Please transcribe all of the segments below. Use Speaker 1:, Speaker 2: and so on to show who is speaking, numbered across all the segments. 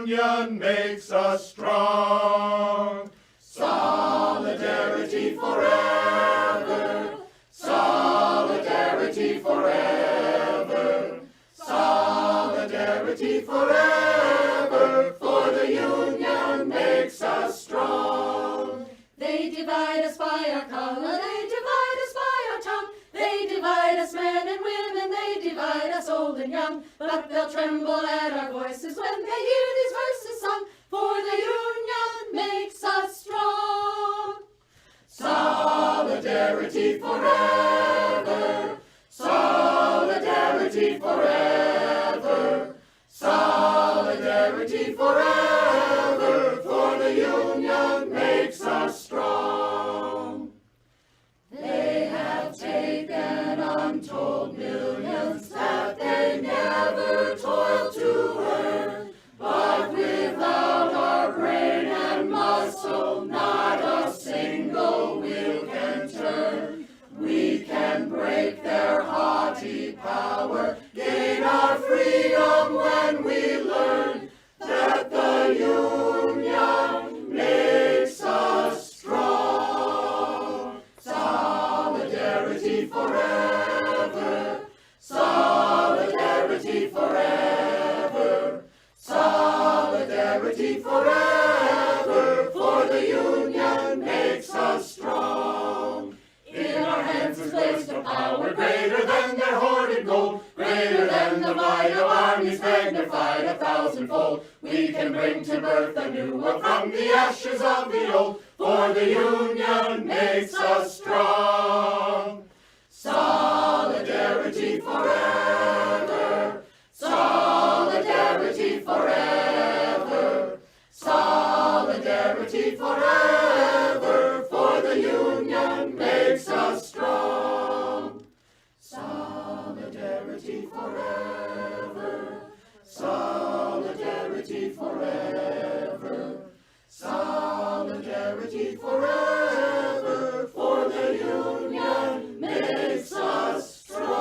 Speaker 1: union makes us strong. Solidarity forever. Solidarity forever. Solidarity forever. For the union makes us strong.
Speaker 2: They divide us by our color, they divide us by our tongue. They divide us men and women, they divide us old and young. But they'll tremble at our voices when they hear these verses sung. For the union makes us strong.
Speaker 1: Solidarity forever. Solidarity forever. Solidarity forever. For the union makes us strong. They have taken untold millions that they never toiled to earn. But without our brain and muscle, not a single wheel can turn. We can break their haughty power, gain our freedom when we learn that the union makes us strong. Solidarity forever. Solidarity forever. Solidarity forever. For the union makes us strong. In our hands is placed a power greater than their hoarded gold, greater than the might of armies magnified 1,000-fold. We can bring to birth a new world from the ashes of the old, for the union makes us strong. Solidarity forever. Solidarity forever. Solidarity forever. For the union makes us strong. Solidarity forever. Solidarity forever. Solidarity forever. For the union makes us strong.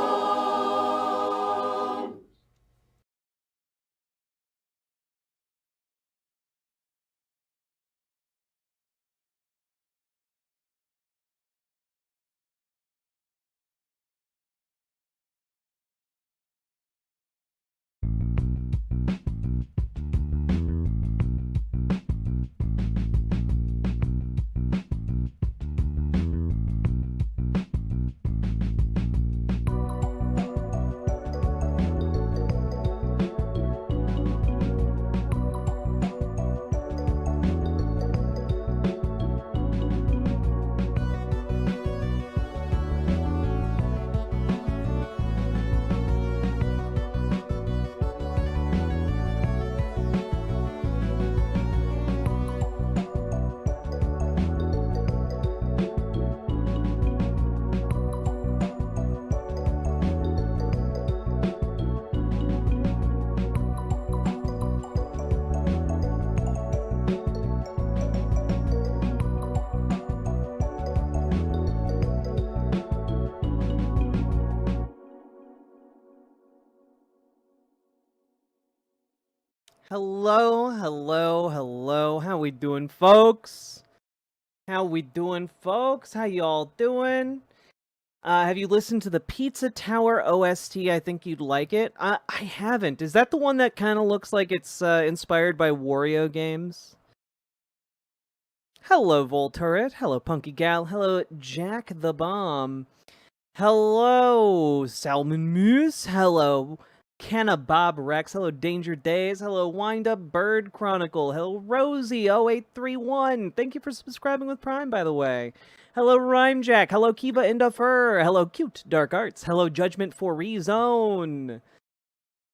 Speaker 3: Hello, hello, hello. How we doing, folks? How we doing, folks? How y'all doing? Have you listened to the Pizza Tower OST? I think you'd like it. I haven't. Is that the one that kind of looks like it's inspired by Wario games? Hello, Volturret. Hello, Punky Gal. Hello, Jack the Bomb. Hello, Salmon Moose. Hello, Kenna Bob Rex. Hello, Danger Days. Hello, Wind Up Bird Chronicle. Hello, Rosie0831. Thank you for subscribing with Prime, by the way. Hello, Rhyme Jack. Hello, Kiva Indafur. Hello, Cute Dark Arts. Hello, Judgment for Rezone.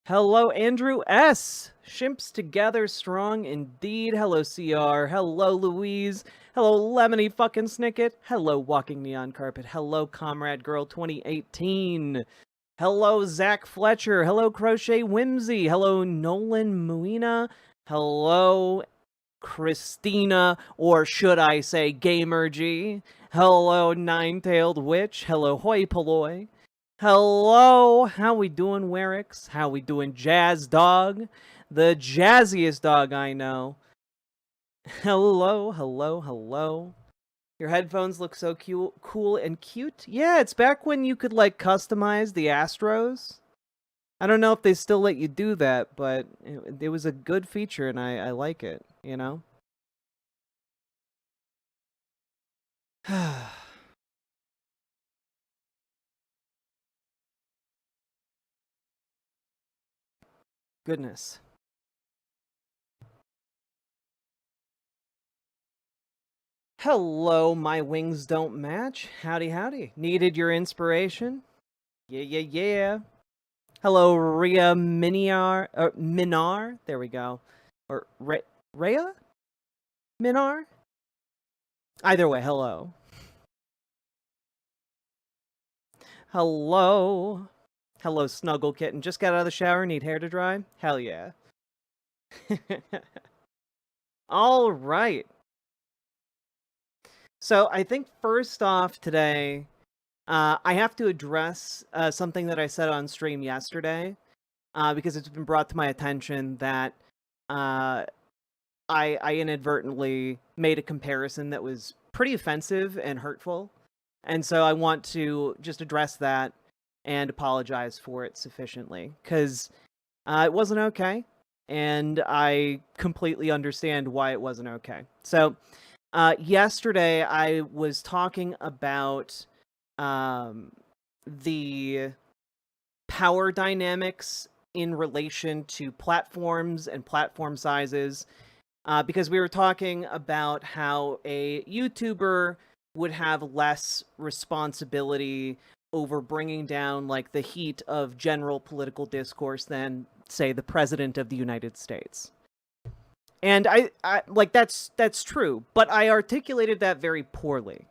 Speaker 3: Hello, Andrew S. Shimps together strong indeed. Hello, CR. Hello, Louise. Hello, Lemony fucking Snicket. Hello, Walking Neon Carpet. Hello, Comrade Girl 2018. Hello, Zach Fletcher. Hello, Crochet Whimsy. Hello, Nolan Muina. Hello, Christina, or should I say Gamergy. Hello, Nine-Tailed Witch. Hello, Hoi Polloi. Hello, how we doing, Werix? How we doing, Jazz Dog? the jazziest dog I know. Hello, hello, hello. Your headphones look so cool and cute. Yeah, it's back when you could, like, customize the Astros. I don't know if they still let you do that, but it was a good feature, and I like it, you know? Goodness. Hello, my wings don't match. Howdy, howdy. Needed your inspiration? Yeah. Hello, Rhea Minar. There we go. Or Rhea Minar? Either way, hello. Hello. Hello, Snuggle Kitten. Just got out of the shower, need hair to dry? Hell yeah. All right. So I think first off today, I have to address something that I said on stream yesterday, because it's been brought to my attention that I inadvertently made a comparison that was pretty offensive and hurtful. And so I want to just address that and apologize for it sufficiently, because it wasn't okay, and I completely understand why it wasn't okay. So yesterday I was talking about the power dynamics in relation to platforms and platform sizes, because we were talking about how a YouTuber would have less responsibility over bringing down, like, the heat of general political discourse than, say, the President of the United States. And I like, that's true, but I articulated that very poorly,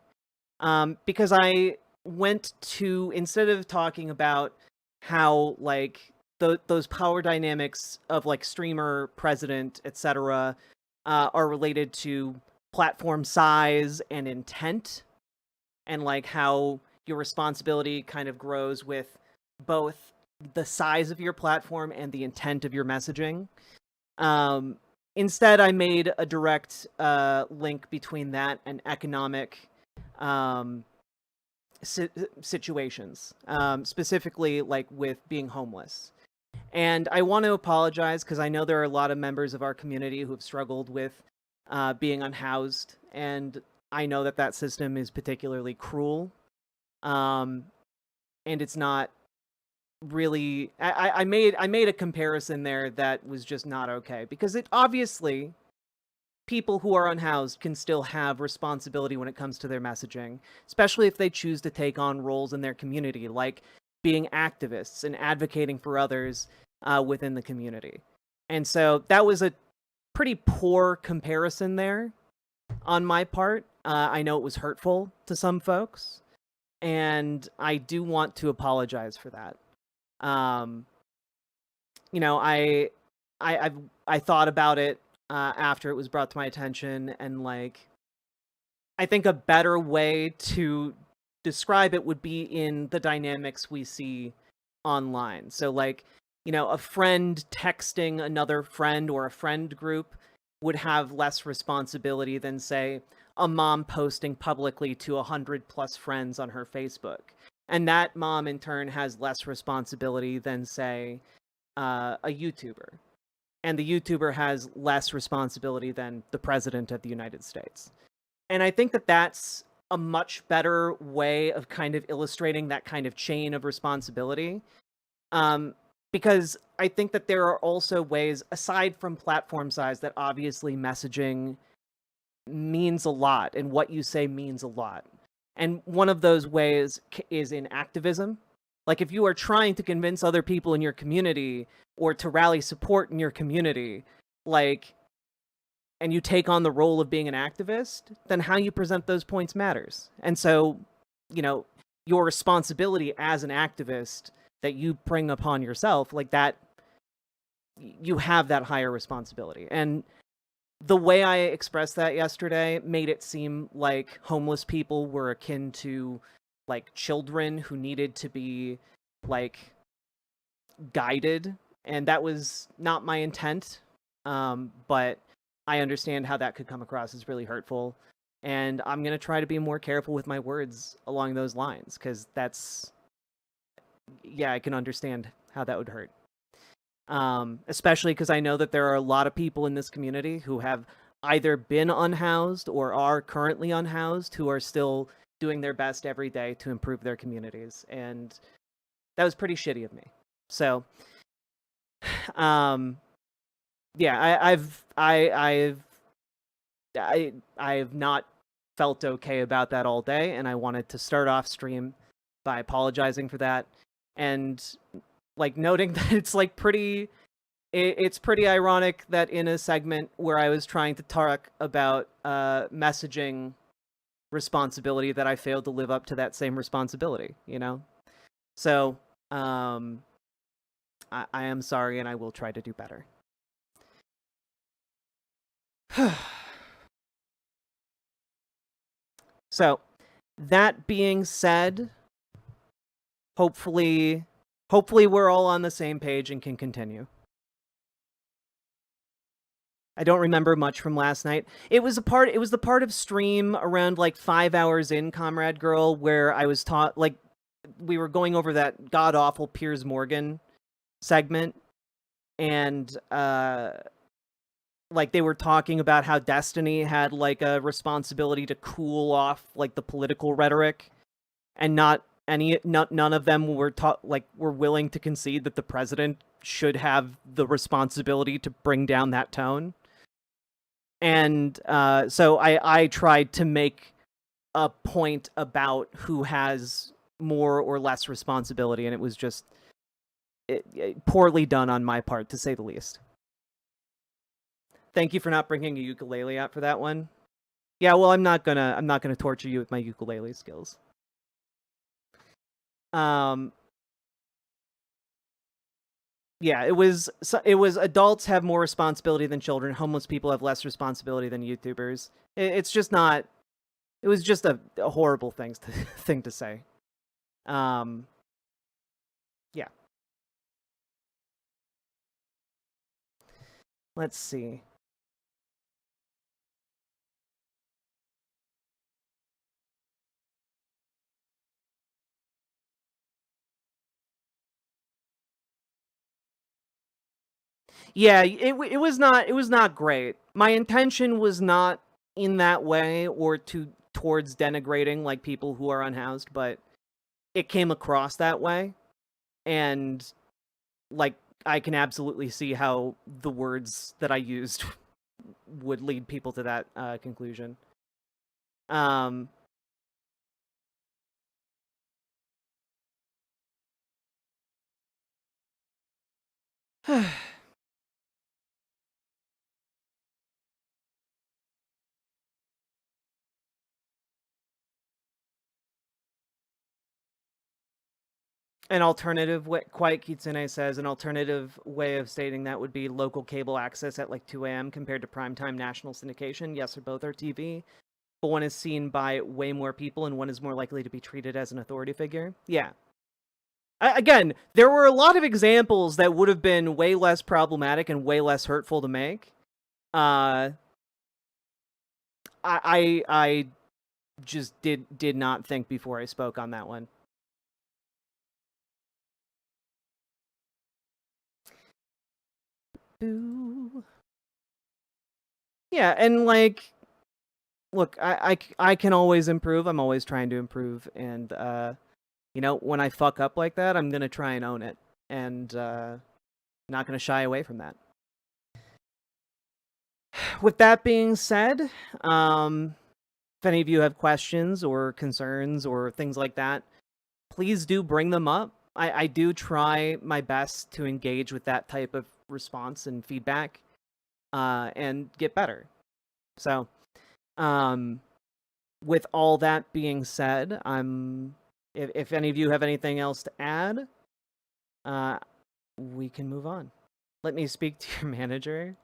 Speaker 3: because I went to, instead of talking about how, like, those power dynamics of, like, streamer, president, etc., are related to platform size and intent, and, like, how your responsibility kind of grows with both the size of your platform and the intent of your messaging. Instead, I made a direct link between that and economic situations, specifically, like, with being homeless. And I want to apologize, because I know there are a lot of members of our community who have struggled with being unhoused, and I know that that system is particularly cruel, and it's not really. I made a comparison there that was just not okay, because it obviously, people who are unhoused can still have responsibility when it comes to their messaging, especially if they choose to take on roles in their community, like being activists and advocating for others within the community. And so that was a pretty poor comparison there on my part. I know it was hurtful to some folks, and I do want to apologize for that. You know, I thought about it after it was brought to my attention, and, like, I think a better way to describe it would be in the dynamics we see online. So, like, you know, a friend texting another friend or a friend group would have less responsibility than, say, a mom posting publicly to 100+ friends on her Facebook. And that mom, in turn, has less responsibility than, say, a YouTuber. And the YouTuber has less responsibility than the President of the United States. And I think that that's a much better way of kind of illustrating that kind of chain of responsibility. Because I think that there are also ways, aside from platform size, that obviously messaging means a lot, and what you say means a lot. And one of those ways is in activism. Like, if you are trying to convince other people in your community or to rally support in your community, like, and you take on the role of being an activist, then how you present those points matters. And so, you know, your responsibility as an activist that you bring upon yourself, like that, you have that higher responsibility. And the way I expressed that yesterday made it seem like homeless people were akin to, like, children who needed to be, like, guided And that was not my intent, but I understand how that could come across as really hurtful. And I'm going to try to be more careful with my words along those lines, because I can understand how that would hurt. Especially because I know that there are a lot of people in this community who have either been unhoused or are currently unhoused, who are still doing their best every day to improve their communities. And that was pretty shitty of me. So, I've not felt okay about that all day, and I wanted to start off stream by apologizing for that, and like noting that it's like it's pretty ironic that in a segment where I was trying to talk about messaging responsibility, that I failed to live up to that same responsibility, you know? So, I am sorry, and I will try to do better. So, that being said, hopefully we're all on the same page and can continue. I don't remember much from last night. It was the part of stream around like 5 hours in, Comrade Girl, where I was taught, like, we were going over that god-awful Piers Morgan segment, and like, they were talking about how Destiny had like a responsibility to cool off like the political rhetoric, and none of them were willing to concede that the president should have the responsibility to bring down that tone. And so I tried to make a point about who has more or less responsibility, and it was just poorly done on my part, to say the least. Thank you for not bringing a ukulele out for that one. Yeah, well, I'm not gonna torture you with my ukulele skills. Yeah, it was adults have more responsibility than children. Homeless people have less responsibility than YouTubers. It's just not. It was just a horrible thing to say. Yeah. Let's see. Yeah, it was not great. My intention was not in that way or towards denigrating like people who are unhoused, but it came across that way, and like I can absolutely see how the words that I used would lead people to that conclusion. An alternative way, Quiet Kitsune says, an alternative way of stating that would be local cable access at like 2 a.m. compared to primetime national syndication. Yes, or both are TV, but one is seen by way more people and one is more likely to be treated as an authority figure. Yeah. Again, there were a lot of examples that would have been way less problematic and way less hurtful to make. I just did not think before I spoke on that one. Boo. Yeah, and like, look, I can always improve. I'm always trying to improve, and you know, when I fuck up like that, I'm gonna try and own it, and not gonna shy away from that. With that being said, if any of you have questions or concerns or things like that, please do bring them up. I do try my best to engage with that type of response and feedback, and get better. So, with all that being said, if any of you have anything else to add, we can move on. Let me speak to your manager.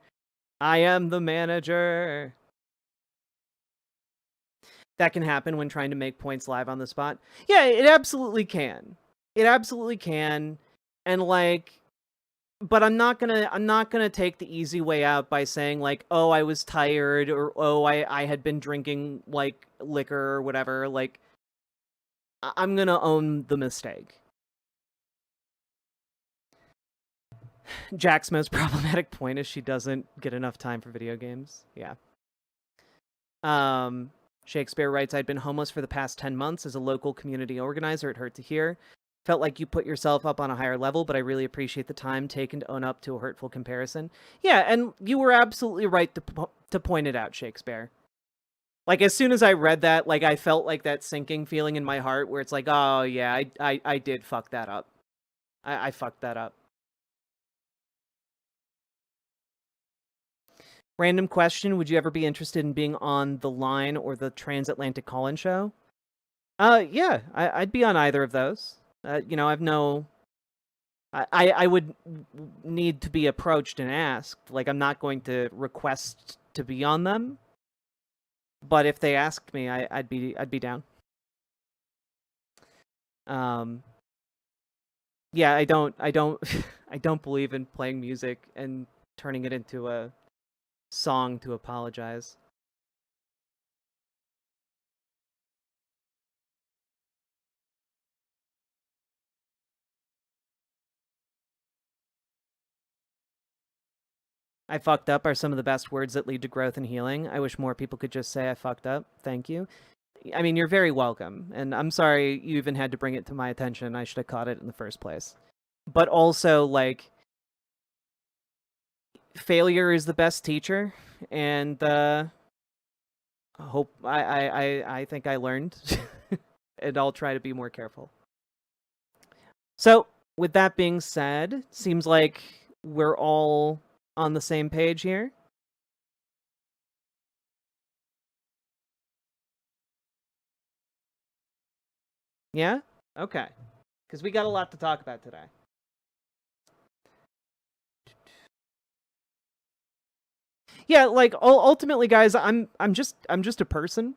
Speaker 3: I am the manager. That can happen when trying to make points live on the spot. Yeah, it absolutely can. It absolutely can. And like, but I'm not gonna take the easy way out by saying like, oh, I was tired, or oh, I had been drinking like liquor or whatever. Like, I'm gonna own the mistake. Jack's most problematic point is she doesn't get enough time for video games. Yeah. Shakespeare writes, I'd been homeless for the past 10 months as a local community organizer. It hurt to hear. Felt like you put yourself up on a higher level, but I really appreciate the time taken to own up to a hurtful comparison. Yeah, and you were absolutely right to point it out, Shakespeare. Like, as soon as I read that, like, I felt like that sinking feeling in my heart where it's like, oh, yeah, I did fuck that up. I fucked that up. Random question, would you ever be interested in being on The Line or the Transatlantic Call-In Show? Yeah, I'd be on either of those. You know, I've no... I would need to be approached and asked. Like, I'm not going to request to be on them. But if they asked me, I'd be down. Yeah, I don't I don't believe in playing music and turning it into a song to apologize. I fucked up are some of the best words that lead to growth and healing. I wish more people could just say I fucked up. Thank you. I mean, you're very welcome. And I'm sorry you even had to bring it to my attention. I should have caught it in the first place. But also, like, failure is the best teacher. And I think I learned. And I'll try to be more careful. So, with that being said, seems like we're all on the same page here. Yeah? Okay. Because we got a lot to talk about today. Yeah, like ultimately, guys, I'm just a person.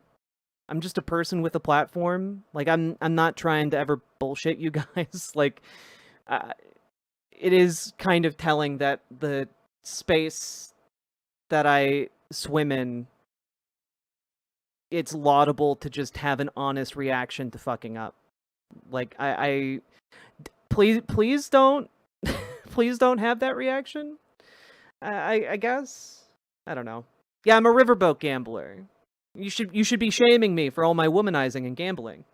Speaker 3: I'm just a person with a platform. Like, I'm not trying to ever bullshit you guys. Like, it is kind of telling that the space that I swim in, it's laudable to just have an honest reaction to fucking up. Like, please don't please don't have that reaction. I guess. I don't know. Yeah, I'm a riverboat gambler. You should be shaming me for all my womanizing and gambling.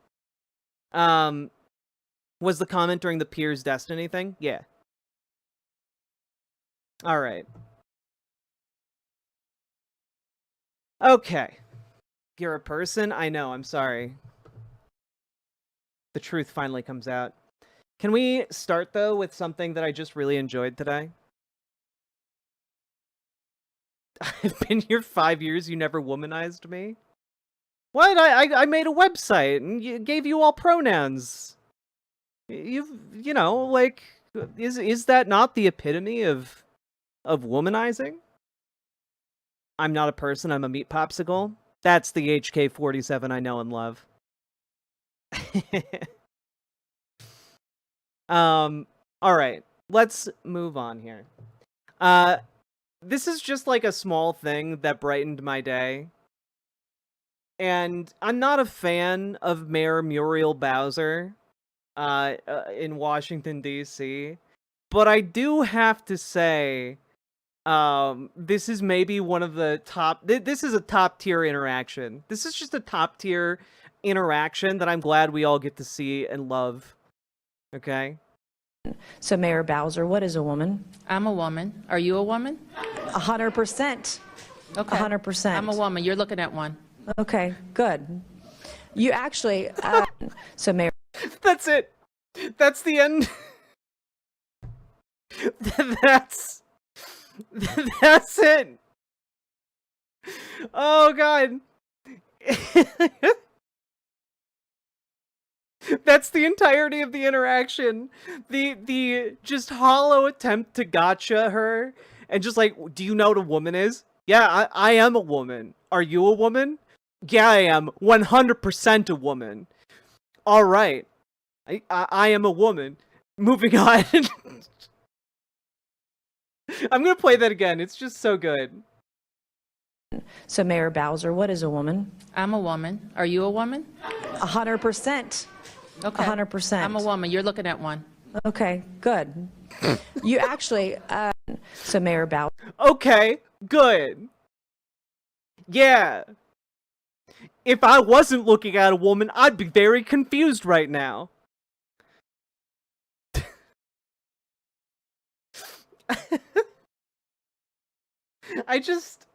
Speaker 3: Was the comment during the Peer's Destiny thing? Yeah. All right. Okay. You're a person? I know, I'm sorry. The truth finally comes out. Can we start, though, with something that I just really enjoyed today? I've been here 5 years, you never womanized me? What? I made a website and gave you all pronouns. You know, like, is that not the epitome of womanizing? I'm not a person, I'm a meat popsicle. That's the HK-47 I know and love. Alright, let's move on here. This is just like a small thing that brightened my day. And I'm not a fan of Mayor Muriel Bowser in Washington, D.C. But I do have to say, this is maybe one of the top... This is a top-tier interaction. This is just a top-tier interaction that I'm glad we all get to see and love. Okay?
Speaker 4: So, Mayor Bowser, what is a woman?
Speaker 5: I'm a woman. Are you a woman?
Speaker 4: 100%.
Speaker 5: Okay.
Speaker 4: 100%.
Speaker 5: I'm a woman. You're looking at one.
Speaker 4: Okay, good. You actually, so Mayor...
Speaker 3: That's it. That's the end. That's it. Oh, God. That's the entirety of the interaction. The just hollow attempt to gotcha her and just like, do you know what a woman is? Yeah, I am a woman. Are you a woman? Yeah, I am 100% a woman. All right. I am a woman. Moving on. I'm gonna play that again. It's just so good.
Speaker 4: So Mayor Bowser, what is a woman?
Speaker 5: I'm a woman. Are you a woman?
Speaker 4: 100%.
Speaker 5: Okay.
Speaker 4: 100%.
Speaker 5: I'm a woman. You're looking at one.
Speaker 4: Okay, good. You actually, so Mayor Bowser.
Speaker 3: Okay, good. Yeah. If I wasn't looking at a woman, I'd be very confused right now. I just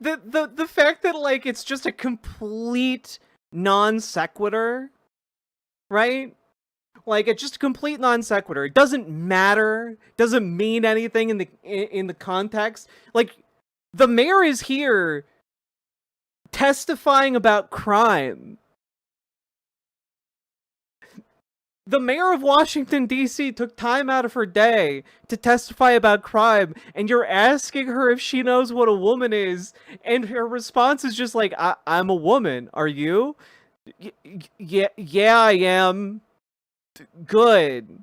Speaker 3: the fact that like it's just a complete non sequitur, right? Like it's just a complete non sequitur. It doesn't matter. Doesn't mean anything in the context. Like the mayor is here testifying about crime. The mayor of Washington, D.C. took time out of her day to testify about crime, and you're asking her if she knows what a woman is, and her response is just like, I'm a woman. Are you? Yeah, I am. Good.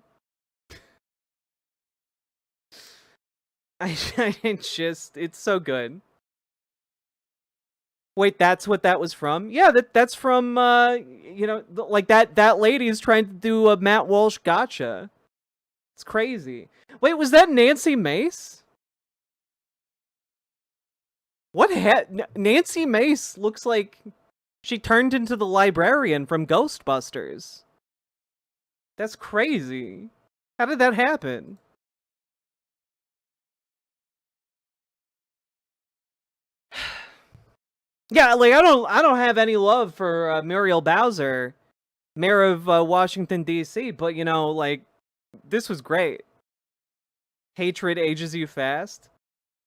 Speaker 3: It's so good. Wait, that's what that was from? Yeah, that's from, like that lady is trying to do a Matt Walsh gotcha. It's crazy. Wait, was that Nancy Mace? What Nancy Mace looks like she turned into the librarian from Ghostbusters. That's crazy. How did that happen? Yeah, like I don't have any love for Muriel Bowser, mayor of Washington D.C., but you know, like this was great. Hatred ages you fast.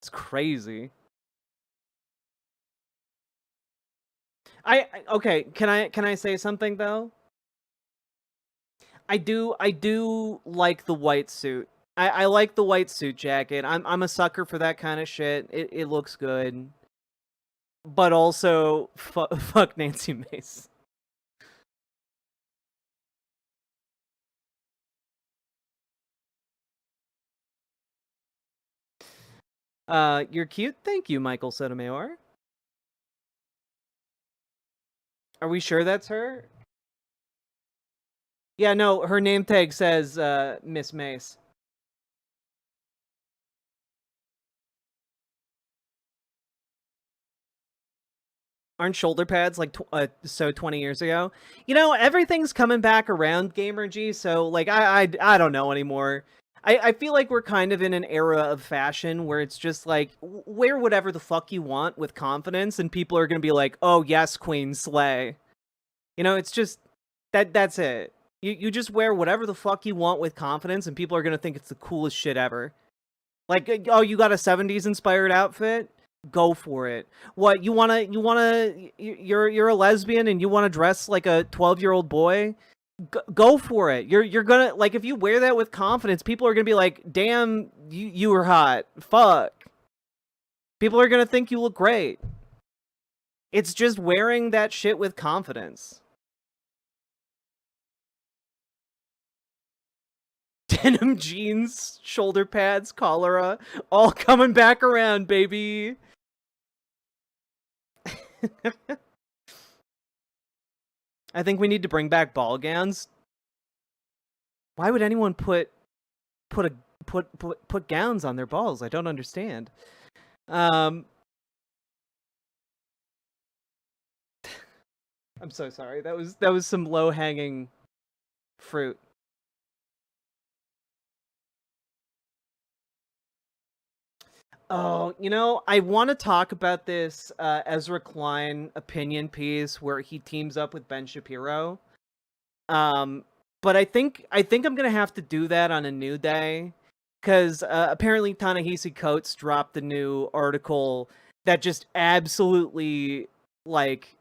Speaker 3: It's crazy. Okay, can I say something though? I do like the white suit. I like the white suit jacket. I'm a sucker for that kind of shit. It looks good. But also, fuck Nancy Mace. You're cute. Thank you, Michael Sotomayor. Are we sure that's her? Yeah, no, her name tag says Miss Mace. Aren't shoulder pads like so 20 years ago? You know, everything's coming back around, Gamer G, so like I don't know anymore. I feel like we're kind of in an era of fashion where it's just like wear whatever the fuck you want with confidence and people are going to be like, "Oh, yes, queen, slay." You know, it's just that's it. You just wear whatever the fuck you want with confidence and people are going to think it's the coolest shit ever. Like, oh, you got a 70s inspired outfit? Go for it. What, you're a lesbian and you want to dress like a 12-year-old boy? Go for it. You're gonna, like, if you wear that with confidence, people are gonna be like, damn, you were hot. Fuck. People are gonna think you look great. It's just wearing that shit with confidence. Denim jeans, shoulder pads, cholera, all coming back around, baby. I think we need to bring back ball gowns. Why would anyone put gowns on their balls? I don't understand. I'm so sorry. That was some low-hanging fruit. Oh, you know, I want to talk about this Ezra Klein opinion piece where he teams up with Ben Shapiro. But I think I'm gonna have to do that on a new day, because apparently Ta-Nehisi Coates dropped a new article that just absolutely like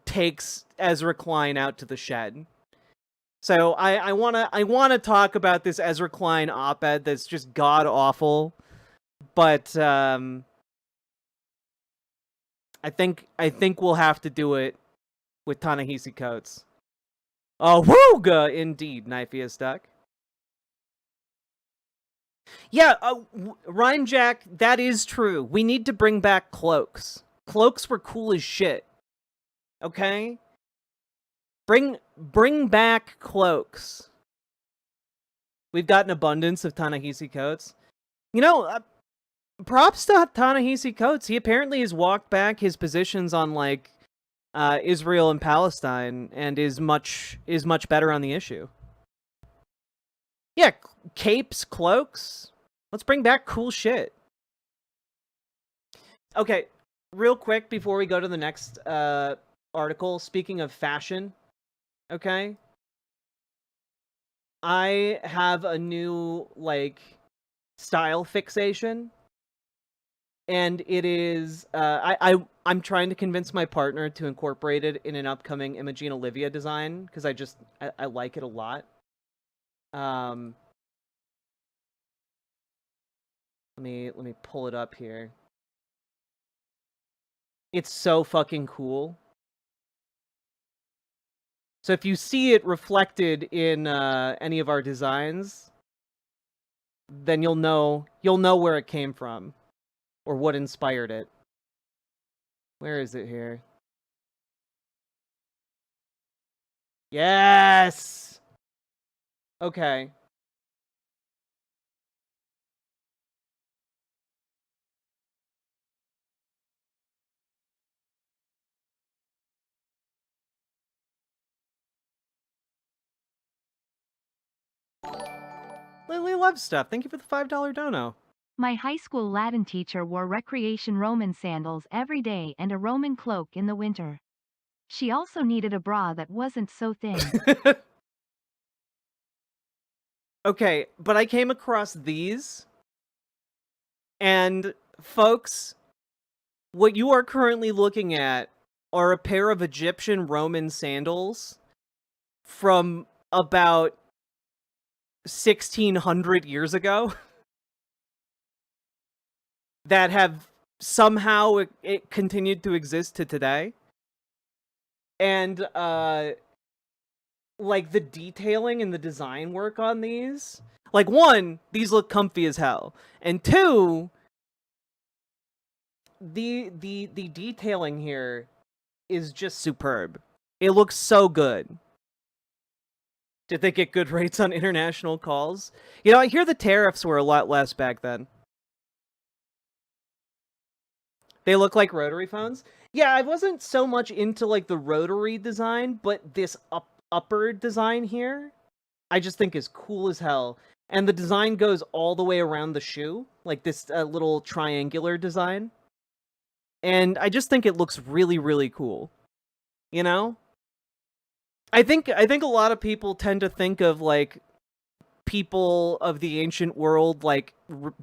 Speaker 3: takes Ezra Klein out to the shed. So I wanna talk about this Ezra Klein op-ed that's just god awful. But I think we'll have to do it with Ta-Nehisi Coates. Oh, wooga! Indeed, Knifeiest Duck. Yeah, Ryan Jack, that is true. We need to bring back cloaks. Cloaks were cool as shit. Okay? Bring back cloaks. We've got an abundance of Ta-Nehisi Coates. You know, props to Ta-Nehisi Coates. He apparently has walked back his positions on like Israel and Palestine and is much better on the issue. Yeah, capes, cloaks. Let's bring back cool shit. Okay, real quick before we go to the next article, speaking of fashion, okay? I have a new, like, style fixation. And it is, I'm trying to convince my partner to incorporate it in an upcoming Imogen Olivia design, because I like it a lot. Let me pull it up here. It's so fucking cool. So if you see it reflected in any of our designs, then you'll know where it came from or what inspired it. Where is it here? Yes. Okay. Lily loves stuff. Thank you for the $5 dono.
Speaker 6: My high school Latin teacher wore recreation Roman sandals every day and a Roman cloak in the winter. She also needed a bra that wasn't so thin.
Speaker 3: Okay, but I came across these, and folks, what you are currently looking at are a pair of Egyptian Roman sandals from about 1600 years ago that have somehow it continued to exist to today. And like the detailing and the design work on these, like, one, these look comfy as hell, and two, the detailing here is just superb. It looks so good. Did they get good rates on international calls? You know, I hear the tariffs were a lot less back then. They look like rotary phones. Yeah, I wasn't so much into like the rotary design, but this upper design here, I just think is cool as hell. And the design goes all the way around the shoe, like this little triangular design. And I just think it looks really, really cool. You know? I think a lot of people tend to think of like people of the ancient world like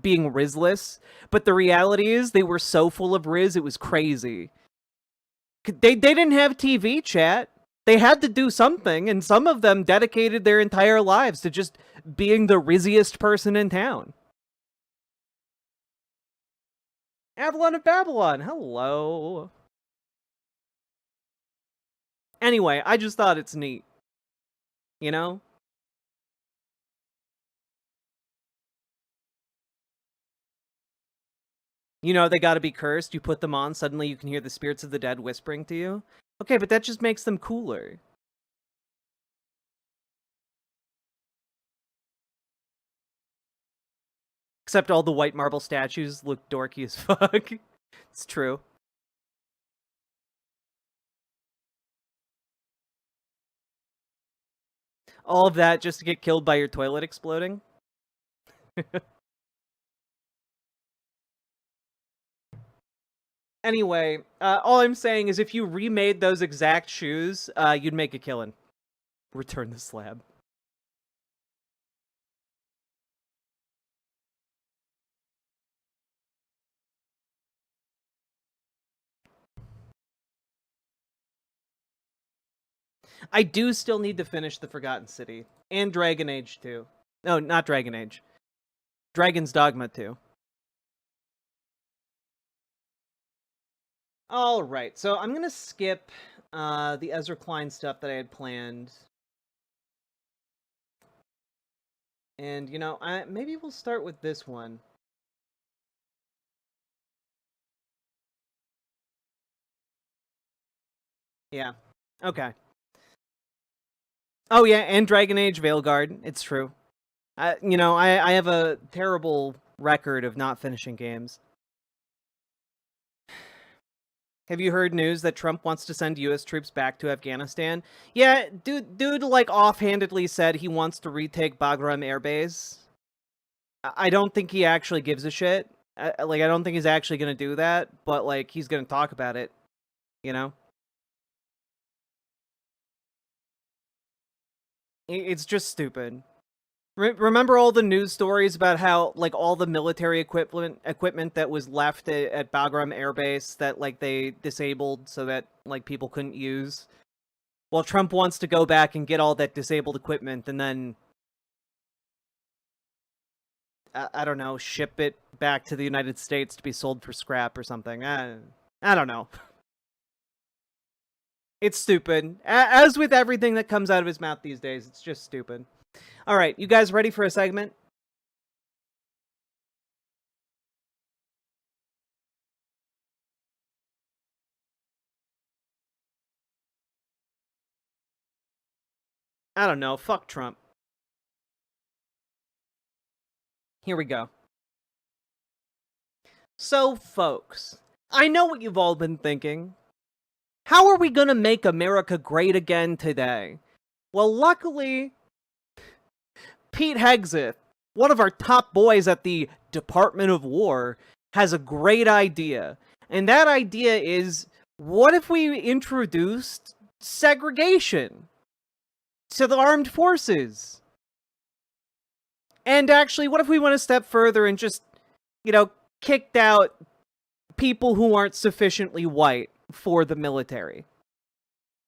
Speaker 3: being rizless, but the reality is they were so full of riz it was crazy. They didn't have TV, chat. They had to do something, and some of them dedicated their entire lives to just being the rizziest person in town. Avalon of Babylon, hello. Anyway, I just thought it's neat. You know? You know, they gotta be cursed. You put them on, suddenly you can hear the spirits of the dead whispering to you. Okay, but that just makes them cooler. Except all the white marble statues look dorky as fuck. It's true. All of that just to get killed by your toilet exploding? Anyway, all I'm saying is if you remade those exact shoes, you'd make a killing. Return the slab. I do still need to finish the Forgotten City. And Dragon Age 2. No, not Dragon Age. Dragon's Dogma 2. Alright, so I'm gonna skip the Ezra Klein stuff that I had planned. And, you know, maybe we'll start with this one. Yeah. Okay. Oh, yeah, and Dragon Age Veilguard. It's true. You know, I have a terrible record of not finishing games. Have you heard news that Trump wants to send U.S. troops back to Afghanistan? Yeah, dude, like, offhandedly said he wants to retake Bagram Air Base. I don't think he actually gives a shit. I don't think he's actually gonna do that, but, like, he's gonna talk about it, you know? It's just stupid. Remember all the news stories about how, like, all the military equipment that was left at Bagram Air Base that, like, they disabled so that, like, people couldn't use? Well, Trump wants to go back and get all that disabled equipment and then, I don't know, ship it back to the United States to be sold for scrap or something. I don't know. It's stupid. As with everything that comes out of his mouth these days, it's just stupid. All right, you guys ready for a segment? I don't know. Fuck Trump. Here we go. So, folks, I know what you've all been thinking. How are we gonna make America great again today? Well, luckily, Pete Hegseth, one of our top boys at the Department of War, has a great idea. And that idea is, what if we introduced segregation to the armed forces? And actually, what if we went a step further and just, you know, kicked out people who aren't sufficiently white for the military?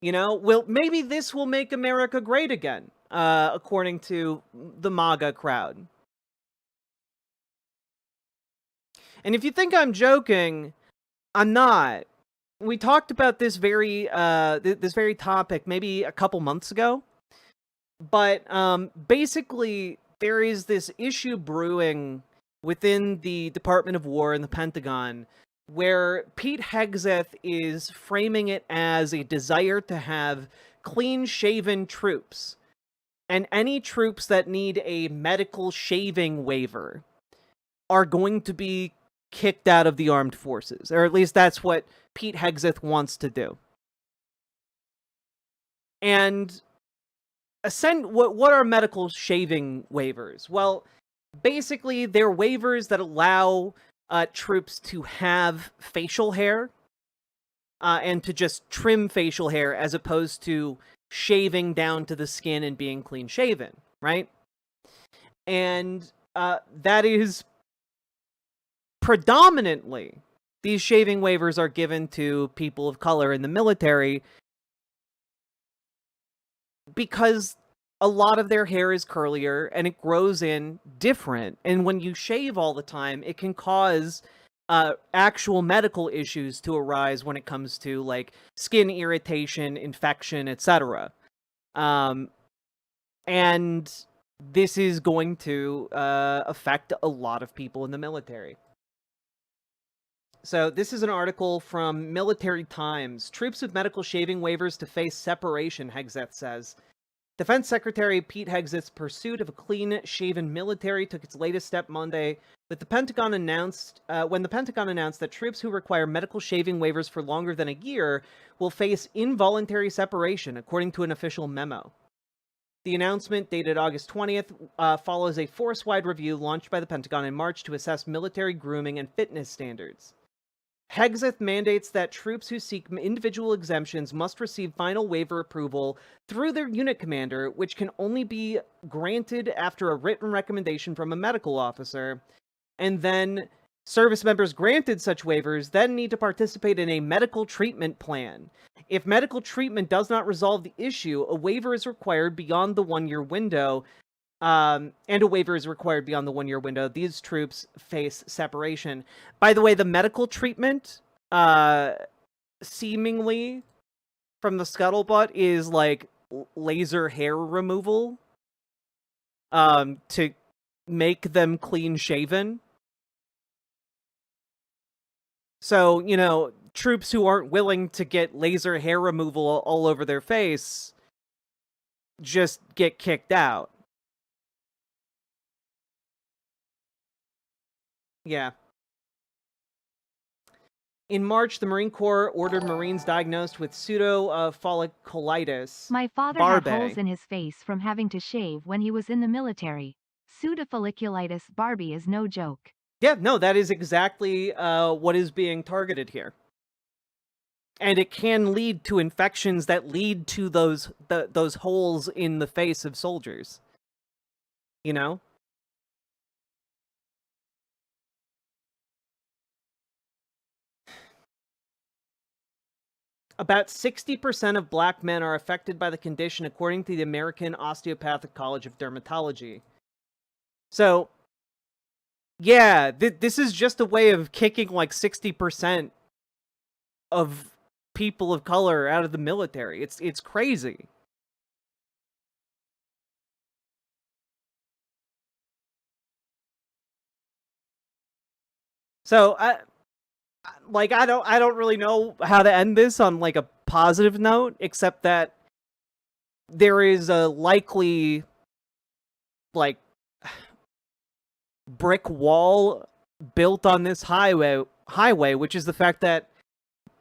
Speaker 3: You know, well, maybe this will make America great again, according to the MAGA crowd. And if you think I'm joking, I'm not. We talked about this very topic maybe a couple months ago. But basically, there is this issue brewing within the Department of War and the Pentagon where Pete Hegseth is framing it as a desire to have clean-shaven troops. And any troops that need a medical shaving waiver are going to be kicked out of the armed forces. Or at least that's what Pete Hegseth wants to do. And what are medical shaving waivers? Well, basically, they're waivers that allow troops to have facial hair and to just trim facial hair as opposed to shaving down to the skin and being clean shaven, right? And that is predominantly, these shaving waivers are given to people of color in the military because a lot of their hair is curlier and it grows in different. And when you shave all the time, it can cause actual medical issues to arise when it comes to, like, skin irritation, infection, etc. And this is going to affect a lot of people in the military. So this is an article from Military Times. Troops with medical shaving waivers to face separation, Hegseth says. Defense Secretary Pete Hegseth's pursuit of a clean-shaven military took its latest step Monday when the Pentagon announced that troops who require medical shaving waivers for longer than a year will face involuntary separation, according to an official memo. The announcement, dated August 20th, follows a force-wide review launched by the Pentagon in March to assess military grooming and fitness standards. Hegseth mandates that troops who seek individual exemptions must receive final waiver approval through their unit commander, which can only be granted after a written recommendation from a medical officer. And then service members granted such waivers then need to participate in a medical treatment plan. If medical treatment does not resolve the issue, a waiver is required beyond the 1-year window. And a waiver is required beyond the 1-year window. These troops face separation. By the way, the medical treatment, seemingly, from the scuttlebutt, is like laser hair removal. To make them clean shaven. So, you know, troops who aren't willing to get laser hair removal all over their face just get kicked out. Yeah. In March, the Marine Corps ordered Marines diagnosed with pseudo-folliculitis.
Speaker 6: My father had holes in his face from having to shave when he was in the military. Pseudofolliculitis Barbie is no joke.
Speaker 3: Yeah, no, that is exactly what is being targeted here. And it can lead to infections that lead to those holes in the face of soldiers. You know? About 60% of black men are affected by the condition, according to the American Osteopathic College of Dermatology. So, yeah, this is just a way of kicking like 60% of people of color out of the military. It's crazy. So, I don't really know how to end this on like a positive note, except that there is a likely like brick wall built on this highway, which is the fact that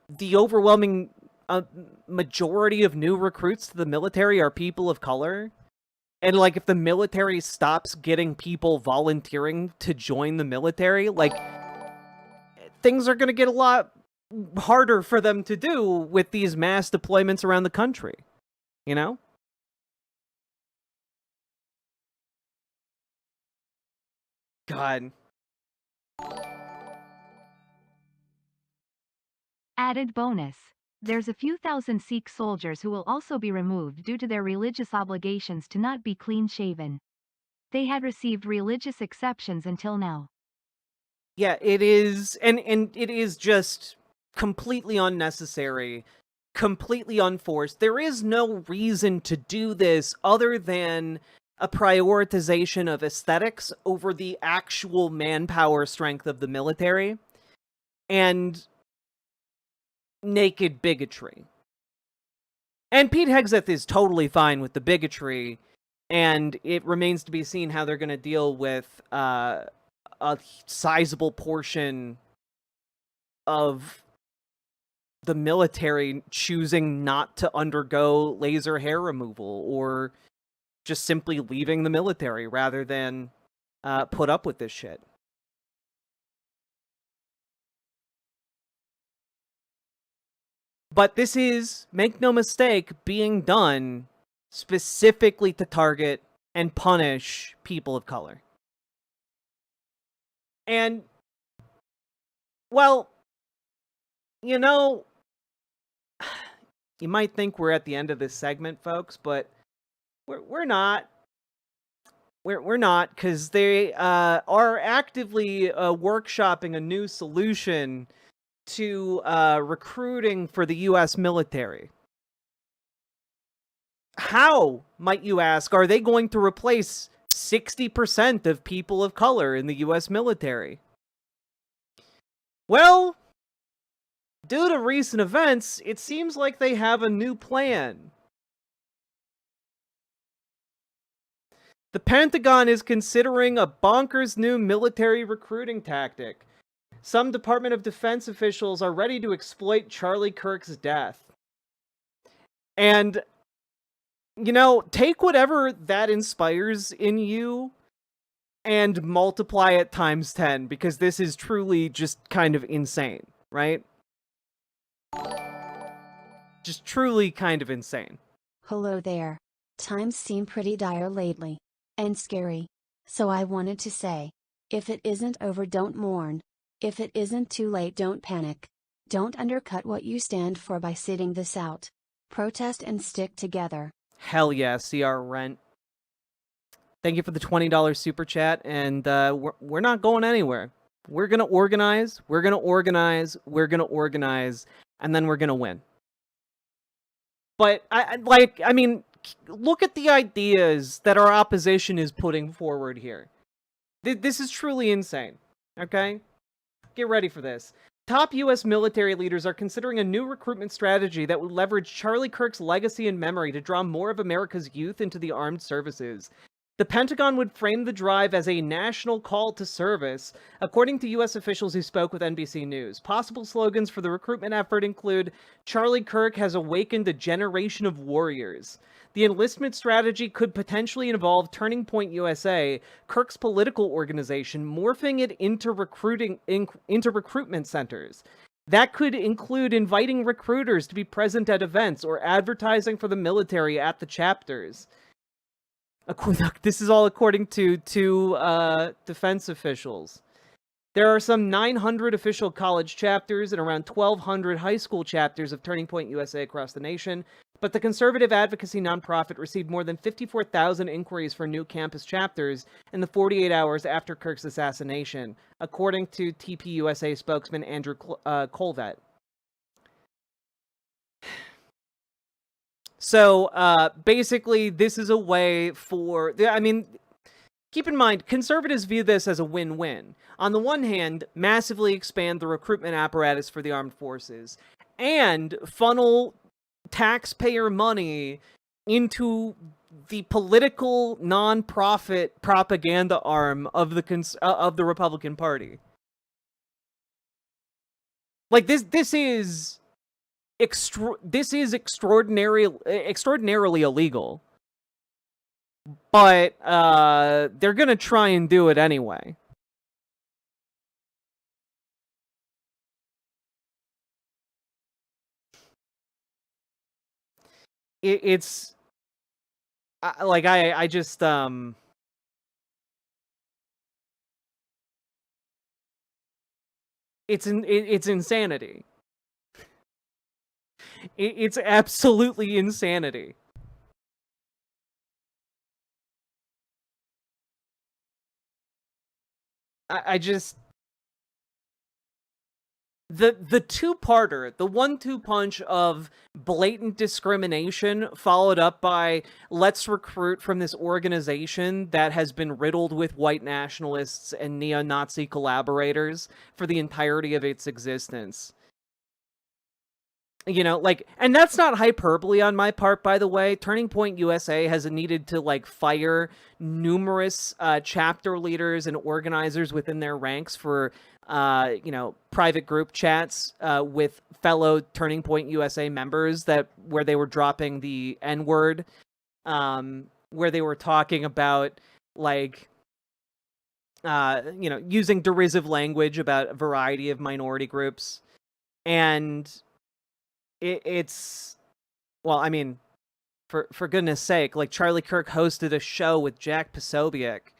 Speaker 3: the overwhelming majority of new recruits to the military are people of color. And like if the military stops getting people volunteering to join the military, like things are going to get a lot harder for them to do with these mass deployments around the country, you know? God.
Speaker 6: Added bonus. There's a few thousand Sikh soldiers who will also be removed due to their religious obligations to not be clean-shaven. They had received religious exceptions until now.
Speaker 3: Yeah, it is, and it is just completely unnecessary, completely unforced. There is no reason to do this other than a prioritization of aesthetics over the actual manpower strength of the military, and naked bigotry. And Pete Hegseth is totally fine with the bigotry, and it remains to be seen how they're going to deal with a sizable portion of the military choosing not to undergo laser hair removal or just simply leaving the military rather than put up with this shit. But this is, make no mistake, being done specifically to target and punish people of color. And, well, you know, you might think we're at the end of this segment, folks, but we're not. We're not, because they are actively workshopping a new solution to recruiting for the U.S. military. How, might you ask, are they going to replace 60% of people of color in the U.S. military? Well, due to recent events, it seems like they have a new plan. The Pentagon is considering a bonkers new military recruiting tactic. Some Department of Defense officials are ready to exploit Charlie Kirk's death. And, you know, take whatever that inspires in you and multiply it times 10, because this is truly just kind of insane, right? Just truly kind of insane.
Speaker 7: Hello there. Times seem pretty dire lately. And scary. So I wanted to say, if it isn't over, don't mourn. If it isn't too late, don't panic. Don't undercut what you stand for by sitting this out. Protest and stick together.
Speaker 3: Hell yeah, CR Rent. Thank you for the $20 super chat, and we're not going anywhere. We're gonna organize, we're gonna organize, we're gonna organize, and then we're gonna win. But I mean, look at the ideas that our opposition is putting forward here. This is truly insane. Okay? Get ready for this. Top U.S. military leaders are considering a new recruitment strategy that would leverage Charlie Kirk's legacy and memory to draw more of America's youth into the armed services. The Pentagon would frame the drive as a national call to service, according to U.S. officials who spoke with NBC News. Possible slogans for the recruitment effort include, "Charlie Kirk has awakened a generation of warriors." The enlistment strategy could potentially involve Turning Point USA, Kirk's political organization, morphing it into recruitment centers. That could include inviting recruiters to be present at events or advertising for the military at the chapters. This is all according to two defense officials. There are some 900 official college chapters and around 1,200 high school chapters of Turning Point USA across the nation, but the conservative advocacy nonprofit received more than 54,000 inquiries for new campus chapters in the 48 hours after Kirk's assassination, according to TPUSA spokesman Andrew Colvett. So, basically, this is a way for... I mean, keep in mind, conservatives view this as a win-win. On the one hand, massively expand the recruitment apparatus for the armed forces, and funnel taxpayer money into the political non-profit propaganda arm of the Republican Party. Like, this is extraordinarily illegal. But they're gonna try and do it anyway. It's I just it's insanity. It's absolutely insanity. I just... The two-parter, the 1-2 punch of blatant discrimination followed up by let's recruit from this organization that has been riddled with white nationalists and neo-Nazi collaborators for the entirety of its existence. You know, like, and that's not hyperbole on my part, by the way. Turning Point USA has needed to, like, fire numerous chapter leaders and organizers within their ranks for, you know, private group chats with fellow Turning Point USA members where they were dropping the N-word, where they were talking about, like, you know, using derisive language about a variety of minority groups. And... It's, well, I mean, for goodness sake, like, Charlie Kirk hosted a show with Jack Posobiec,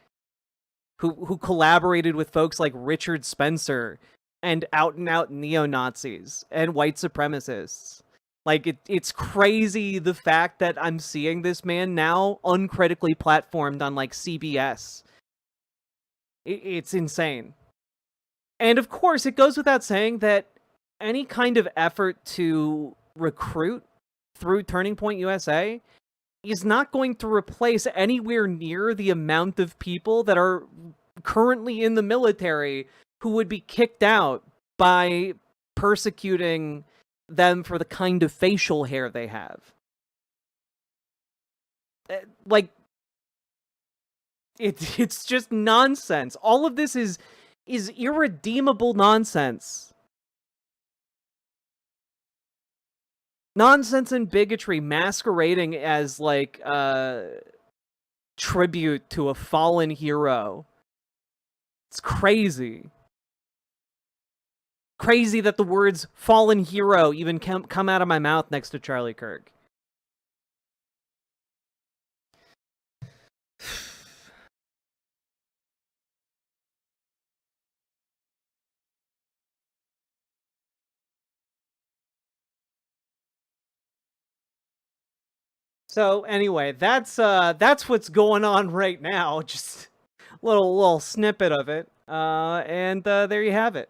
Speaker 3: who collaborated with folks like Richard Spencer and out-and-out neo-Nazis and white supremacists. Like, it's crazy the fact that I'm seeing this man now uncritically platformed on, like, CBS. It's insane. And of course, it goes without saying that any kind of effort to recruit through Turning Point USA is not going to replace anywhere near the amount of people that are currently in the military who would be kicked out by persecuting them for the kind of facial hair they have. Like, it's just nonsense. All of this is irredeemable nonsense. Nonsense and bigotry masquerading as, like, tribute to a fallen hero. It's crazy. Crazy that the words fallen hero even come out of my mouth next to Charlie Kirk. So anyway, that's what's going on right now. Just a little snippet of it, and there you have it.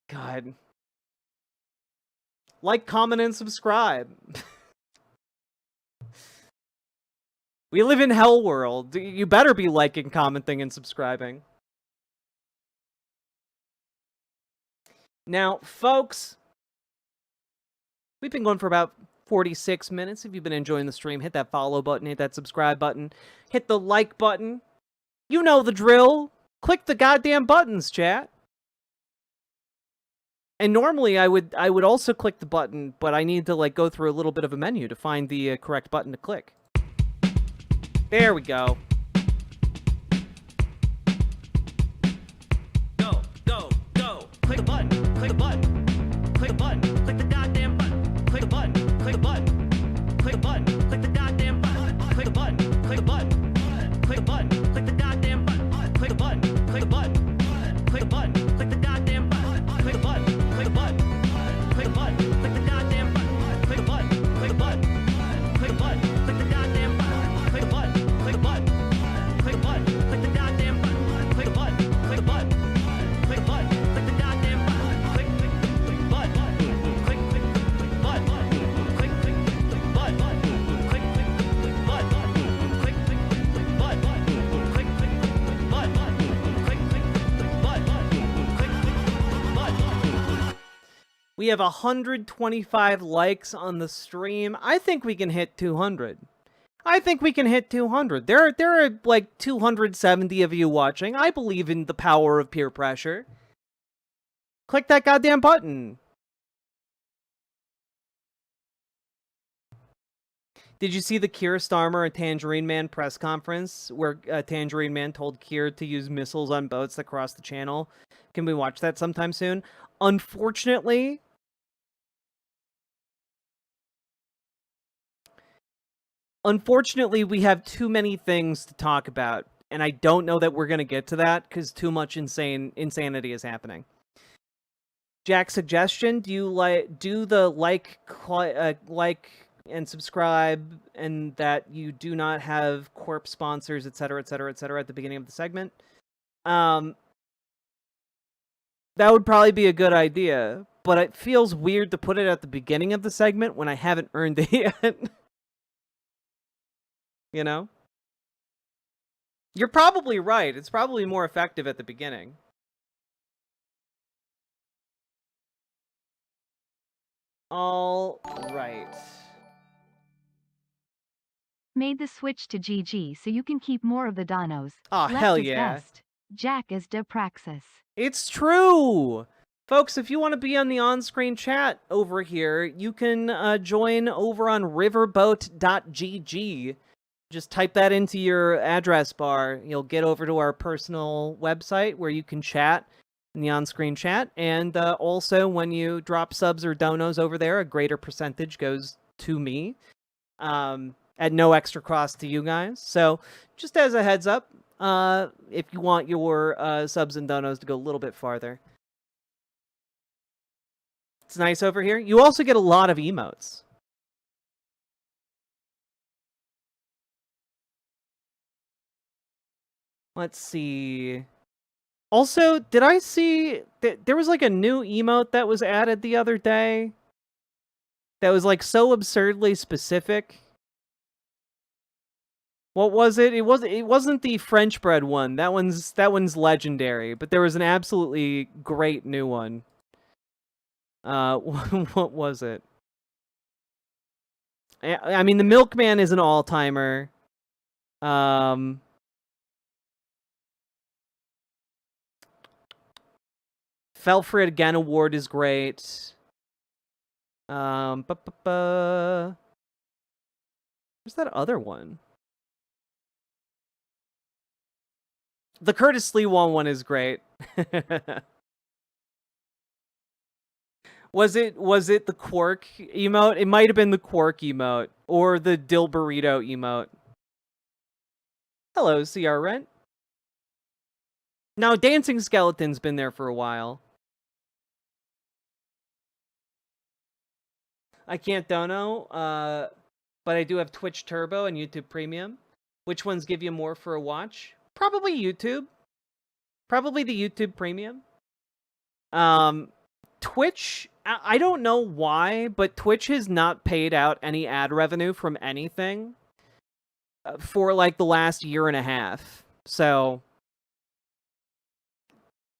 Speaker 3: God, like, comment, and subscribe. We live in hell world. You better be liking, commenting, and subscribing. Now, folks, we've been going for about 46 minutes. If you've been enjoying the stream, hit that follow button, hit that subscribe button, hit the like button. You know the drill. Click the goddamn buttons, chat. And normally I would also click the button, but I need to like go through a little bit of a menu to find the correct button to click. There we go. Go, go, go. Click the button. Click the button. Click the button. Click the goddamn button. Click the button. Click the button. Click the button. Click the goddamn button. Click the button. Click the button. Click the button. Click the goddamn button. Click the button. Click the button. Click the button. Click the goddamn button. Click the button. Click the button. Click the button. Click the goddamn button. Click the button. Click the button. Click the button. Click the goddamn button. Click the button. Click the button. Click the button. Click the goddamn button. Click the button. Click the button. Click the button. Click the goddamn button. Click button. Click button. Click click button. Click We have 125 likes on the stream. I think we can hit 200. I think we can hit 200. There are like 270 of you watching. I believe in the power of peer pressure. Click that goddamn button. Did you see the Keir Starmer and Tangerine Man press conference where Tangerine Man told Keir to use missiles on boats that cross the channel? Can we watch that sometime soon? Unfortunately, we have too many things to talk about, and I don't know that we're going to get to that because too much insanity is happening. Jack's suggestion: do the like and subscribe, and that you do not have corp sponsors, etc., etc., etc. at the beginning of the segment. That would probably be a good idea, but it feels weird to put it at the beginning of the segment when I haven't earned it yet. You know? You're probably right. It's probably more effective at the beginning. All right.
Speaker 6: Made the switch to GG so you can keep more of the donos.
Speaker 3: Oh,
Speaker 6: Left
Speaker 3: hell
Speaker 6: is
Speaker 3: yeah.
Speaker 6: best. Jack is de praxis.
Speaker 3: It's true! Folks, if you want to be on the on-screen chat over here, you can join over on riverboat.gg. Just type that into your address bar. You'll get over to our personal website where you can chat in the on-screen chat. And also, when you drop subs or donos over there, a greater percentage goes to me at no extra cost to you guys. So, just as a heads up, if you want your subs and donos to go a little bit farther. It's nice over here. You also get a lot of emotes. Let's see. Also, did I see that there was like a new emote that was added the other day? That was like so absurdly specific. What was it? It wasn't the French bread one. That one's legendary, but there was an absolutely great new one. What was it? I mean, the Milkman is an all-timer. Fell for It Again award is great. Where's that other one? The Curtis Lee one is great. Was it the Quark emote? It might have been the Quark emote or the Dill Burrito emote. Hello, CR Rent. No, Dancing Skeleton's been there for a while. I can't dono, but I do have Twitch Turbo and YouTube Premium. Which ones give you more for a watch? Probably YouTube. Probably the YouTube Premium. Twitch, I don't know why, but Twitch has not paid out any ad revenue from anything. for like the last year and a half. So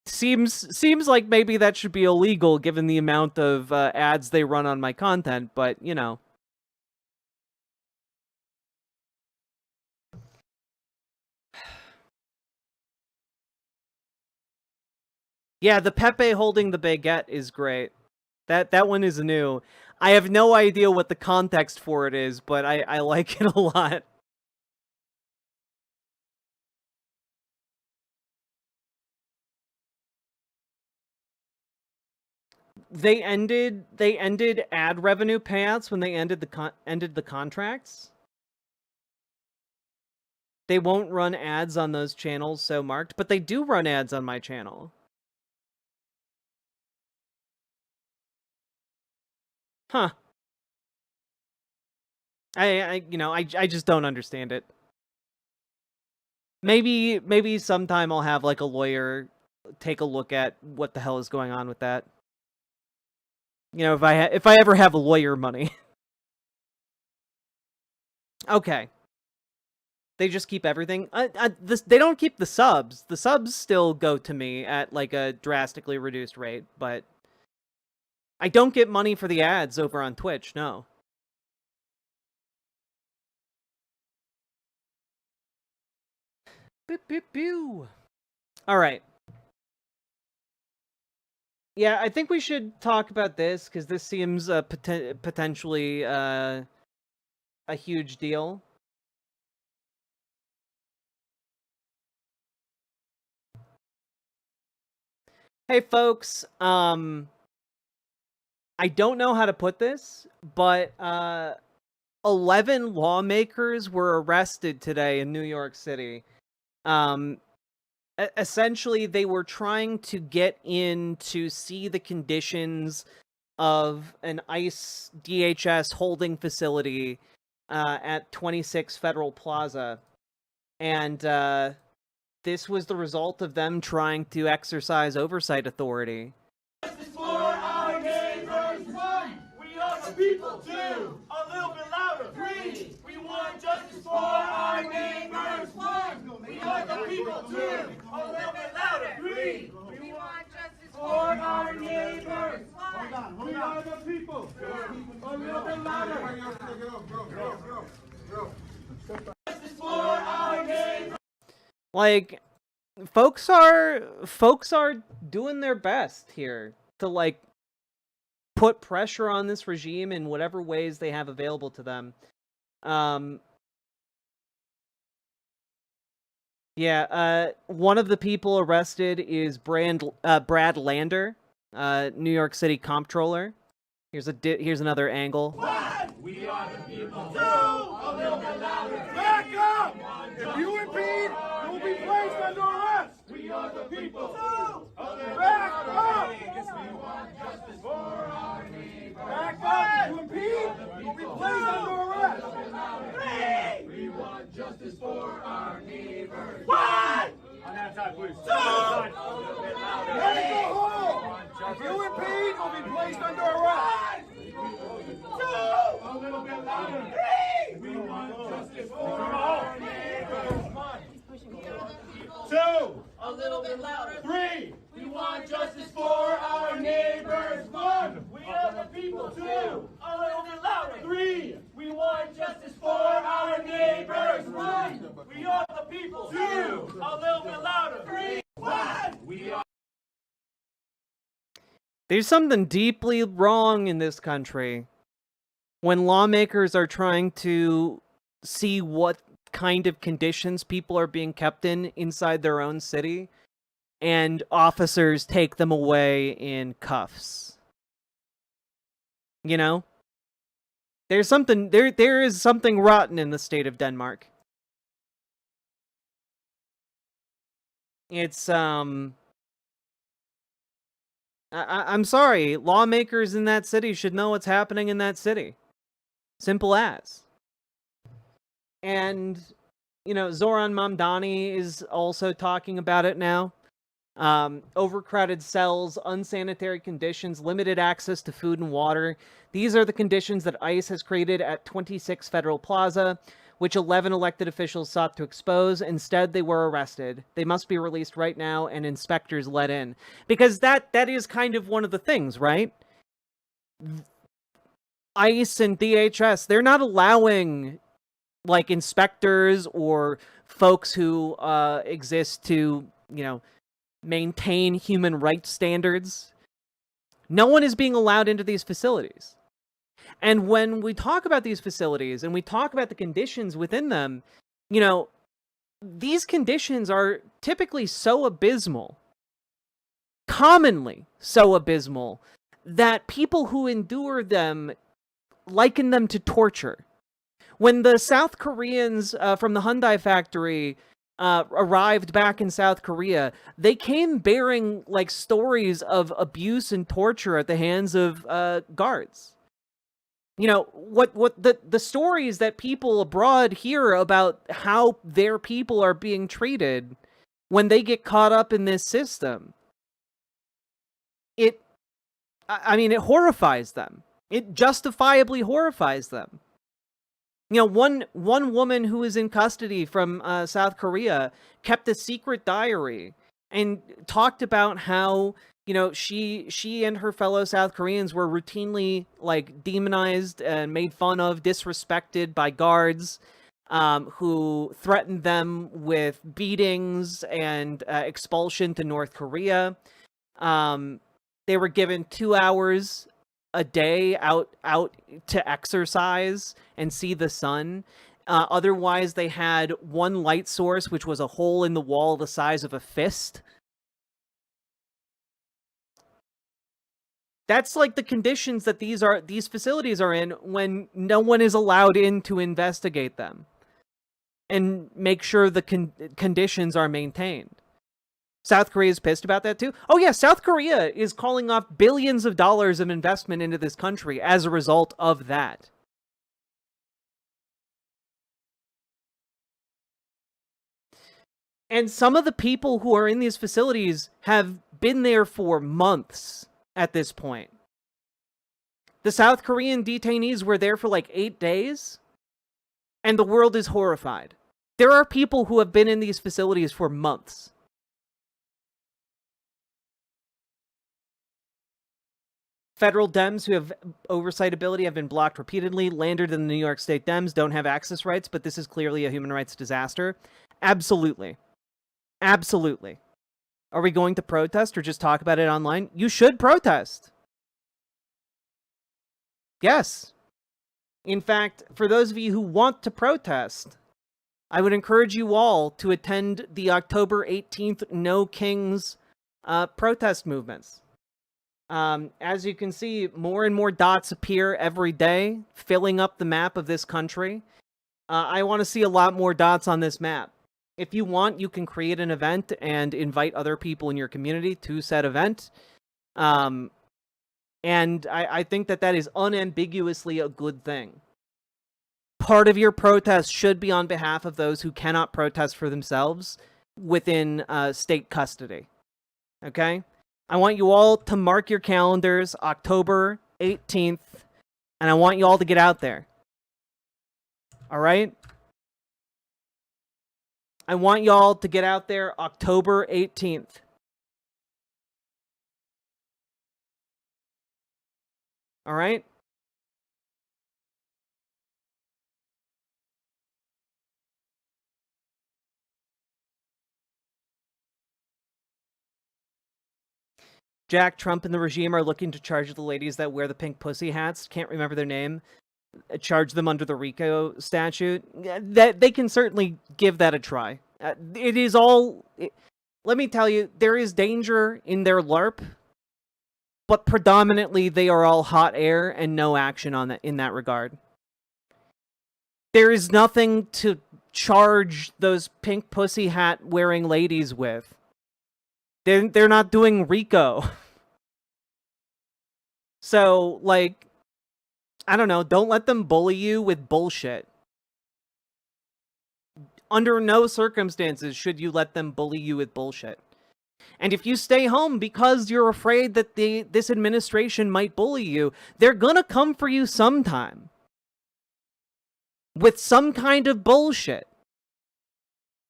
Speaker 3: seems like maybe that should be illegal given the amount of ads they run on my content, but you know. Yeah, the Pepe holding the baguette is great. That one is new. I have no idea what the context for it is, but I like it a lot. They ended ad revenue payouts when they ended the contracts. They won't run ads on those channels so marked, but they do run ads on my channel. Huh. I just don't understand it. Maybe sometime I'll have like a lawyer take a look at what the hell is going on with that. You know, if I ever have lawyer money. Okay. They just keep everything. They don't keep the subs. The subs still go to me at like a drastically reduced rate, but I don't get money for the ads over on Twitch, no. Boop, boop, boo. All right. Yeah, I think we should talk about this because this seems potentially a huge deal. Hey, folks. I don't know how to put this, but 11 lawmakers were arrested today in New York City. Essentially, they were trying to get in to see the conditions of an ICE DHS holding facility at 26 Federal Plaza. And this was the result of them trying to exercise oversight authority.
Speaker 1: Justice for our neighbors. 1. We are the people. 2. A little bit louder. 3. We want justice for our neighbors. 1. We are the people. 2. A little bit louder. 3. We want justice for our neighbors. 1. We are the people. 2. A little bit louder. Justice for our neighbors.
Speaker 3: Like, folks are doing their best here to like put pressure on this regime in whatever ways they have available to them. One of the people arrested is Brad Lander, New York City comptroller. Here's another angle.
Speaker 1: We are the people. 2. A little bit louder. Back up! If you impede, you will be placed under arrest. We are the people. 2. Back up! We want justice for our neighbors. Back up! If you impede, you will be placed under arrest. 3. We want justice for our neighbors. 1. On that side, please. 2. Let it go home. If you impede, you will be placed under arrest. 2. A little bit louder. 3. We want justice for our neighbors. 2. A little bit louder. 3. We want justice for our neighbors. 1. We are the people. 2. A little bit louder. 3. We want justice for our neighbors. 1. We are the people. 2. A little bit louder. 3. 1. We are.
Speaker 3: There's something deeply wrong in this country when lawmakers are trying to see what kind of conditions people are being kept in inside their own city, and officers take them away in cuffs. You know? There is something rotten in the state of Denmark. It's I'm sorry, lawmakers in that city should know what's happening in that city. Simple as. And, you know, Zoran Mamdani is also talking about it now. Overcrowded cells, unsanitary conditions, limited access to food and water. These are the conditions that ICE has created at 26 Federal Plaza, which 11 elected officials sought to expose. Instead, they were arrested. They must be released right now and inspectors let in. Because that is kind of one of the things, right? ICE and DHS, they're not allowing, like, inspectors or folks who exist to, you know, maintain human rights standards. No one is being allowed into these facilities. And when we talk about these facilities and we talk about the conditions within them, you know, these conditions are typically so abysmal, commonly so abysmal, that people who endure them liken them to torture. When the South Koreans from the Hyundai factory arrived back in South Korea, they came bearing, like, stories of abuse and torture at the hands of guards. You know, what the stories that people abroad hear about how their people are being treated when they get caught up in this system, it horrifies them. It justifiably horrifies them. You know, one woman who was in custody from South Korea kept a secret diary and talked about how, you know, she and her fellow South Koreans were routinely, like, demonized and made fun of, disrespected by guards who threatened them with beatings and expulsion to North Korea. They were given 2 hours a day out to exercise and see the sun. Otherwise, they had one light source, which was a hole in the wall the size of a fist. That's like the conditions that these facilities are in when no one is allowed in to investigate them and make sure the conditions are maintained. South Korea is pissed about that too. Oh yeah, South Korea is calling off billions of dollars of investment into this country as a result of that. And some of the people who are in these facilities have been there for months at this point. The South Korean detainees were there for like 8 days, and the world is horrified. There are people who have been in these facilities for months. Federal Dems who have oversight ability have been blocked repeatedly. Lander than the New York State Dems don't have access rights, but this is clearly a human rights disaster. Absolutely. Absolutely. Are we going to protest or just talk about it online? You should protest. Yes. In fact, for those of you who want to protest, I would encourage you all to attend the October 18th No Kings protest movements. As you can see, more and more dots appear every day, filling up the map of this country. I want to see a lot more dots on this map. If you want, you can create an event and invite other people in your community to said event. And I think that is unambiguously a good thing. Part of your protest should be on behalf of those who cannot protest for themselves within state custody. Okay? I want you all to mark your calendars October 18th, and I want you all to get out there. All right? I want y'all to get out there October 18th. All right? Jack, Trump and the regime are looking to charge the ladies that wear the pink pussy hats. Can't remember their name. Charge them under the RICO statute. That they can certainly give that a try. It is all... let me tell you, there is danger in their LARP, but predominantly they are all hot air and no action on that in that regard. There is nothing to charge those pink pussy hat wearing ladies with. They're not doing RICO. So, like, I don't know, don't let them bully you with bullshit. Under no circumstances should you let them bully you with bullshit. And if you stay home because you're afraid that this administration might bully you, they're gonna come for you sometime. with some kind of bullshit.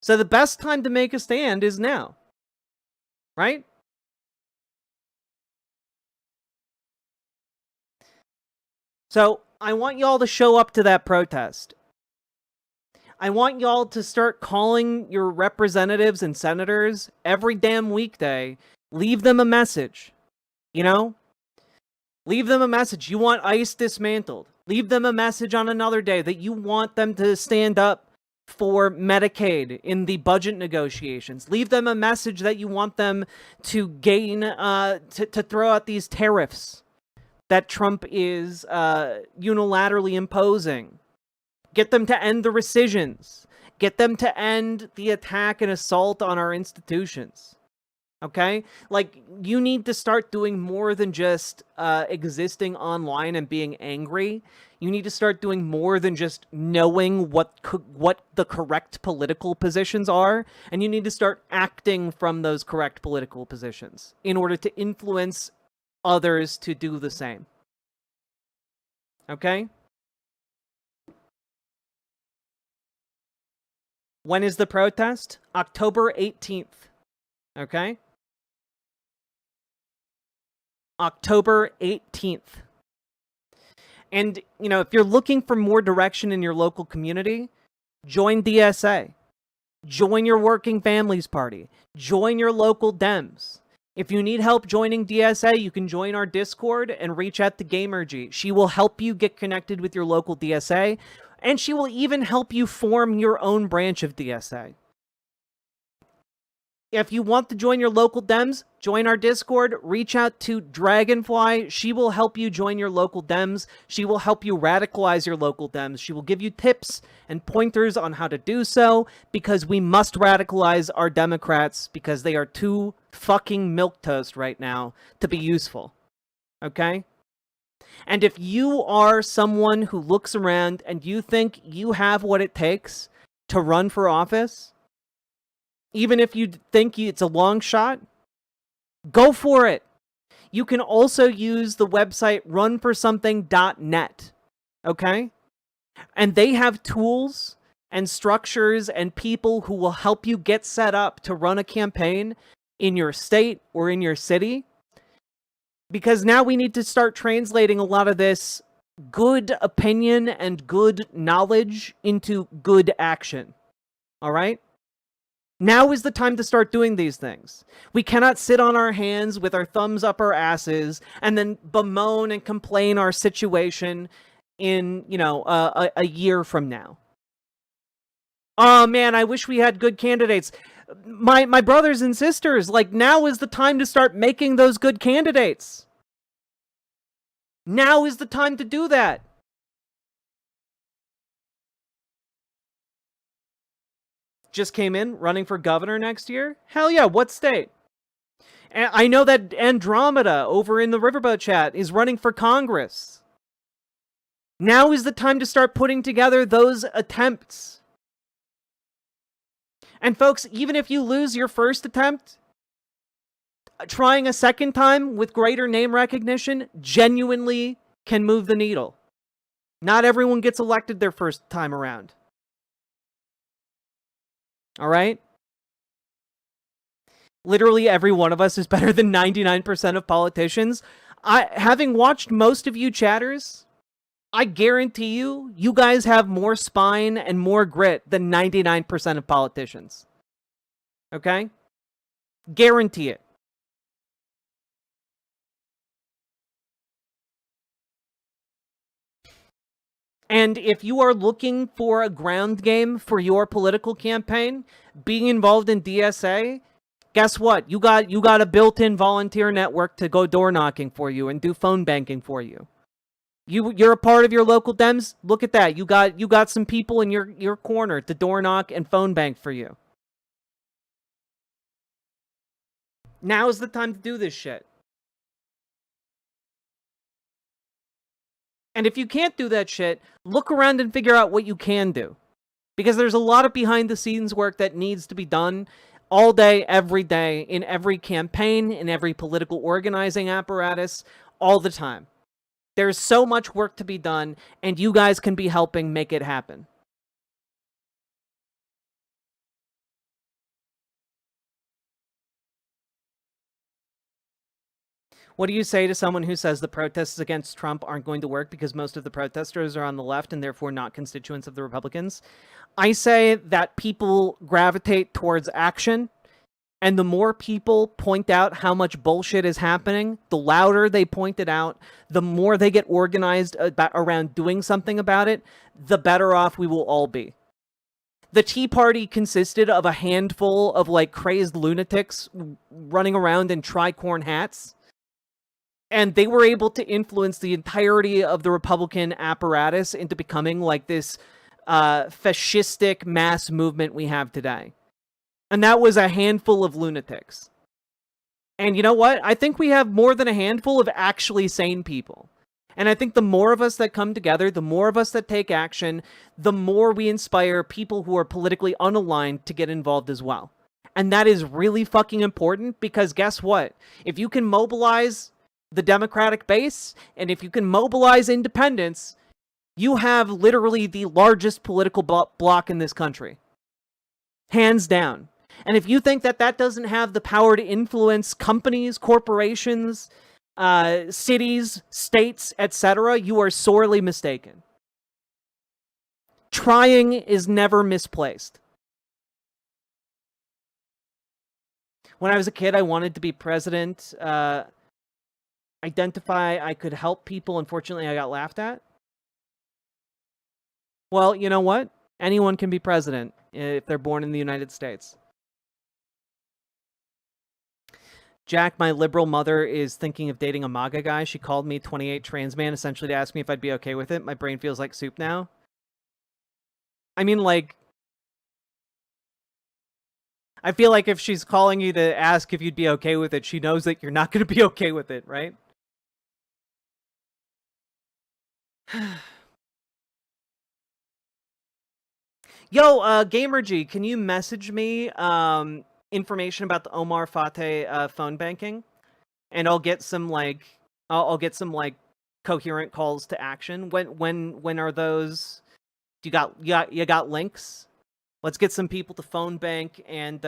Speaker 3: So the best time to make a stand is now. Right? So I want y'all to show up to that protest. I want y'all to start calling your representatives and senators every damn weekday. Leave them a message. You know? Leave them a message. You want ICE dismantled. Leave them a message on another day that you want them to stand up for Medicaid in the budget negotiations. Leave them a message that you want them to gain, to throw out these tariffs that Trump is unilaterally imposing. Get them to end the rescissions. Get them to end the attack and assault on our institutions. Okay? Like, you need to start doing more than just existing online and being angry. You need to start doing more than just knowing what the correct political positions are. And you need to start acting from those correct political positions in order to influence others to do the same. Okay? When is the protest? October 18th. Okay? October 18th. And, you know, if you're looking for more direction in your local community, join DSA. Join your Working Families Party. Join your local Dems. If you need help joining DSA, you can join our Discord and reach out to Gamergy. She will help you get connected with your local DSA, and she will even help you form your own branch of DSA. If you want to join your local Dems, join our Discord, reach out to Dragonfly. She will help you join your local Dems. She will help you radicalize your local Dems. She will give you tips and pointers on how to do so, because we must radicalize our Democrats because they are too fucking milquetoast right now to be useful. Okay? And if you are someone who looks around and you think you have what it takes to run for office, even if you think it's a long shot, go for it. You can also use the website runforsomething.net, okay? And they have tools and structures and people who will help you get set up to run a campaign in your state or in your city. Because now we need to start translating a lot of this good opinion and good knowledge into good action, all right? Now is the time to start doing these things. We cannot sit on our hands with our thumbs up our asses and then bemoan and complain our situation in, you know, a year from now. Oh man, I wish we had good candidates. My brothers and sisters, like, now is the time to start making those good candidates. Now is the time to do that. Just came in, running for governor next year? Hell yeah, what state? And I know that Andromeda over in the Riverboat chat is running for Congress. Now is the time to start putting together those attempts. And folks, even if you lose your first attempt, trying a second time with greater name recognition genuinely can move the needle. Not everyone gets elected their first time around. All right? Literally every one of us is better than 99% of politicians. Having watched most of you chatters, I guarantee you, you guys have more spine and more grit than 99% of politicians. Okay? Guarantee it. And if you are looking for a ground game for your political campaign, being involved in DSA, guess what? You got a built-in volunteer network to go door knocking for you and do phone banking for you. You're a part of your local Dems. Look at that. You got some people in your corner to door knock and phone bank for you. Now is the time to do this shit. And if you can't do that shit, look around and figure out what you can do. Because there's a lot of behind-the-scenes work that needs to be done all day, every day, in every campaign, in every political organizing apparatus, all the time. There's so much work to be done, and you guys can be helping make it happen. What do you say to someone who says the protests against Trump aren't going to work because most of the protesters are on the left and therefore not constituents of the Republicans? I say that people gravitate towards action, and the more people point out how much bullshit is happening, the louder they point it out, the more they get organized around doing something about it, the better off we will all be. The Tea Party consisted of a handful of, like, crazed lunatics running around in tricorn hats, and they were able to influence the entirety of the Republican apparatus into becoming, like, this fascistic mass movement we have today. And that was a handful of lunatics. And you know what? I think we have more than a handful of actually sane people. And I think the more of us that come together, the more of us that take action, the more we inspire people who are politically unaligned to get involved as well. And that is really fucking important, because guess what? If you can mobilize the Democratic base, and if you can mobilize independents, you have literally the largest political bloc in this country. Hands down. And if you think that that doesn't have the power to influence companies, corporations, cities, states, etc., you are sorely mistaken. Trying is never misplaced. When I was a kid, I wanted to be president. Identify I could help people. Unfortunately, I got laughed at. Well, you know what? Anyone can be president if they're born in the United States. Jack, my liberal mother, is thinking of dating a MAGA guy. She called me 28 trans man, essentially to ask me if I'd be okay with it. My brain feels like soup now. I mean, like, I feel like if she's calling you to ask if you'd be okay with it, she knows that you're not going to be okay with it, right? Yo, GamerG, can you message me information about the Omar Fateh phone banking, and I'll get some like I'll get some like coherent calls to action. When are those? You got links? Let's get some people to phone bank and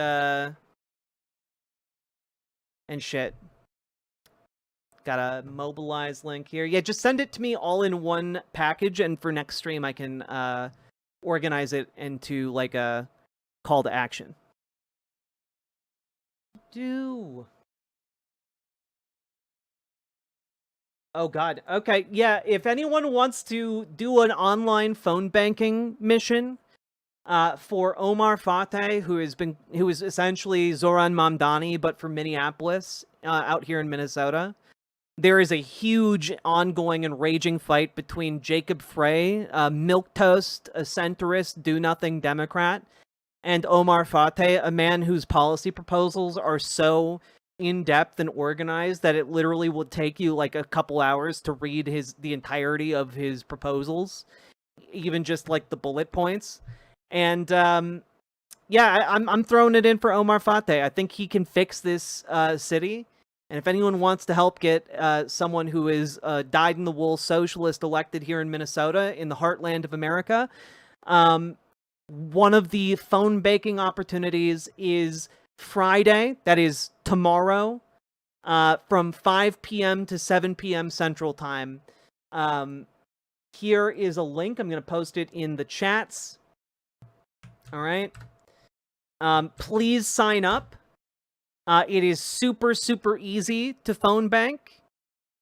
Speaker 3: shit. Got a mobilize link here. Yeah, just send it to me all in one package, and for next stream I can organize it into like a call to action. Oh god. Okay, yeah, if anyone wants to do an online phone banking mission for Omar Fateh, who is essentially Zoran Mamdani but for Minneapolis, out here in Minnesota, there is a huge ongoing and raging fight between Jacob Frey, a milquetoast, a centrist, do-nothing Democrat, and Omar Fateh, a man whose policy proposals are so in-depth and organized that it literally would take you like a couple hours to read the entirety of his proposals, even just like the bullet points. And yeah, I'm throwing it in for Omar Fateh. I think he can fix this city. And if anyone wants to help get someone who is dyed-in-the-wool socialist elected here in Minnesota, in the heartland of America, one of the phone banking opportunities is Friday, that is tomorrow, from 5 p.m. to 7 p.m. Central Time. Here is a link. I'm going to post it in the chats. All right. Please sign up. It is super, super easy to phone bank.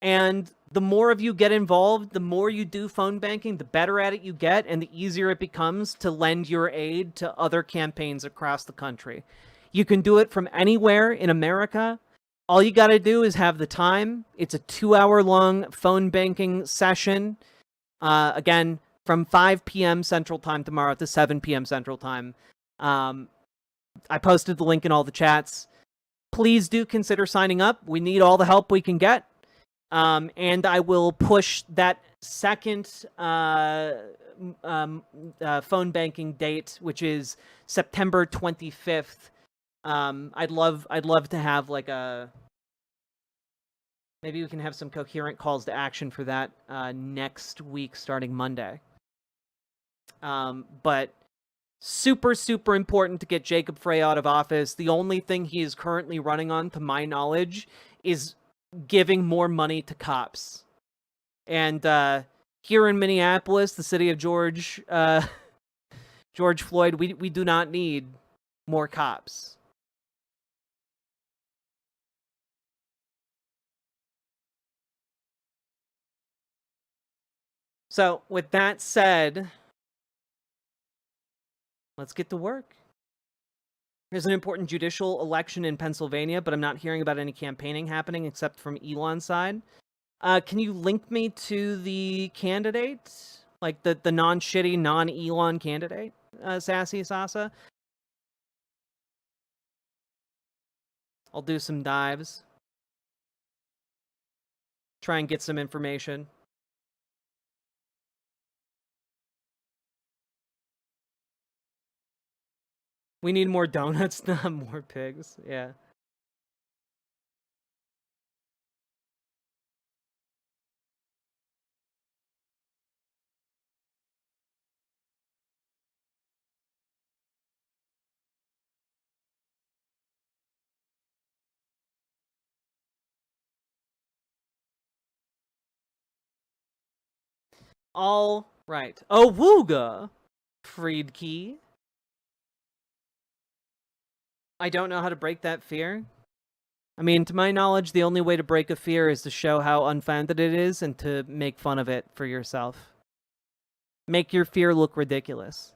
Speaker 3: And the more of you get involved, the more you do phone banking, the better at it you get, and the easier it becomes to lend your aid to other campaigns across the country. You can do it from anywhere in America. All you got to do is have the time. It's a 2-hour-long phone banking session. Again, from 5 p.m. Central Time tomorrow to 7 p.m. Central Time. I posted the link in all the chats. Please do consider signing up. We need all the help we can get. And I will push that second phone banking date, which is September 25th. I'd love to have like maybe we can have some coherent calls to action for that next week starting Monday. But super, super important to get Jacob Frey out of office. The only thing he is currently running on, to my knowledge, is giving more money to cops. And here in Minneapolis, the city of George Floyd, we do not need more cops. So, with that said, let's get to work. There's an important judicial election in Pennsylvania, but I'm not hearing about any campaigning happening except from Elon's side. Can you link me to the candidate? Like the non-shitty, non-Elon candidate? Sassy Sasa? I'll do some dives. Try and get some information. We need more donuts, not more pigs. Yeah. All right. Oh, Wooga! Friedkey. I don't know how to break that fear. I mean, to my knowledge, the only way to break a fear is to show how unfounded it is and to make fun of it for yourself. Make your fear look ridiculous.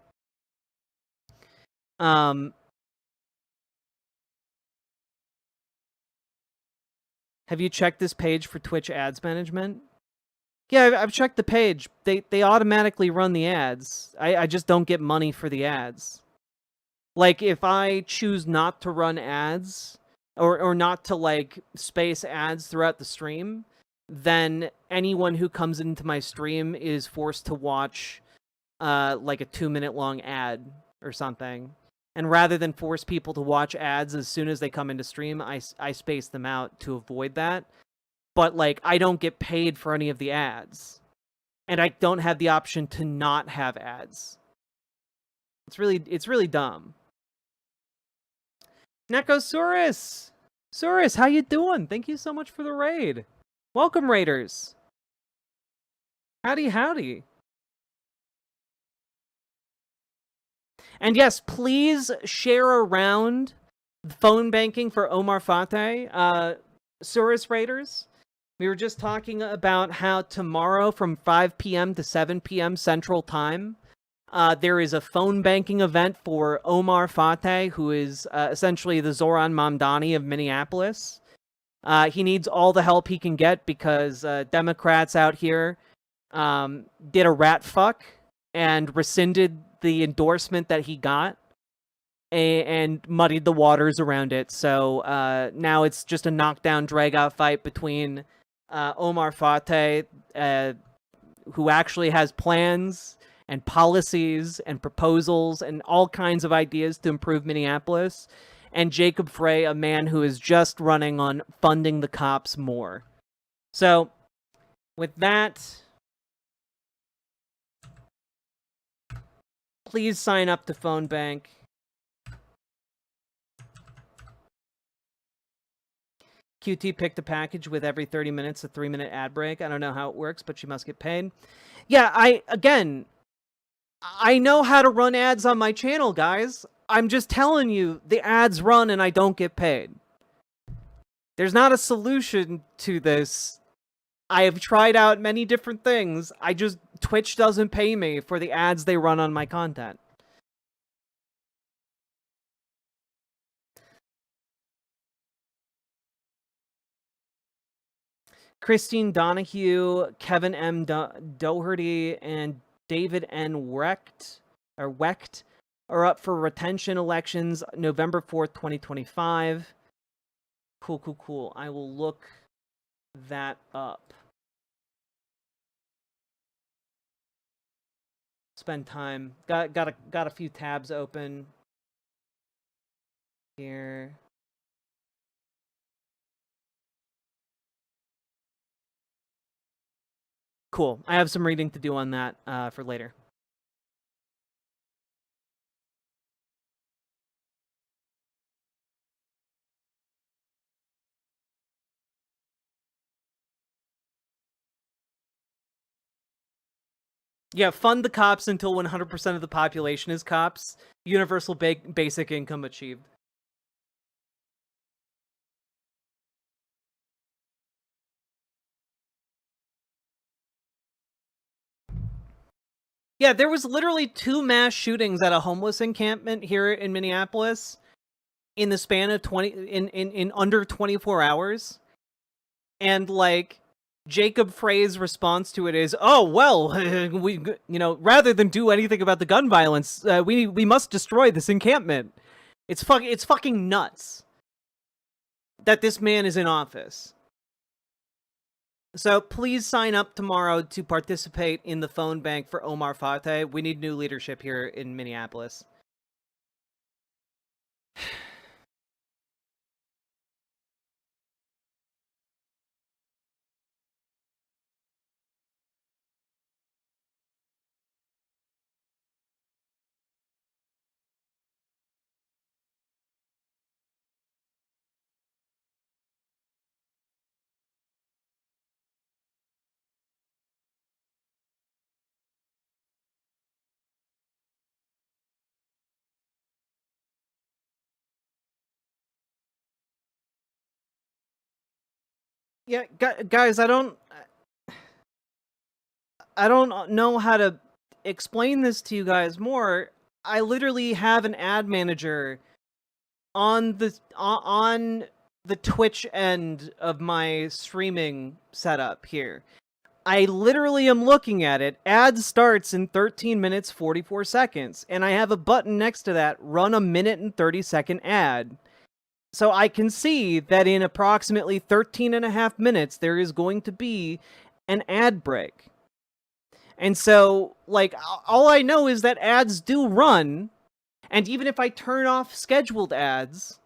Speaker 3: Have you checked this page for Twitch ads management? Yeah, I've checked the page. They automatically run the ads. I just don't get money for the ads. Like, if I choose not to run ads, or not to, like, space ads throughout the stream, then anyone who comes into my stream is forced to watch, like, a 2-minute long ad or something. And rather than force people to watch ads as soon as they come into stream, I space them out to avoid that. But, like, I don't get paid for any of the ads. And I don't have the option to not have ads. It's really dumb. Nekosaurus! Saurus, how you doing? Thank you so much for the raid. Welcome, raiders. Howdy, howdy. And yes, please share around phone banking for Omar Fateh. Saurus raiders, we were just talking about how tomorrow from 5 p.m. to 7 p.m. Central Time, there is a phone banking event for Omar Fateh, who is essentially the Zoran Mamdani of Minneapolis. He needs all the help he can get because Democrats out here did a rat fuck and rescinded the endorsement that he got and muddied the waters around it. So now it's just a knockdown, drag-out fight between Omar Fateh, who actually has plans and policies and proposals and all kinds of ideas to improve Minneapolis, and Jacob Frey, a man who is just running on funding the cops more. So, with that, please sign up to Phone Bank. QT picked a package with every 30 minutes a 3-minute ad break. I don't know how it works, but she must get paid. Yeah, I know how to run ads on my channel, guys. I'm just telling you, the ads run and I don't get paid. There's not a solution to this. I have tried out many different things. Twitch doesn't pay me for the ads they run on my content. Christine Donahue, Kevin M. Doherty, and David N. Wecht are up for retention elections November 4th, 2025. Cool. I will look that up. Spend time. Got a few tabs open here. Cool. I have some reading to do on that for later. Yeah, fund the cops until 100% of the population is cops. Universal basic income achieved. Yeah, there was literally 2 mass shootings at a homeless encampment here in Minneapolis in the span of in under 24 hours. And like Jacob Frey's response to it is, "Oh, well, we rather than do anything about the gun violence, we must destroy this encampment." It's fucking nuts that this man is in office. So please sign up tomorrow to participate in the phone bank for Omar Fateh. We need new leadership here in Minneapolis. Yeah, guys, I don't know how to explain this to you guys more. I literally have an ad manager on the Twitch end of my streaming setup here. I literally am looking at it. Ad starts in 13 minutes 44 seconds, and I have a button next to that, run a minute and 30-second ad. So I can see that in approximately 13 and a half minutes, there is going to be an ad break. And so, like, all I know is that ads do run, and even if I turn off scheduled ads,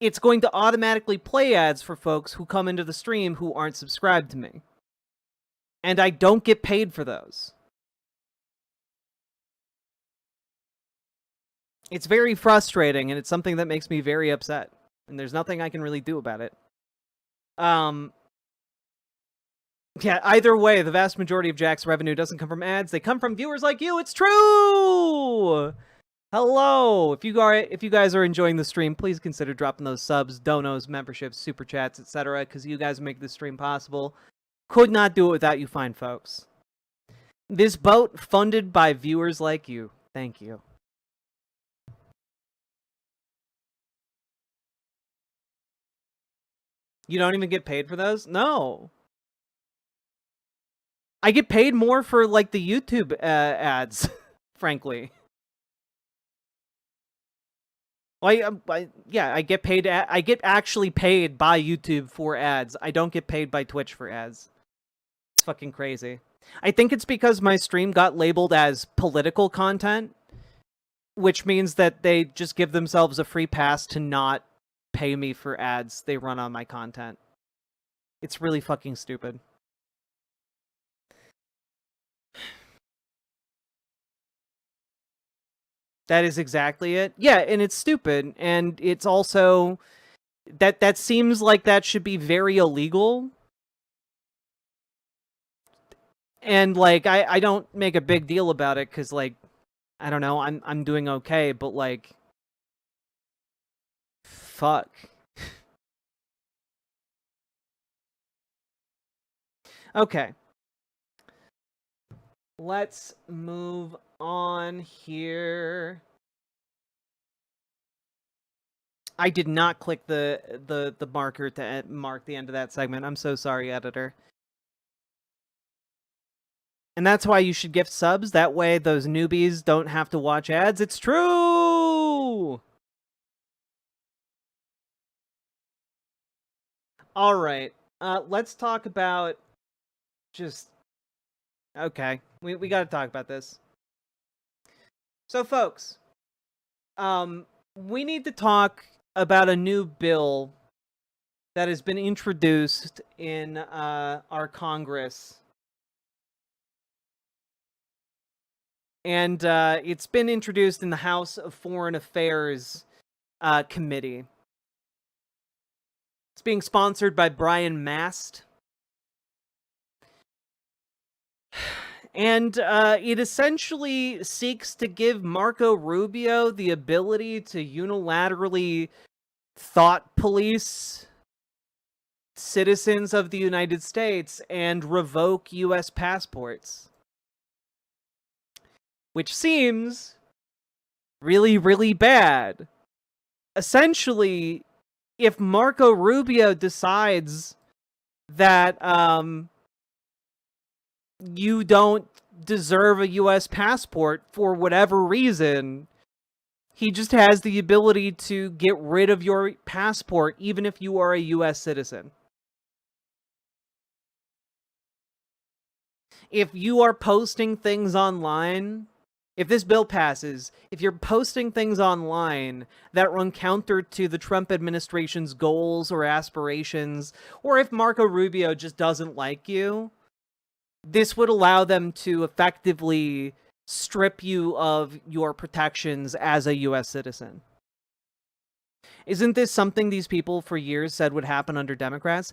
Speaker 3: it's going to automatically play ads for folks who come into the stream who aren't subscribed to me. And I don't get paid for those. It's very frustrating, and it's something that makes me very upset. And there's nothing I can really do about it. Yeah, either way, the vast majority of Jack's revenue doesn't come from ads. They come from viewers like you. It's true! Hello! If you guys are enjoying the stream, please consider dropping those subs, donos, memberships, super chats, etc., because you guys make this stream possible. Could not do it without you fine folks. This boat funded by viewers like you. Thank you. You don't even get paid for those? No. I get paid more for, like, the YouTube ads, frankly. Well, I get paid. I get actually paid by YouTube for ads. I don't get paid by Twitch for ads. It's fucking crazy. I think it's because my stream got labeled as political content, which means that they just give themselves a free pass to not pay me for ads they run on my content. It's really fucking stupid. That is exactly it. Yeah, and it's stupid, and it's also that seems like that should be very illegal. And like I don't make a big deal about it cuz like I don't know, I'm doing okay, but like fuck. Okay. Let's move on here. I did not click the marker to mark the end of that segment. I'm so sorry, editor. And that's why you should gift subs. That way those newbies don't have to watch ads. It's true! All right. Let's talk about just... Okay. We got to talk about this. So, folks, we need to talk about a new bill that has been introduced in our Congress. And it's been introduced in the House of Foreign Affairs Committee. It's being sponsored by Brian Mast. And it essentially seeks to give Marco Rubio the ability to unilaterally thought police citizens of the United States and revoke U.S. passports. Which seems really, really bad. Essentially, if Marco Rubio decides that you don't deserve a U.S. passport for whatever reason, he just has the ability to get rid of your passport even if you are a U.S. citizen. If you are posting things online, if this bill passes, if you're posting things online that run counter to the Trump administration's goals or aspirations, or if Marco Rubio just doesn't like you, this would allow them to effectively strip you of your protections as a U.S. citizen. Isn't this something these people for years said would happen under Democrats?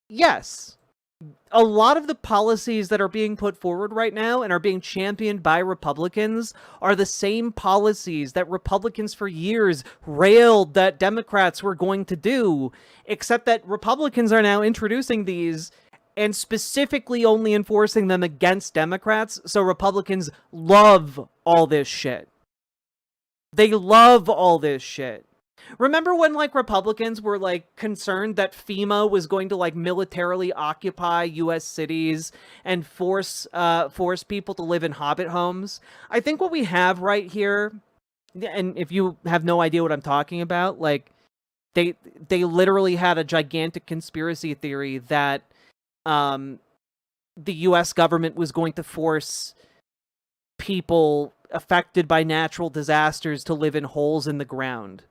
Speaker 3: Yes. A lot of the policies that are being put forward right now and are being championed by Republicans are the same policies that Republicans for years railed that Democrats were going to do, except that Republicans are now introducing these and specifically only enforcing them against Democrats, so Republicans love all this shit. They love all this shit. Remember when, like, Republicans were, like, concerned that FEMA was going to, like, militarily occupy U.S. cities and force people to live in hobbit homes? I think what we have right here, and if you have no idea what I'm talking about, like, they literally had a gigantic conspiracy theory that the U.S. government was going to force people affected by natural disasters to live in holes in the ground.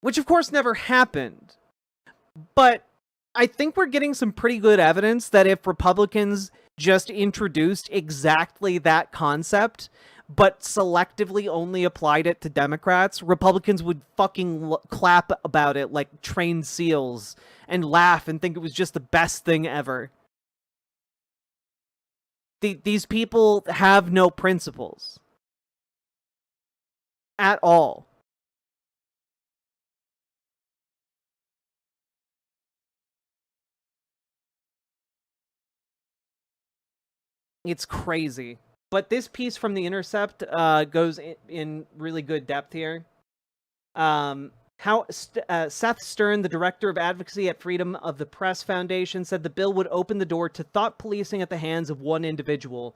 Speaker 3: Which, of course, never happened. But I think we're getting some pretty good evidence that if Republicans just introduced exactly that concept, but selectively only applied it to Democrats, Republicans would fucking clap about it like trained seals and laugh and think it was just the best thing ever. These people have no principles. At all. It's crazy. But this piece from The Intercept goes in really good depth here. Seth Stern, the director of advocacy at Freedom of the Press Foundation, said the bill would open the door to thought policing at the hands of one individual.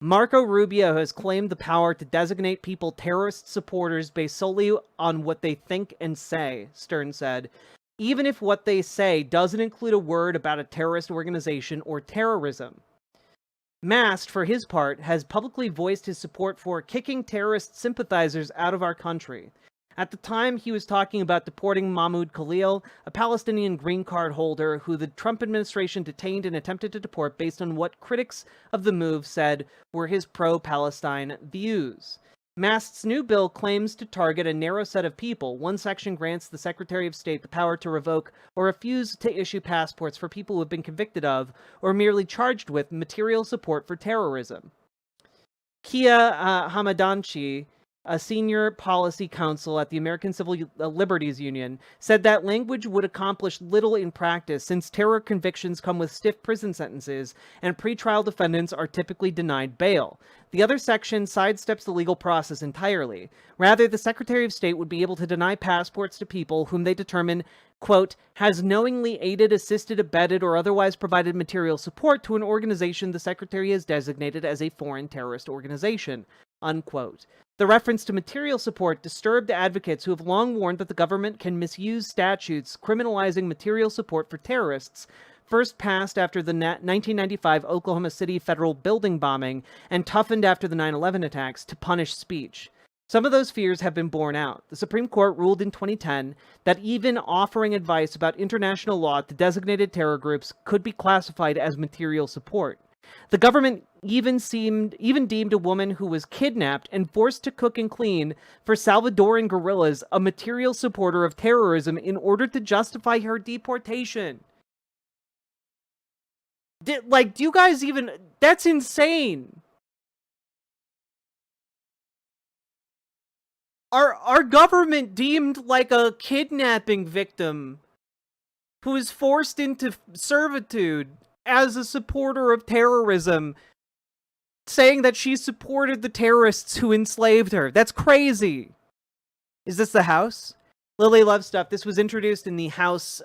Speaker 3: Marco Rubio has claimed the power to designate people terrorist supporters based solely on what they think and say, Stern said, even if what they say doesn't include a word about a terrorist organization or terrorism. Mast, for his part, has publicly voiced his support for kicking terrorist sympathizers out of our country. At the time, he was talking about deporting Mahmoud Khalil, a Palestinian green card holder who the Trump administration detained and attempted to deport based on what critics of the move said were his pro-Palestine views. Mast's new bill claims to target a narrow set of people. One section grants the Secretary of State the power to revoke or refuse to issue passports for people who have been convicted of or merely charged with material support for terrorism. Kia Hamadanchi, a senior policy counsel at the American Civil Liberties Union, said that language would accomplish little in practice since terror convictions come with stiff prison sentences and pretrial defendants are typically denied bail. The other section sidesteps the legal process entirely. Rather, the Secretary of State would be able to deny passports to people whom they determine, quote, has knowingly aided, assisted, abetted, or otherwise provided material support to an organization the Secretary has designated as a foreign terrorist organization, unquote. The reference to material support disturbed advocates who have long warned that the government can misuse statutes criminalizing material support for terrorists, first passed after the 1995 Oklahoma City federal building bombing and toughened after the 9/11 attacks, to punish speech. Some of those fears have been borne out. The Supreme Court ruled in 2010 that even offering advice about international law to designated terror groups could be classified as material support. The government even deemed a woman who was kidnapped and forced to cook and clean for Salvadoran guerrillas a material supporter of terrorism in order to justify her deportation. Like, do you guys even... That's insane. Our government deemed, like, a kidnapping victim who is forced into servitude as a supporter of terrorism, saying that she supported the terrorists who enslaved her. That's crazy. Is this the House? Lily loves stuff. This was introduced in the House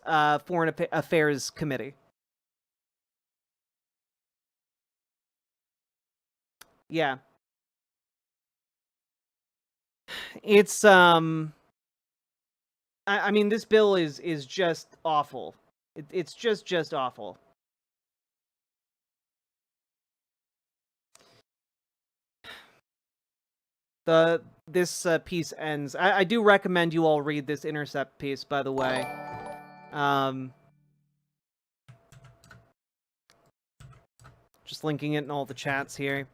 Speaker 3: Foreign Affairs Committee. Yeah. It's, I mean, this bill is just awful. It's just awful. This piece ends. I do recommend you all read this Intercept piece, by the way. Just linking it in all the chats here.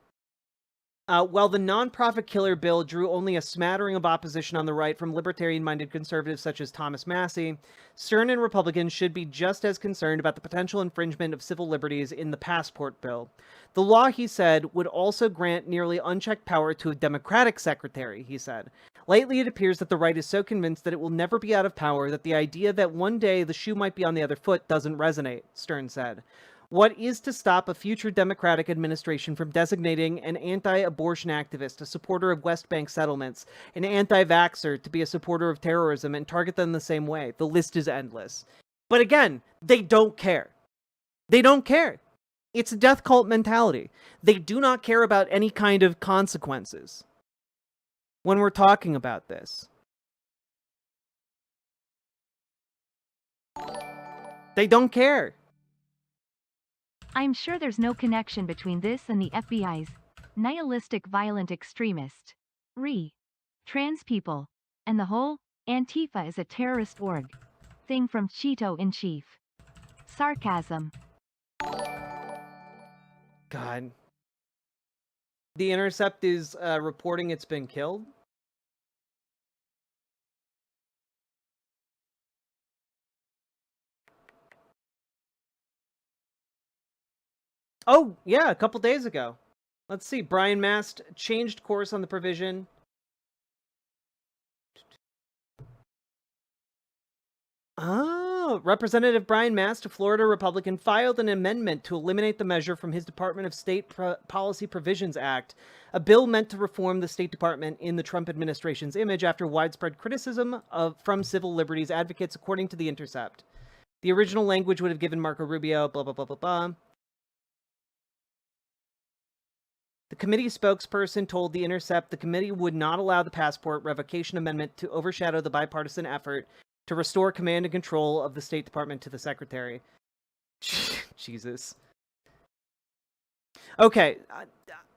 Speaker 3: While the nonprofit killer bill drew only a smattering of opposition on the right from libertarian-minded conservatives such as Thomas Massie, Stern and Republicans should be just as concerned about the potential infringement of civil liberties in the passport bill. The law, he said, would also grant nearly unchecked power to a Democratic secretary, he said. Lately, it appears that the right is so convinced that it will never be out of power that the idea that one day the shoe might be on the other foot doesn't resonate, Stern said. What is to stop a future Democratic administration from designating an anti-abortion activist, a supporter of West Bank settlements, an anti-vaxxer to be a supporter of terrorism, and target them the same way? The list is endless. But again, they don't care. They don't care. It's a death cult mentality. They do not care about any kind of consequences when we're talking about this. They don't care.
Speaker 6: I'm sure there's no connection between this and the FBI's nihilistic violent extremist, trans people, and the whole Antifa is a terrorist org thing from Cheeto in Chief. Sarcasm.
Speaker 3: God. The Intercept is reporting it's been killed. Oh, yeah, a couple days ago. Let's see. Brian Mast changed course on the provision. Oh, Representative Brian Mast, a Florida Republican, filed an amendment to eliminate the measure from his Department of State Policy Provisions Act, a bill meant to reform the State Department in the Trump administration's image after widespread criticism from civil liberties advocates, according to The Intercept. The original language would have given Marco Rubio, blah, blah, blah, blah, blah. The committee spokesperson told The Intercept the committee would not allow the passport revocation amendment to overshadow the bipartisan effort to restore command and control of the State Department to the Secretary. Jesus. Okay,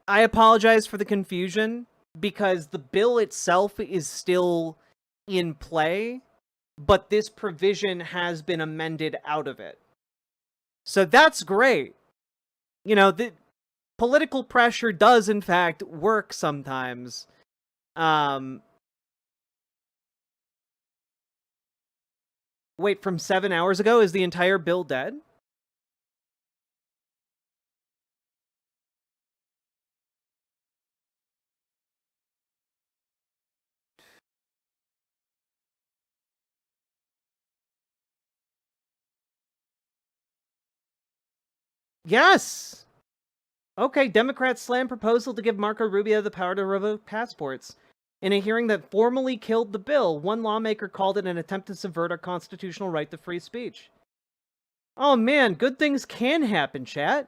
Speaker 3: I apologize for the confusion, because the bill itself is still in play, but this provision has been amended out of it. So that's great. You know, the political pressure does, in fact, work sometimes. Wait, from 7 hours ago, is the entire bill dead? Yes! Okay, Democrats slam proposal to give Marco Rubio the power to revoke passports. In a hearing that formally killed the bill, one lawmaker called it an attempt to subvert our constitutional right to free speech. Oh man, good things can happen, chat.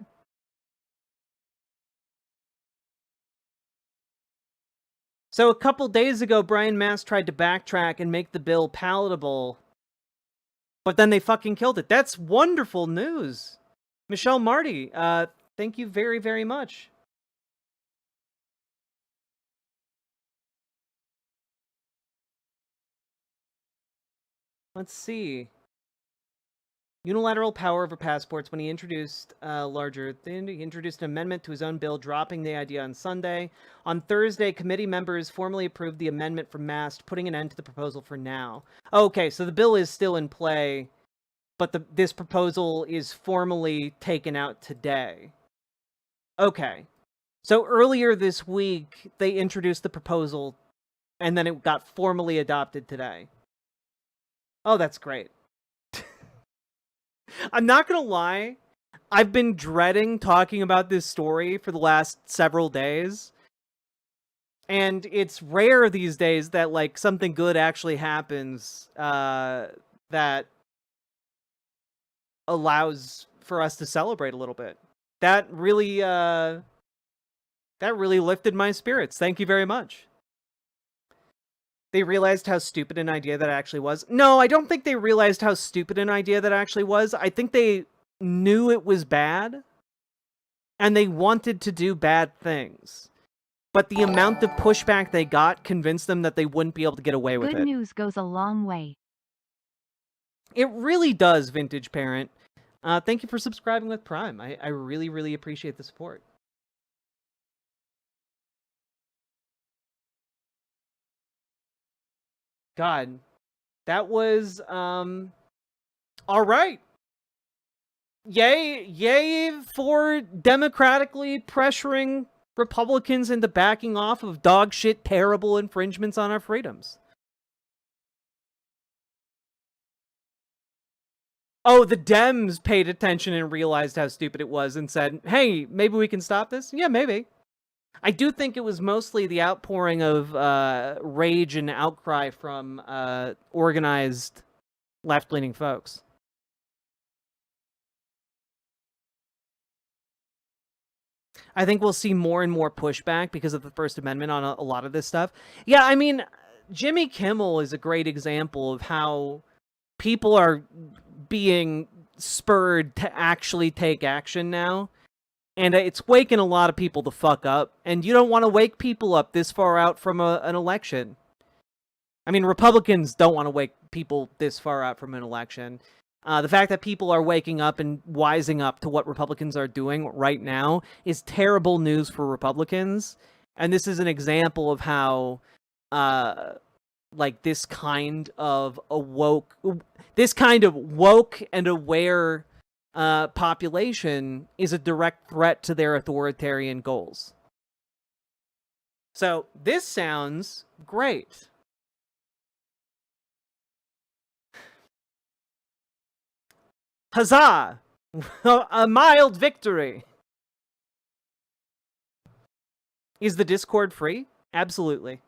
Speaker 3: So a couple days ago, Brian Mast tried to backtrack and make the bill palatable, but then they fucking killed it. That's wonderful news. Michelle Marty, thank you very, very much. Let's see. Unilateral power over passports. When he introduced he introduced an amendment to his own bill, dropping the idea on Sunday. On Thursday, committee members formally approved the amendment from Mast, putting an end to the proposal for now. Okay, so the bill is still in play, but this proposal is formally taken out today. Okay. So earlier this week, they introduced the proposal, and then it got formally adopted today. Oh, that's great. I'm not gonna lie, I've been dreading talking about this story for the last several days. And it's rare these days that, like, something good actually happens that allows for us to celebrate a little bit. That really lifted my spirits. Thank you very much. They realized how stupid an idea that actually was. No, I don't think they realized how stupid an idea that actually was. I think they knew it was bad, and they wanted to do bad things. But the amount of pushback they got convinced them that they wouldn't be able to get away with it.
Speaker 6: Good news goes a long way.
Speaker 3: It really does, Vintage Parent. Thank you for subscribing with Prime. I really, really appreciate the support. God, that was, all right. Yay for democratically pressuring Republicans into backing off of dog shit terrible infringements on our freedoms. Oh, the Dems paid attention and realized how stupid it was and said, hey, maybe we can stop this? Yeah, maybe. I do think it was mostly the outpouring of rage and outcry from organized left-leaning folks. I think we'll see more and more pushback because of the First Amendment on a lot of this stuff. Yeah, I mean, Jimmy Kimmel is a great example of how people are being spurred to actually take action now. And it's waking a lot of people the fuck up. And you don't want to wake people up this far out from an election. I mean, Republicans don't want to wake people this far out from an election. The fact that people are waking up and wising up to what Republicans are doing right now is terrible news for Republicans. And this is an example of how, like, this kind of woke and aware population is a direct threat to their authoritarian goals. So this sounds great. Huzzah! A mild victory! Is the Discord free? Absolutely.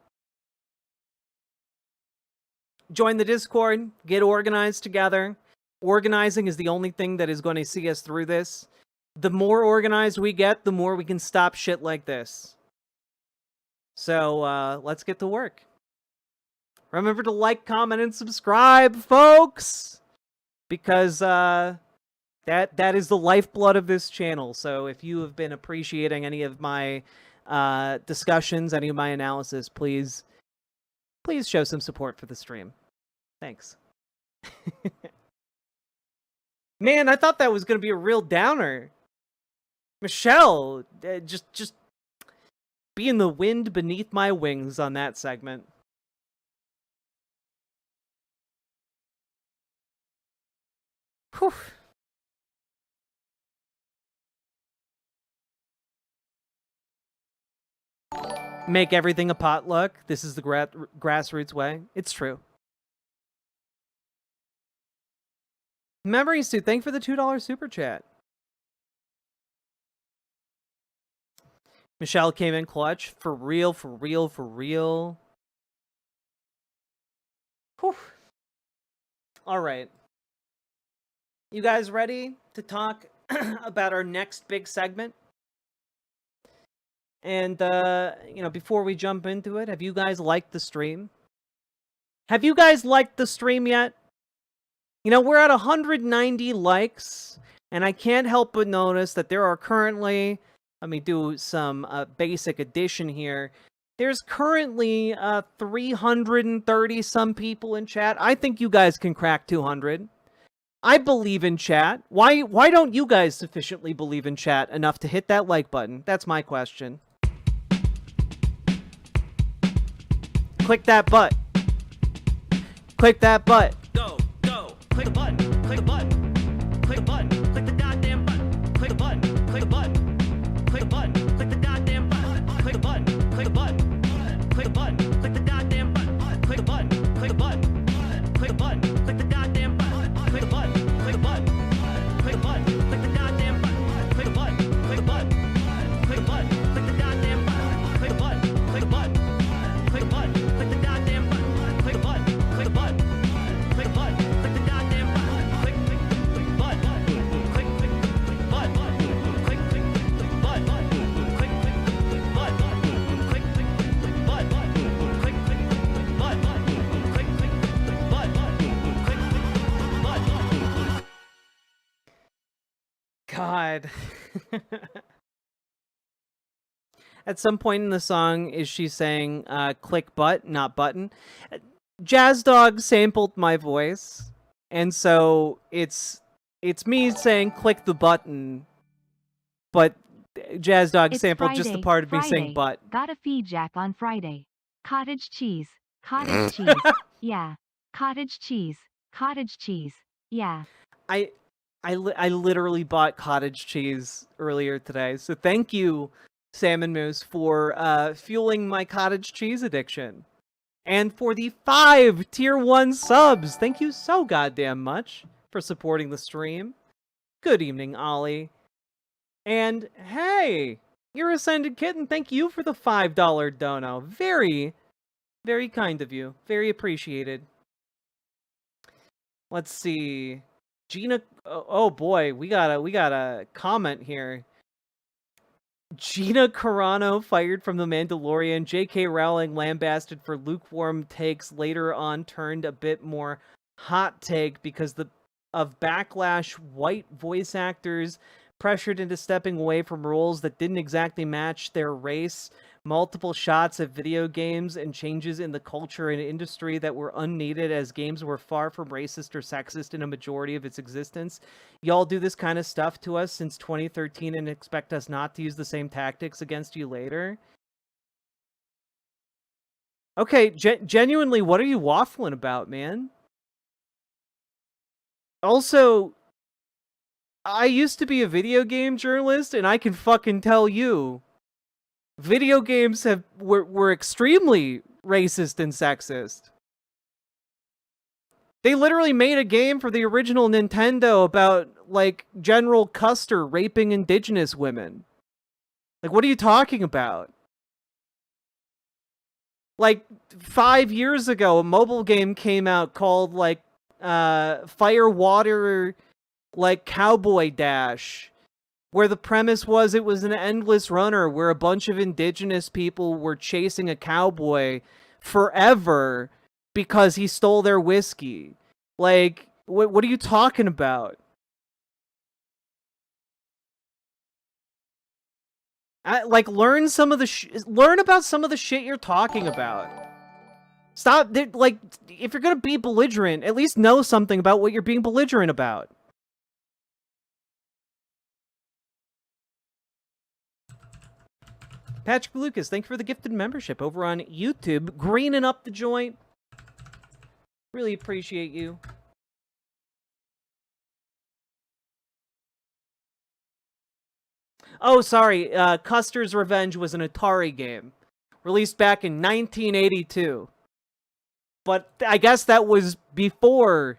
Speaker 3: Join the Discord, get organized together. Organizing is the only thing that is going to see us through this. The more organized we get, the more we can stop shit like this. So, let's get to work. Remember to like, comment, and subscribe, folks! Because, that is the lifeblood of this channel. So if you have been appreciating any of my discussions, any of my analysis, please show some support for the stream. Thanks. Man, I thought that was going to be a real downer. Michelle, just being the wind beneath my wings on that segment. Whew. Make everything a potluck. This is the grassroots way. It's true. Memories, dude. Thank you for the $2 super chat. Michelle came in clutch. For real, for real, for real. Whew. All right. You guys ready to talk about our next big segment? And, you know, before we jump into it, have you guys liked the stream? Have you guys liked the stream yet? You know, we're at 190 likes, and I can't help but notice that there are currently, let me do some basic addition here. There's currently 330 some people in chat. I think you guys can crack 200. I believe in chat. Why don't you guys sufficiently believe in chat enough to hit that like button? That's my question. Click that butt. Click that butt. Go. Click the button. Click the button. God. At some point in the song, is she saying, click butt, not button? Jazz Dog sampled my voice, and so it's me saying click the button, but Jazz Dog
Speaker 6: It's
Speaker 3: sampled just the
Speaker 6: Friday,
Speaker 3: part of me saying butt.
Speaker 6: Gotta feed Jack on Friday. Cottage cheese. Cottage cheese. Yeah. Cottage cheese. Cottage cheese. Yeah.
Speaker 3: I literally bought cottage cheese earlier today, so thank you, Salmon Moose, for fueling my cottage cheese addiction. And for the 5 tier 1 subs, thank you so goddamn much for supporting the stream. Good evening, Ollie. And hey, your Ascended Kitten, thank you for the $5 dono. Very, very kind of you. Very appreciated. Let's see. Gina, oh boy, we got a comment here. Gina Carano fired from The Mandalorian. J.K. Rowling lambasted for lukewarm takes. Later on, turned a bit more hot take because of backlash. White voice actors pressured into stepping away from roles that didn't exactly match their race. Multiple shots at video games and changes in the culture and industry that were unneeded as games were far from racist or sexist in a majority of its existence. Y'all do this kind of stuff to us since 2013 and expect us not to use the same tactics against you later? Okay, genuinely, what are you waffling about, man? Also, I used to be a video game journalist, and I can fucking tell you, video games were extremely racist and sexist. They literally made a game for the original Nintendo about, like, General Custer raping indigenous women. Like, what are you talking about? Like, 5 years ago, a mobile game came out called, like, Fire Water, like, Cowboy Dash, where the premise was it was an endless runner where a bunch of indigenous people were chasing a cowboy forever because he stole their whiskey. Like, what are you talking about? Like, learn about some of the shit you're talking about. Stop, like, if you're gonna be belligerent, at least know something about what you're being belligerent about. Patrick Lucas, thank you for the gifted membership over on YouTube. Greening up the joint. Really appreciate you. Oh, sorry. Custer's Revenge was an Atari game. Released back in 1982. But I guess that was before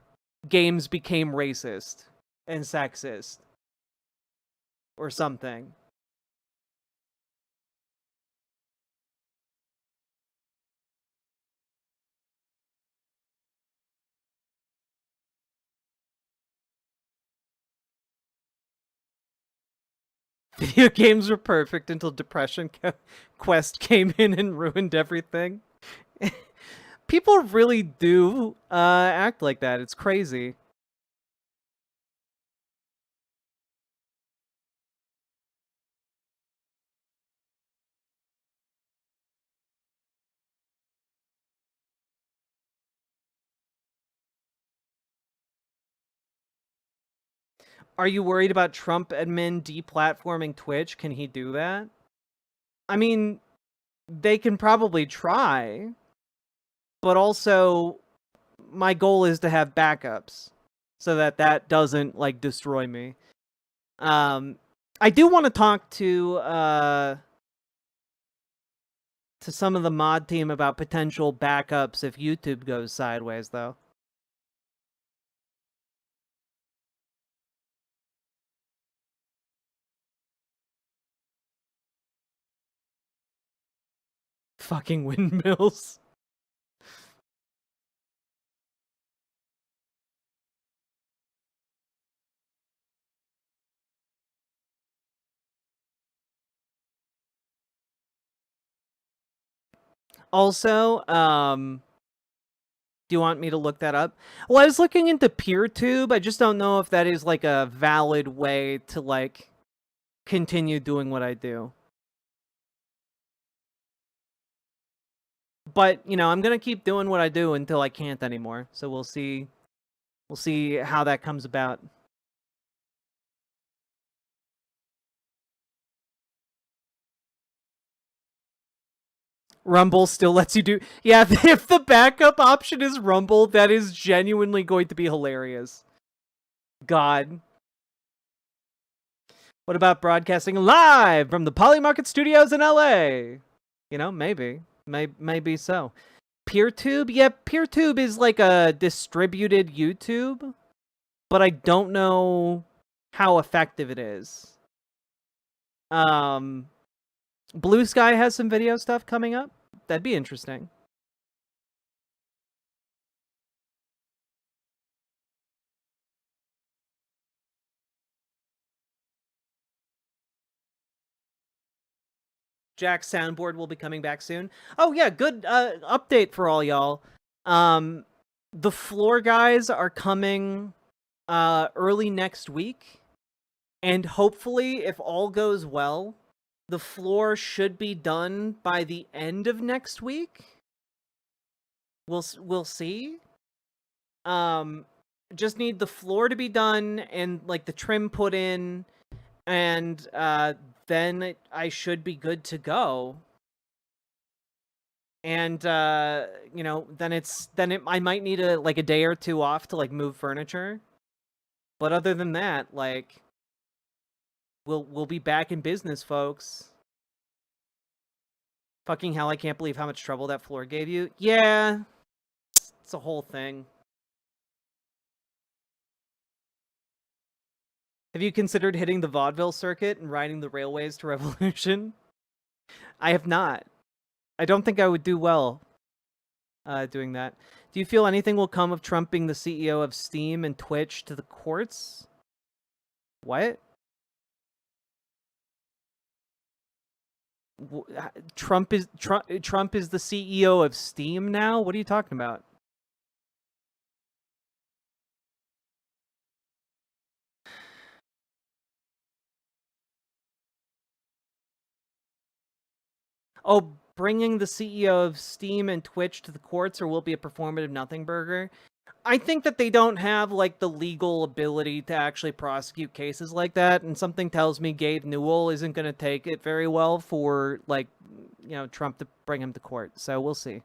Speaker 3: games became racist and sexist. Or something. Video games were perfect until Depression Quest came in and ruined everything. People really do act like that. It's crazy. Are you worried about Trump admin deplatforming Twitch? Can he do that? I mean, they can probably try, but also my goal is to have backups so that doesn't, like, destroy me. I do want to talk to some of the mod team about potential backups if YouTube goes sideways, though. Fucking windmills. Also, Do you want me to look that up? Well, I was looking into PeerTube. I just don't know if that is like a valid way to like continue doing what I do. But, you know, I'm going to keep doing what I do until I can't anymore. So we'll see. We'll see how that comes about. Rumble still lets you do... Yeah, if the backup option is Rumble, that is genuinely going to be hilarious. God. What about broadcasting live from the Polymarket Studios in LA? You know, maybe. Maybe so. PeerTube? Yeah, PeerTube is like a distributed YouTube, but I don't know how effective it is. Blue Sky has some video stuff coming up. That'd be interesting. Jack's soundboard will be coming back soon. Oh yeah, good update for all y'all. The floor guys are coming early next week, and hopefully, if all goes well, the floor should be done by the end of next week. We'll see. Just need the floor to be done and like the trim put in, and then I should be good to go. And you know, I might need a day or two off to like move furniture. But other than that, like we'll be back in business, folks. Fucking hell, I can't believe how much trouble that floor gave you. Yeah. It's a whole thing. Have you considered hitting the vaudeville circuit and riding the railways to revolution? I have not. I don't think I would do well doing that. Do you feel anything will come of Trump being the CEO of Steam and Twitch to the courts? What? Trump is the CEO of Steam now? What are you talking about? Oh, bringing the CEO of Steam and Twitch to the courts, or will it be a performative nothing burger? I think that they don't have like the legal ability to actually prosecute cases like that, and something tells me Gabe Newell isn't going to take it very well for like, you know, Trump to bring him to court. So we'll see.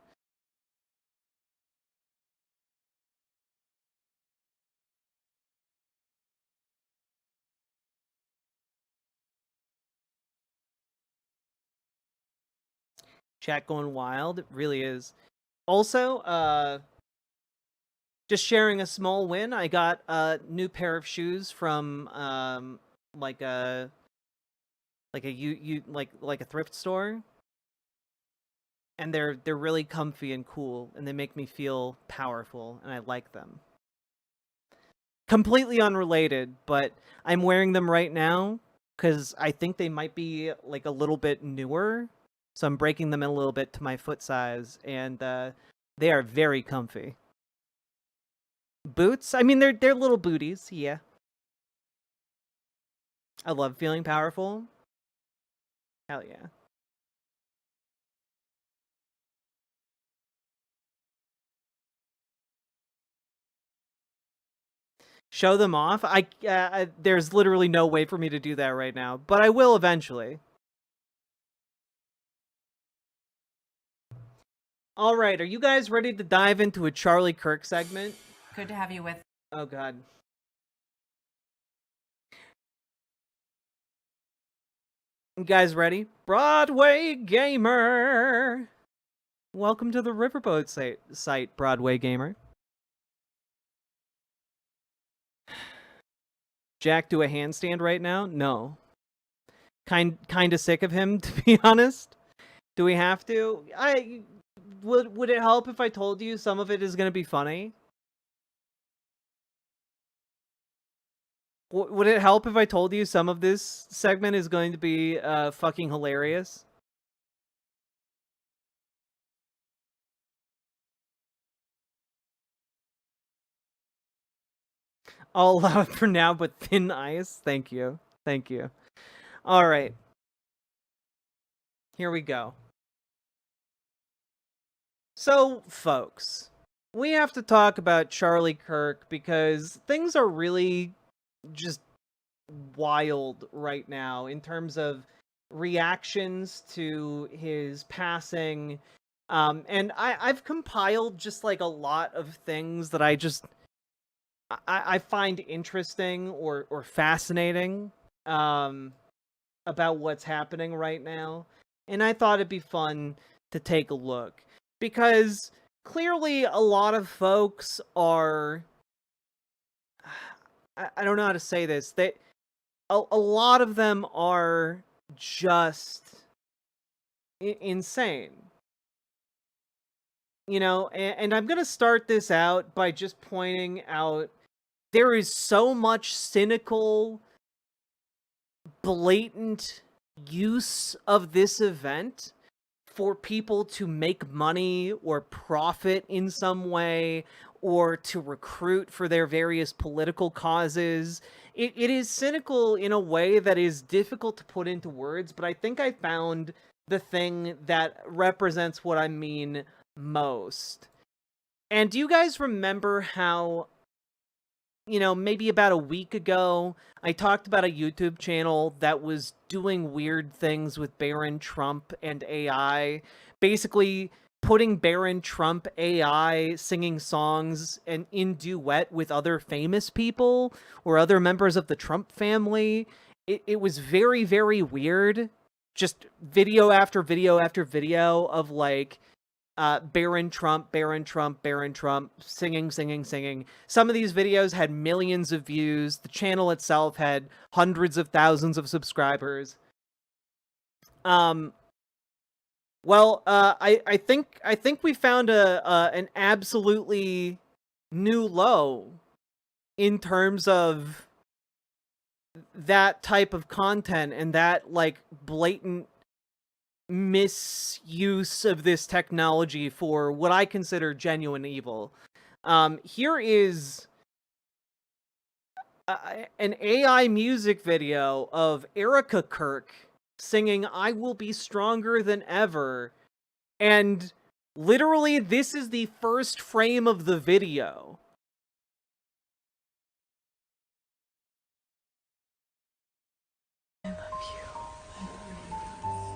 Speaker 3: Chat going wild. It really is. Also, just sharing a small win. I got a new pair of shoes from like a thrift store, and they're really comfy and cool, and they make me feel powerful, and I like them. Completely unrelated, but I'm wearing them right now because I think they might be like a little bit newer. So I'm breaking them in a little bit to my foot size, and they are very comfy. Boots? I mean, they're little booties, yeah. I love feeling powerful. Hell yeah. Show them off? There's literally no way for me to do that right now, but I will eventually. All right, are you guys ready to dive into a Charlie Kirk segment?
Speaker 8: Good to have you with.
Speaker 3: Oh, God. You guys ready? Broadway Gamer! Welcome to the Riverboat site, Broadway Gamer. Jack, do a handstand right now? No. Kind of sick of him, to be honest. Do we have to? Would it help if I told you some of it is going to be funny? Would it help if I told you some of this segment is going to be fucking hilarious? I'll allow it for now, but thin ice. Thank you. Thank you. All right. Here we go. So, folks, we have to talk about Charlie Kirk because things are really just wild right now in terms of reactions to his passing. And I've compiled just like a lot of things that I find interesting or fascinating about what's happening right now. And I thought it'd be fun to take a look. Because clearly a lot of folks are... I don't know how to say this. A lot of them are just insane. You know, and I'm going to start this out by just pointing out there is so much cynical, blatant use of this event for people to make money or profit in some way or to recruit for their various political causes. It is cynical in a way that is difficult to put into words, but I think I found the thing that represents what I mean most. And do you guys remember how, you know, maybe about a week ago, I talked about a YouTube channel that was doing weird things with Barron Trump and AI, basically putting Barron Trump AI singing songs and in duet with other famous people or other members of the Trump family. It was very, very weird. Just video after video after video of like Barron Trump, singing. Some of these videos had millions of views. The channel itself had hundreds of thousands of subscribers. Well, I think we found an absolutely new low in terms of that type of content and that like blatant misuse of this technology for what I consider genuine evil. Here is an AI music video of Erica Kirk singing "I Will Be Stronger Than Ever," and literally this is the first frame of the video.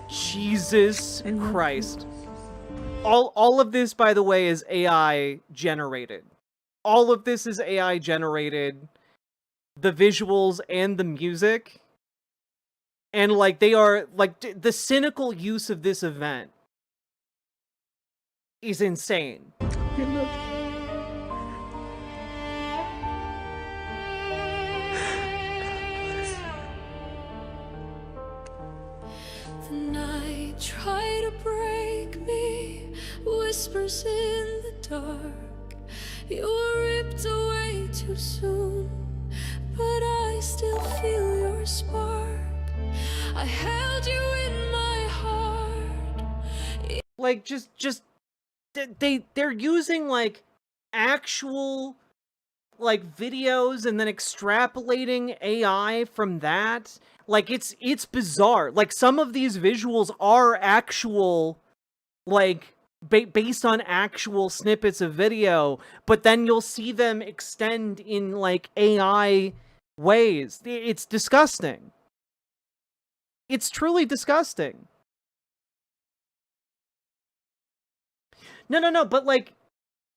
Speaker 3: Jesus Christ. All of this, by the way, is AI generated. All of this is AI generated. The visuals and the music. And, like, they are, like, the cynical use of this event is insane.
Speaker 2: The night try to break me, whispers in the dark. You were ripped away too soon, but I still feel your spark. I held you in my heart.
Speaker 3: Like, just they're using like actual like videos and then extrapolating AI from that. Like, it's bizarre. Like, some of these visuals are actual, like, based on actual snippets of video, but then you'll see them extend in, like, AI ways. It's disgusting. It's truly disgusting. No, but, like,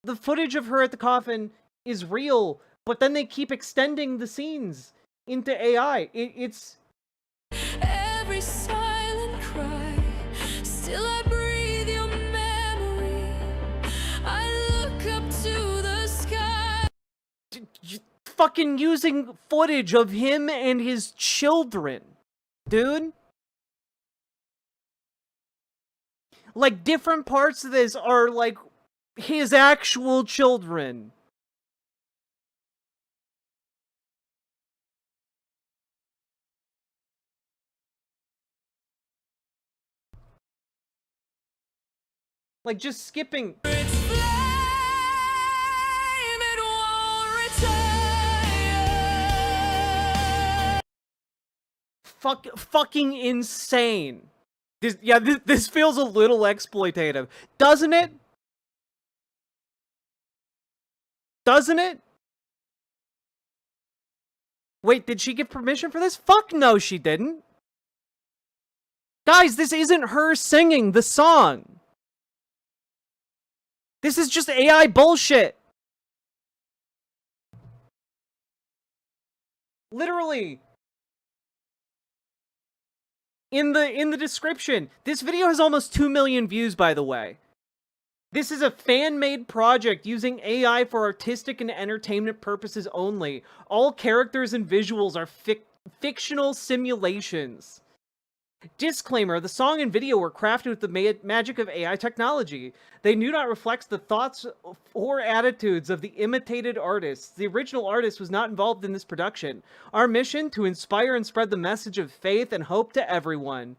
Speaker 3: the footage of her at the coffin is real, but then they keep extending the scenes into AI. It's...
Speaker 2: Every silent cry, still I breathe your memory. I look up to the sky.
Speaker 3: Fucking using footage of him and his children, dude. Like, different parts of this are, like, his actual children. Like, just skipping.
Speaker 2: Its flame, it won't retire.
Speaker 3: fucking insane. This feels a little exploitative, doesn't it? Doesn't it? Wait, did she give permission for this? Fuck no, she didn't. Guys, this isn't her singing the song. This is just AI bullshit. Literally. In the description, this video has almost 2 million views, by the way. This is a fan-made project using AI for artistic and entertainment purposes only. All characters and visuals are fictional simulations. Disclaimer, the song and video were crafted with the magic of AI technology. They do not reflect the thoughts or attitudes of the imitated artists. The original artist was not involved in this production. Our mission, to inspire and spread the message of faith and hope to everyone.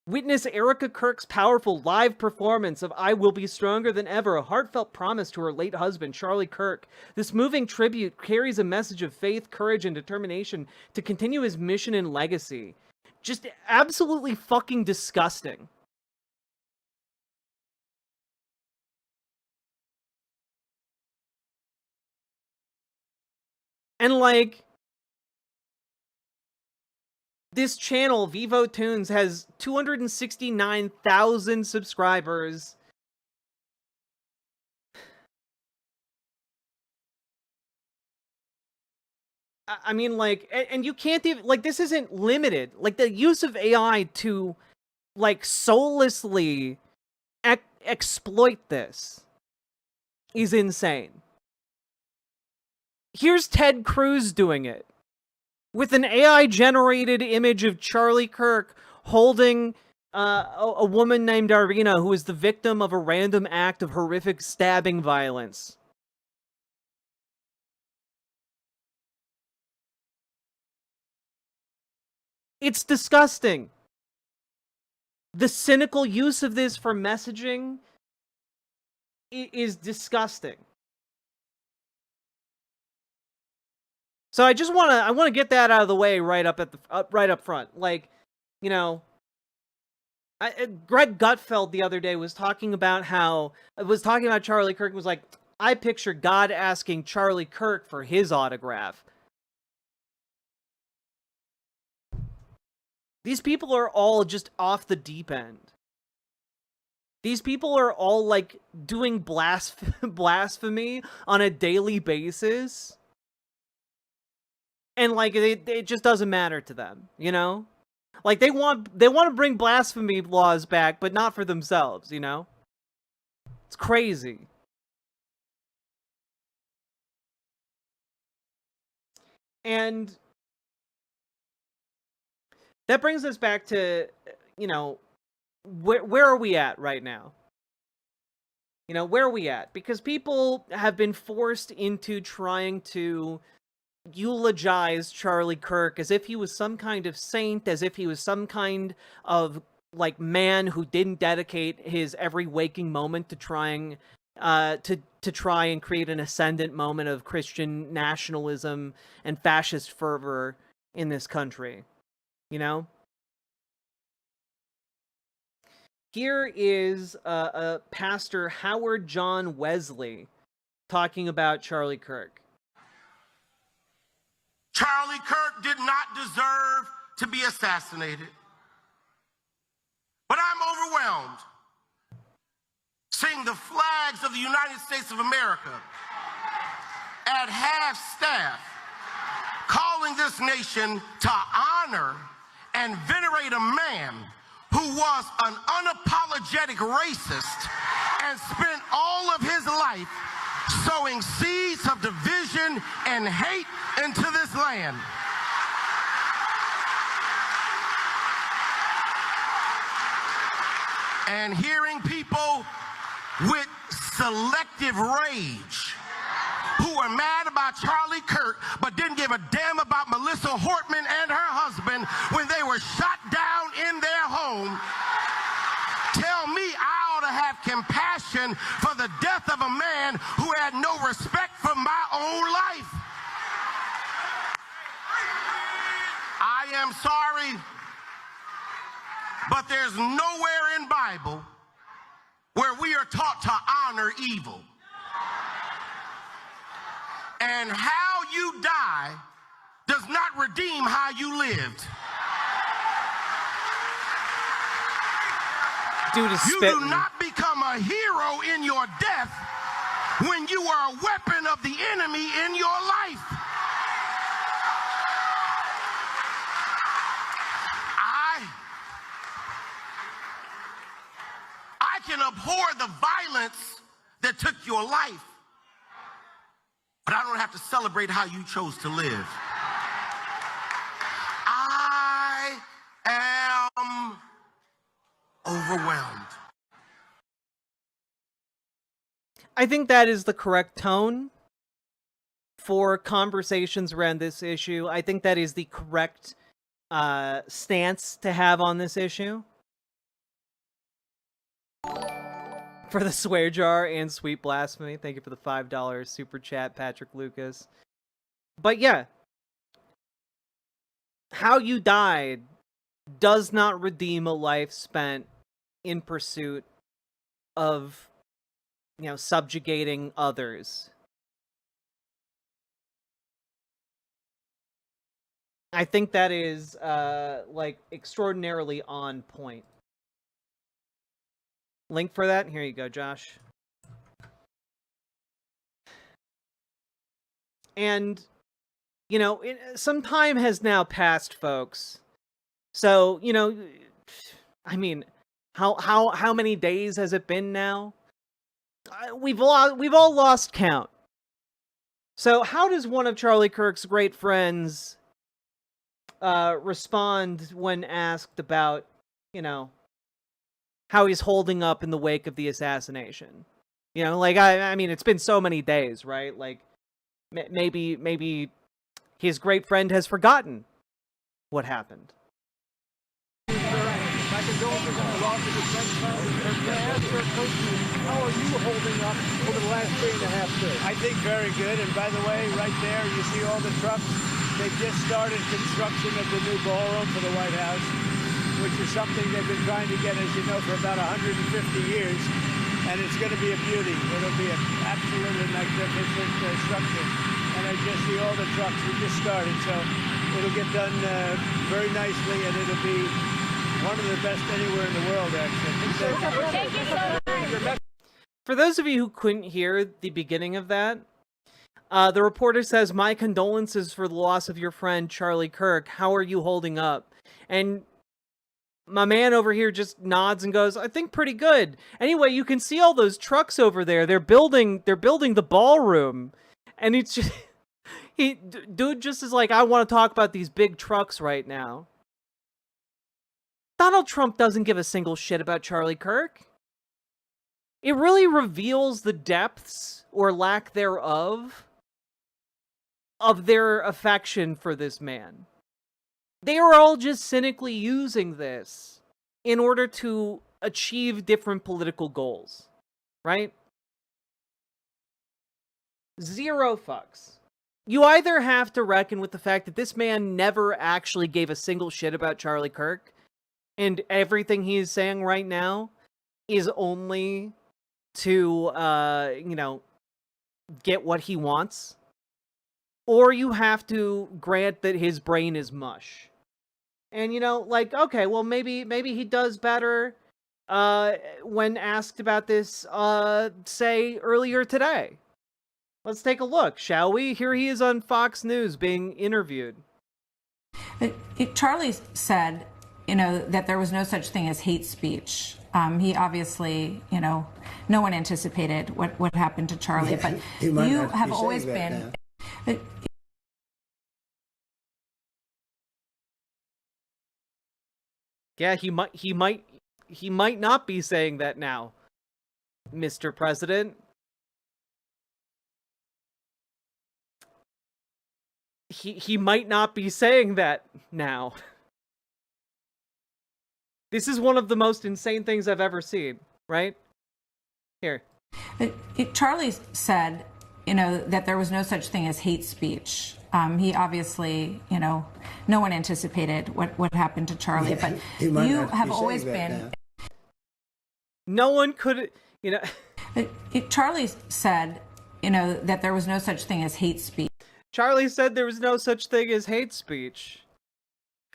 Speaker 3: Witness Erica Kirk's powerful live performance of I Will Be Stronger Than Ever, a heartfelt promise to her late husband, Charlie Kirk. This moving tribute carries a message of faith, courage, and determination to continue his mission and legacy. Just absolutely fucking disgusting. And like, this channel, Vivo Tunes, has 269,000 subscribers. I mean, like, and you can't even, like, this isn't limited. Like, the use of AI to, like, soullessly exploit this is insane. Here's Ted Cruz doing it. With an AI-generated image of Charlie Kirk holding a woman named Arena, who is the victim of a random act of horrific stabbing violence. It's disgusting. The cynical use of this for messaging is disgusting. So I just want to get that out of the way right up front. Like, you know, Greg Gutfeld the other day was talking about Charlie Kirk, was like, I picture God asking Charlie Kirk for his autograph. These people are all just off the deep end. These people are all, like, doing blasphemy on a daily basis. And, like, it just doesn't matter to them, you know? Like, they want to bring blasphemy laws back, but not for themselves, you know? It's crazy. And that brings us back to, you know, where are we at right now? You know, where are we at? Because people have been forced into trying to eulogize Charlie Kirk as if he was some kind of saint, as if he was some kind of, like, man who didn't dedicate his every waking moment to trying to try and create an ascendant moment of Christian nationalism and fascist fervor in this country. You know? Here is Pastor Howard John Wesley talking about Charlie Kirk.
Speaker 8: Charlie Kirk did not deserve to be assassinated. But I'm overwhelmed seeing the flags of the United States of America at half-staff calling this nation to honor and venerate a man who was an unapologetic racist and spent all of his life sowing seeds of division and hate into this land. And hearing people with selective rage who were mad about Charlie Kirk but didn't give a damn about Melissa Hortman and her husband when they were shot down in their home, tell me I ought to have compassion for the death of a man who had no respect for my own life. I I am sorry, but there's nowhere in Bible where we are taught to honor evil. And how you die does not redeem how you lived.
Speaker 3: Dude is
Speaker 8: You
Speaker 3: spitting.
Speaker 8: do not become a hero in your death when you are a weapon of the enemy in your life. I can abhor the violence that took your life, but I don't have to celebrate how you chose to live. I am overwhelmed.
Speaker 3: I think that is the correct tone for conversations around this issue. I think that is the correct stance to have on this issue. For the swear jar and sweet blasphemy. Thank you for the $5 super chat, Patrick Lucas. But yeah, how you died does not redeem a life spent in pursuit of, you know, subjugating others. I think that is like extraordinarily on point. Link for that? Here you go, Josh. And, you know, some time has now passed, folks. So, you know, I mean, how many days has it been now? We've all lost count. So how does one of Charlie Kirk's great friends respond when asked about, you know, how he's holding up in the wake of the assassination? You know, like, I mean, it's been so many days, right? Like, maybe his great friend has forgotten what happened.
Speaker 9: My condolences on the loss of his friend. How are you holding up over the last 3.5 days? I think very good. And by the way, right there, you see all the trucks. They've just started construction of the new ballroom for the White House, which is something they've been trying to get, as you know, for about 150 years. And it's going to be a beauty. It'll be an absolutely magnificent structure. And I just see all the trucks. We just started, so it'll get done very nicely, and it'll be one of the best anywhere in the world, actually. Thank you so much.
Speaker 3: For those of you who couldn't hear the beginning of that, the reporter says, "My condolences for the loss of your friend, Charlie Kirk. How are you holding up?" And my man over here just nods and goes, "I think pretty good." Anyway, you can see all those trucks over there. They're building the ballroom. And it's just, dude just is like, "I want to talk about these big trucks right now." Donald Trump doesn't give a single shit about Charlie Kirk. It really reveals the depths, or lack thereof, of their affection for this man. They are all just cynically using this in order to achieve different political goals, right? Zero fucks. You either have to reckon with the fact that this man never actually gave a single shit about Charlie Kirk, and everything he is saying right now is only to, you know, get what he wants. Or you have to grant that his brain is mush. And, you know, like, okay, well, maybe he does better when asked about this, say, earlier today. Let's take a look, shall we? Here he is on Fox News being interviewed.
Speaker 10: Charlie said, you know, that there was no such thing as hate speech. He obviously, you know, no one anticipated what happened to Charlie, yeah, but you have always been...
Speaker 3: Yeah, he might not be saying that now, Mr. President. He might not be saying that now. This is one of the most insane things I've ever seen, right? Here.
Speaker 10: Charlie said, you know, that there was no such thing as hate speech. He obviously, no one anticipated what happened to Charlie, but you have always been.
Speaker 3: No one could,
Speaker 10: Charlie said, that there was no such thing as hate speech.
Speaker 3: Charlie said there was no such thing as hate speech.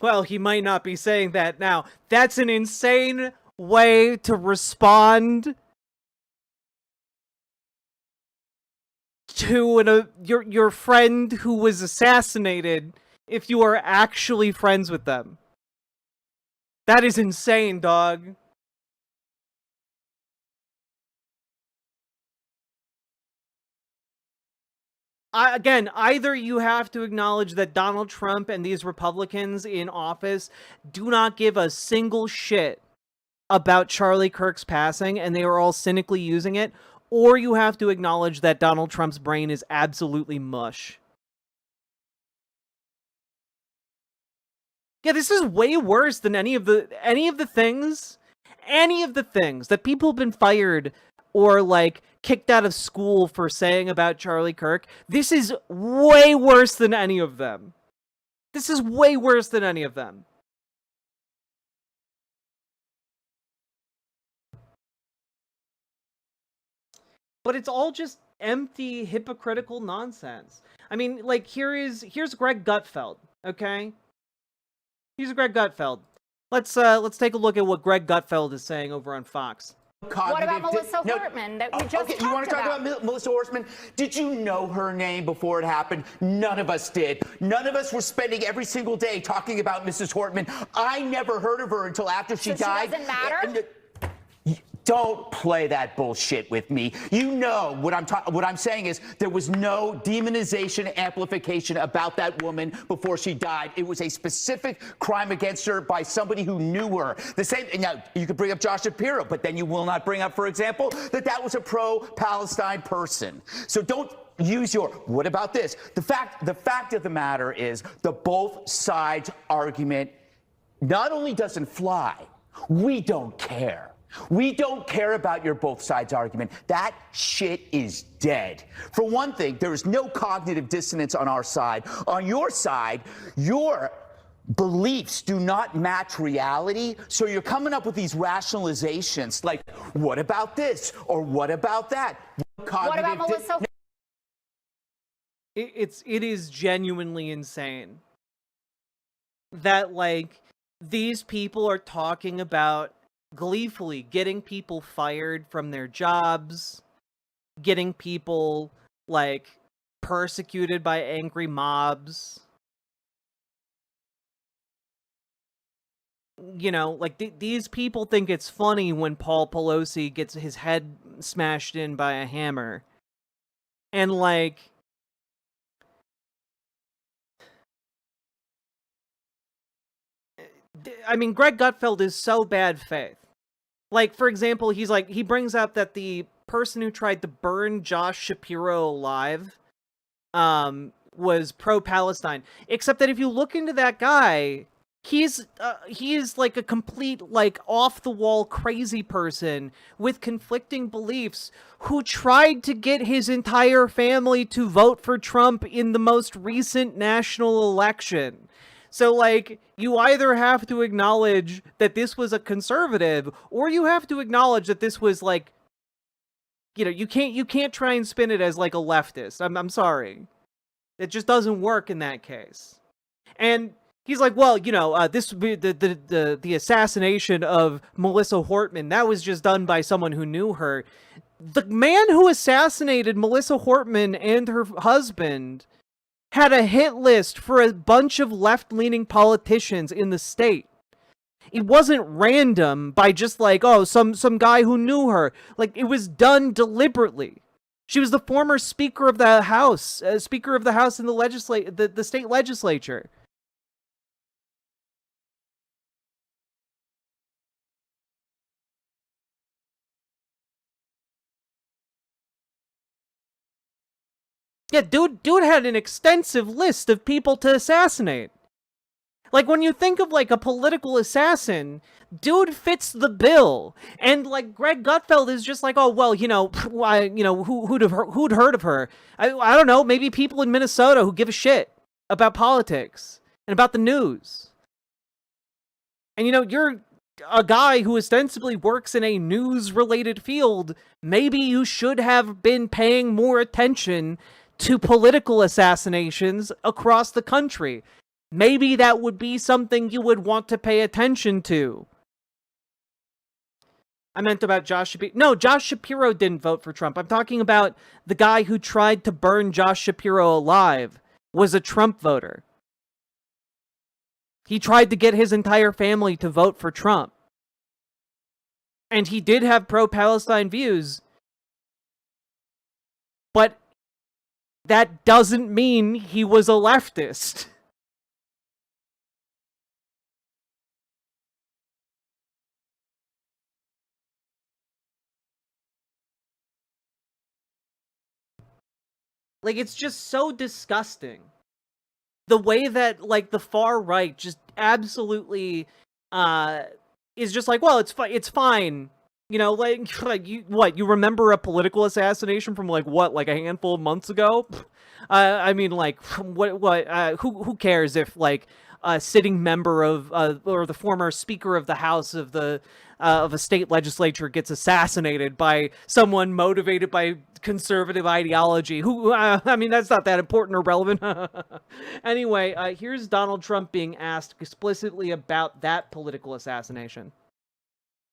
Speaker 3: Well, he might not be saying that now. That's an insane way to respond to your friend who was assassinated if you are actually friends with them. That is insane, dog. Again, either you have to acknowledge that Donald Trump and these Republicans in office do not give a single shit about Charlie Kirk's passing, and they are all cynically using it, or you have to acknowledge that Donald Trump's brain is absolutely mush. Yeah, this is way worse than any of the things that people have been fired or, like, kicked out of school for saying about Charlie Kirk. This is way worse than any of them. This is way worse than any of them. But it's all just empty, hypocritical nonsense. I mean, like, here's Greg Gutfeld, okay? Here's Greg Gutfeld. Let's take a look at what Greg Gutfeld is saying over on Fox.
Speaker 11: What about Melissa Hortman that we just talked about?
Speaker 12: You want to talk about Melissa Hortman? Did you know her name before it happened? None of us did. None of us were spending every single day talking about Mrs. Hortman. I never heard of her until after she died.
Speaker 11: She doesn't matter?
Speaker 12: Don't play that bullshit with me. You know what I'm saying is there was no demonization, amplification about that woman before she died. It was a specific crime against her by somebody who knew her. The same. Now you could bring up Josh Shapiro, but then you will not bring up, for example, that was a pro-Palestine person. So don't use your. What about this? The fact of the matter is the both sides argument not only doesn't fly, we don't care. We don't care about your both sides argument. That shit is dead. For one thing, there is no cognitive dissonance on our side. On your side, your beliefs do not match reality, so you're coming up with these rationalizations like, what about this? Or what about that?
Speaker 11: What about Melissa?
Speaker 3: It is genuinely insane that, like, these people are talking about gleefully getting people fired from their jobs, getting people, like, persecuted by angry mobs. Like, these people think it's funny when Paul Pelosi gets his head smashed in by a hammer. And, like, I mean, Greg Gutfeld is so bad faith. Like, for example, he brings up that the person who tried to burn Josh Shapiro alive was pro-Palestine. Except that if you look into that guy, he is like a complete, like, off-the-wall crazy person with conflicting beliefs who tried to get his entire family to vote for Trump in the most recent national election. So, like, you either have to acknowledge that this was a conservative, or you have to acknowledge that this was, like, you can't try and spin it as, like, a leftist. I'm sorry. It just doesn't work in that case. And he's like, well, this the assassination of Melissa Hortman, that was just done by someone who knew her. The man who assassinated Melissa Hortman and her husband had a hit list for a bunch of left-leaning politicians in the state. It wasn't random by just like, oh, some guy who knew her. Like, it was done deliberately. She was the former Speaker of the House in the state legislature. Yeah, dude had an extensive list of people to assassinate. Like, when you think of, like, a political assassin, dude fits the bill. And, like, Greg Gutfeld is just like, oh, well, who'd heard of her? I don't know, maybe people in Minnesota who give a shit. about politics and about the news. And you're a guy who ostensibly works in a news-related field. Maybe you should have been paying more attention to political assassinations across the country. Maybe that would be something you would want to pay attention to. I meant about Josh Shapiro. No, Josh Shapiro didn't vote for Trump. I'm talking about the guy who tried to burn Josh Shapiro alive was a Trump voter. He tried to get his entire family to vote for Trump. And he did have pro-Palestine views. But that doesn't mean he was a leftist. Like, it's just so disgusting. The way that, like, the far right just absolutely, is just like, well, it's fine. You remember a political assassination from, like, what, a handful of months ago? I mean, like, who cares if, like, a sitting member of, or the former Speaker of the House of a state legislature gets assassinated by someone motivated by conservative ideology. I mean, that's not that important or relevant. Anyway, here's Donald Trump being asked explicitly about that political assassination.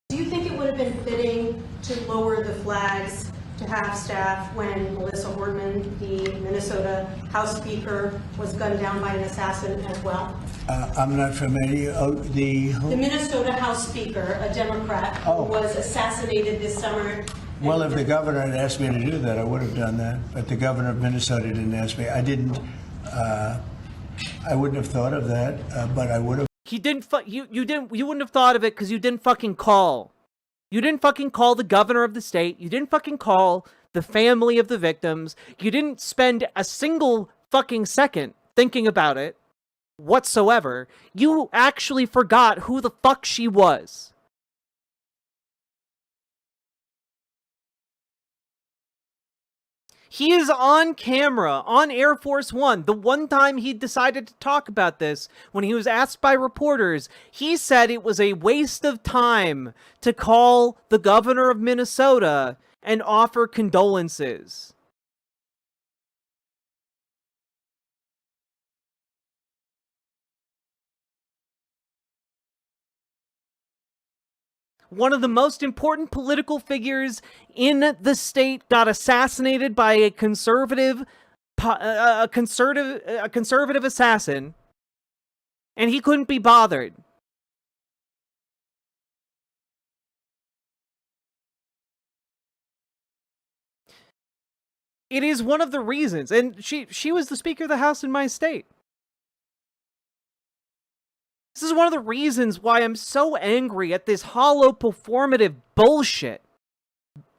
Speaker 13: Do you think it would have been fitting to lower the flags to half-staff when Melissa Hortman, the Minnesota House Speaker, was gunned down by an assassin as well?
Speaker 9: I'm not familiar. The
Speaker 13: Minnesota House Speaker, a Democrat, who was assassinated this summer.
Speaker 9: Well, if the governor had asked me to do that, I would have done that. But the governor of Minnesota didn't ask me. I didn't. I wouldn't have thought of that, but I would have.
Speaker 3: He didn't. You wouldn't have thought of it because you didn't fucking call. You didn't fucking call the governor of the state. You didn't fucking call the family of the victims. You didn't spend a single fucking second thinking about it whatsoever. You actually forgot who the fuck she was. He is on camera, on Air Force One. The one time he decided to talk about this, when he was asked by reporters, he said it was a waste of time to call the governor of Minnesota and offer condolences. One of the most important political figures in the state got assassinated by a conservative assassin, and he couldn't be bothered. It is one of the reasons, and she was the Speaker of the House in my state. This is one of the reasons why I'm so angry at this hollow performative bullshit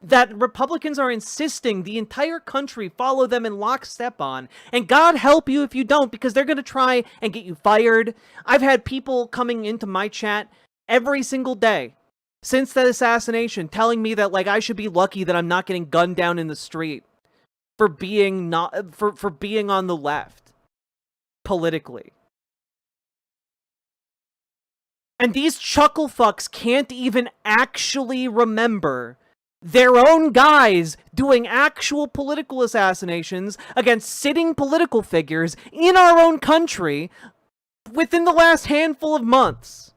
Speaker 3: that Republicans are insisting the entire country follow them in lockstep on. And God help you if you don't, because they're going to try and get you fired. I've had people coming into my chat every single day since that assassination telling me that, like, I should be lucky that I'm not getting gunned down in the street for being for being on the left politically. And these chuckle fucks can't even actually remember their own guys doing actual political assassinations against sitting political figures in our own country within the last handful of months.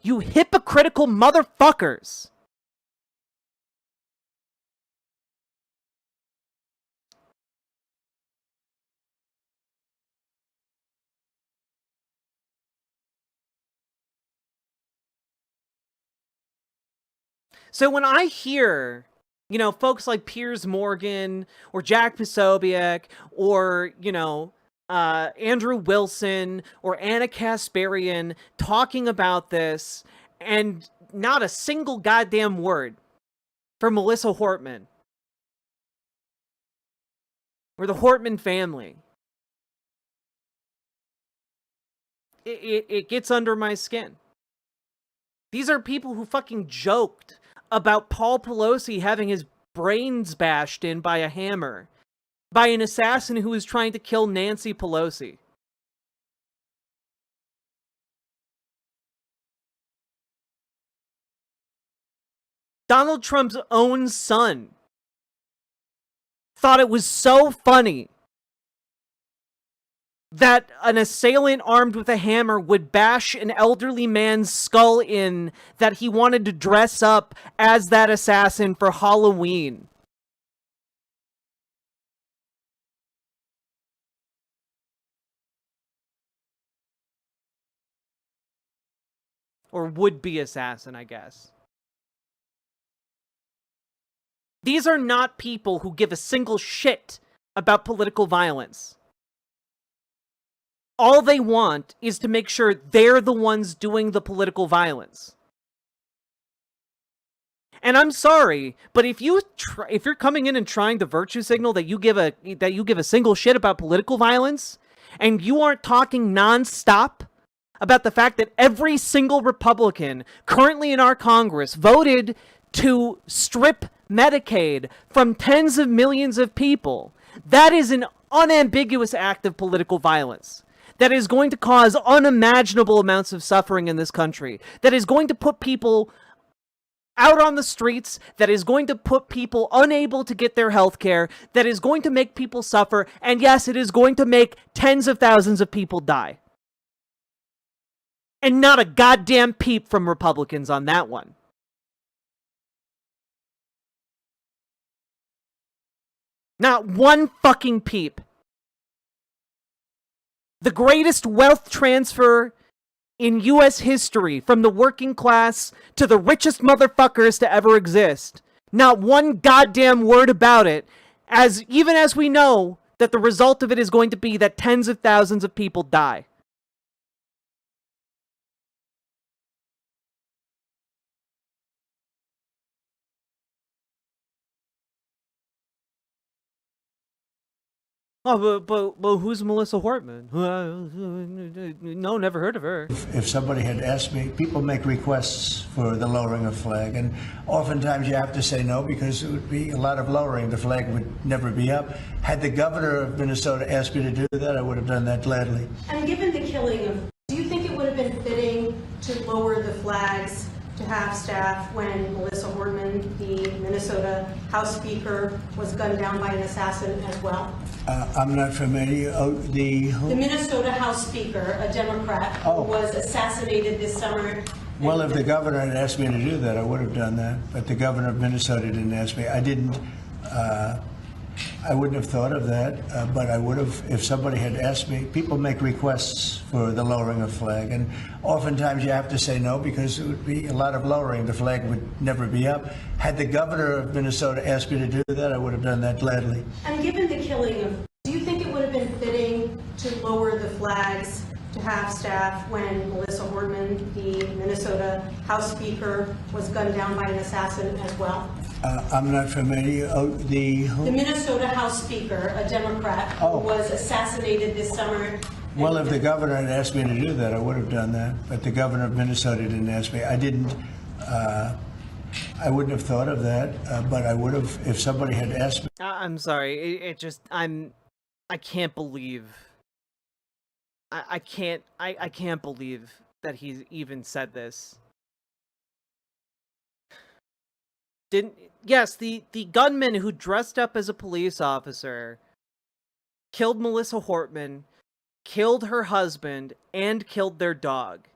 Speaker 3: You hypocritical motherfuckers. So when I hear, folks like Piers Morgan or Jack Posobiec or, Andrew Wilson or Anna Kasparian talking about this and not a single goddamn word for Melissa Hortman or the Hortman family, it gets under my skin. These are people who fucking joked about Paul Pelosi having his brains bashed in by a hammer by an assassin who was trying to kill Nancy Pelosi. Donald Trump's own son thought it was so funny that an assailant armed with a hammer would bash an elderly man's skull in, that he wanted to dress up as that assassin for Halloween. Or would-be assassin, I guess. These are not people who give a single shit about political violence. All they want is to make sure they're the ones doing the political violence. And I'm sorry, but if you're coming in and trying to virtue signal that you give a single shit about political violence, and you aren't talking nonstop about the fact that every single Republican currently in our Congress voted to strip Medicaid from tens of millions of people, that is an unambiguous act of political violence. That is going to cause unimaginable amounts of suffering in this country. That is going to put people out on the streets. That is going to put people unable to get their health care. That is going to make people suffer. And yes, it is going to make tens of thousands of people die. And not a goddamn peep from Republicans on that one. Not one fucking peep. The greatest wealth transfer in U.S. history, from the working class to the richest motherfuckers to ever exist. Not one goddamn word about it, even as we know that the result of it is going to be that tens of thousands of people die. Oh, but who's Melissa Hortman? No, never heard of her.
Speaker 14: If somebody had asked me, people make requests for the lowering of flag, and oftentimes you have to say no because it would be a lot of lowering. The flag would never be up. Had the governor of Minnesota asked me to do that, I would have done that gladly.
Speaker 13: And given the killing of, do you think it would have been fitting to lower the flags to have staff when Melissa Hortman, the Minnesota House Speaker, was gunned down by an assassin as well?
Speaker 14: I'm not familiar. The
Speaker 13: Minnesota House Speaker, a Democrat, who was assassinated this summer.
Speaker 14: Well, if the governor had asked me to do that, I would have done that. But the governor of Minnesota didn't ask me. I didn't. I wouldn't have thought of that, but I would have if somebody had asked me. People make requests for the lowering of flag, and oftentimes you have to say no because it would be a lot of lowering. The flag would never be up. Had the governor of Minnesota asked me to do that, I would have done that gladly.
Speaker 13: And given the killing of, do you think it would have been fitting to lower the flags to have staff when Melissa Hortman, the Minnesota House Speaker, was gunned down by an assassin as well?
Speaker 14: I'm not familiar. The
Speaker 13: Minnesota House Speaker, a Democrat, who was assassinated this summer.
Speaker 14: Well, if the governor had asked me to do that, I would have done that. But the governor of Minnesota didn't ask me. I didn't. I wouldn't have thought of that, but I would have if somebody had asked me.
Speaker 3: I'm sorry. I can't believe. I can't believe that he's even said this. Yes, the gunman who dressed up as a police officer killed Melissa Hortman, killed her husband, and killed their dog.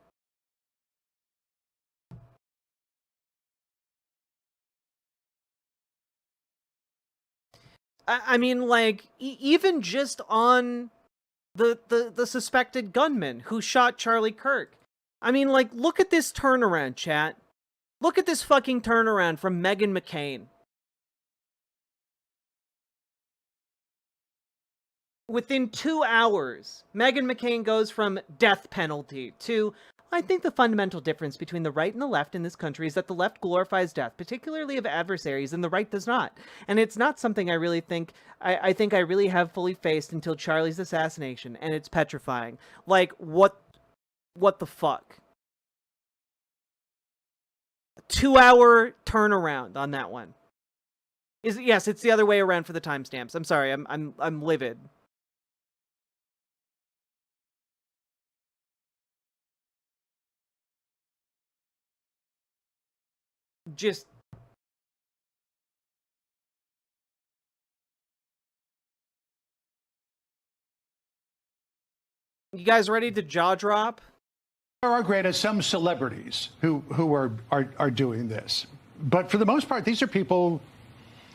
Speaker 3: I mean, like, even just on the suspected gunman who shot Charlie Kirk. I mean, like, look at this turnaround, chat. Look at this fucking turnaround from Meghan McCain. Within 2 hours, Meghan McCain goes from death penalty to, I think the fundamental difference between the right and the left in this country is that the left glorifies death, particularly of adversaries, and the right does not. And it's not something I really think, I think I really have fully faced until Charlie's assassination, and it's petrifying. Like, what the fuck? 2 hour turnaround on that one. Yes, it's the other way around for the timestamps. I'm sorry. I'm livid. Just you guys ready to jaw drop?
Speaker 15: There are, granted, some celebrities who are doing this, but for the most part, these are people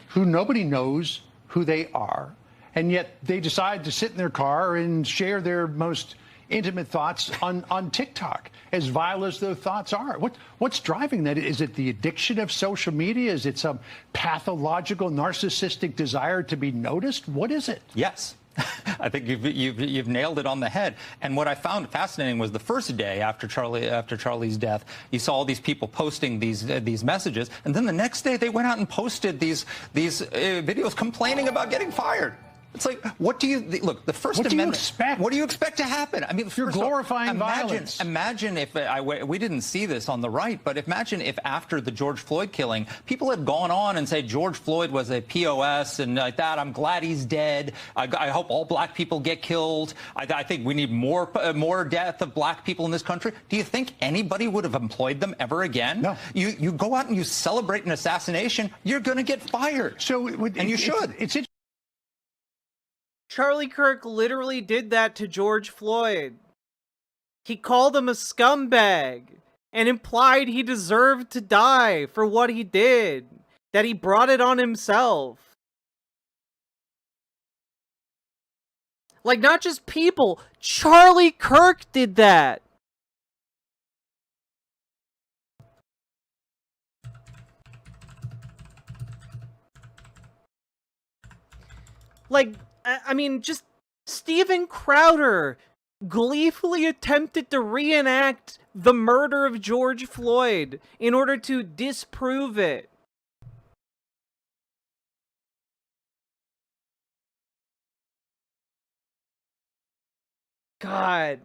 Speaker 15: who nobody knows who they are, and yet they decide to sit in their car and share their most intimate thoughts on TikTok, as vile as those thoughts are. What's driving that? Is it the addiction of social media? Is it some pathological narcissistic desire to be noticed? What is it?
Speaker 16: Yes. I think you've nailed it on the head. And what I found fascinating was the first day after Charlie's death, you saw all these people posting these messages, and then the next day they went out and posted these videos complaining about getting fired. It's like, what do you look? The First Amendment.
Speaker 15: What do you expect?
Speaker 16: What do you expect to happen? I mean,
Speaker 15: you're glorifying violence.
Speaker 16: Imagine if we didn't see this on the right, but imagine if after the George Floyd killing, people had gone on and said George Floyd was a POS and like that. I'm glad he's dead. I hope all black people get killed. I think we need more death of black people in this country. Do you think anybody would have employed them ever again?
Speaker 15: No.
Speaker 16: You go out and you celebrate an assassination, you're going to get fired. And you should.
Speaker 15: It's
Speaker 3: Charlie Kirk literally did that to George Floyd. He called him a scumbag and implied he deserved to die for what he did, that he brought it on himself. Like, not just people, Charlie Kirk did that. Like, I mean, just Steven Crowder gleefully attempted to reenact the murder of George Floyd in order to disprove it. God.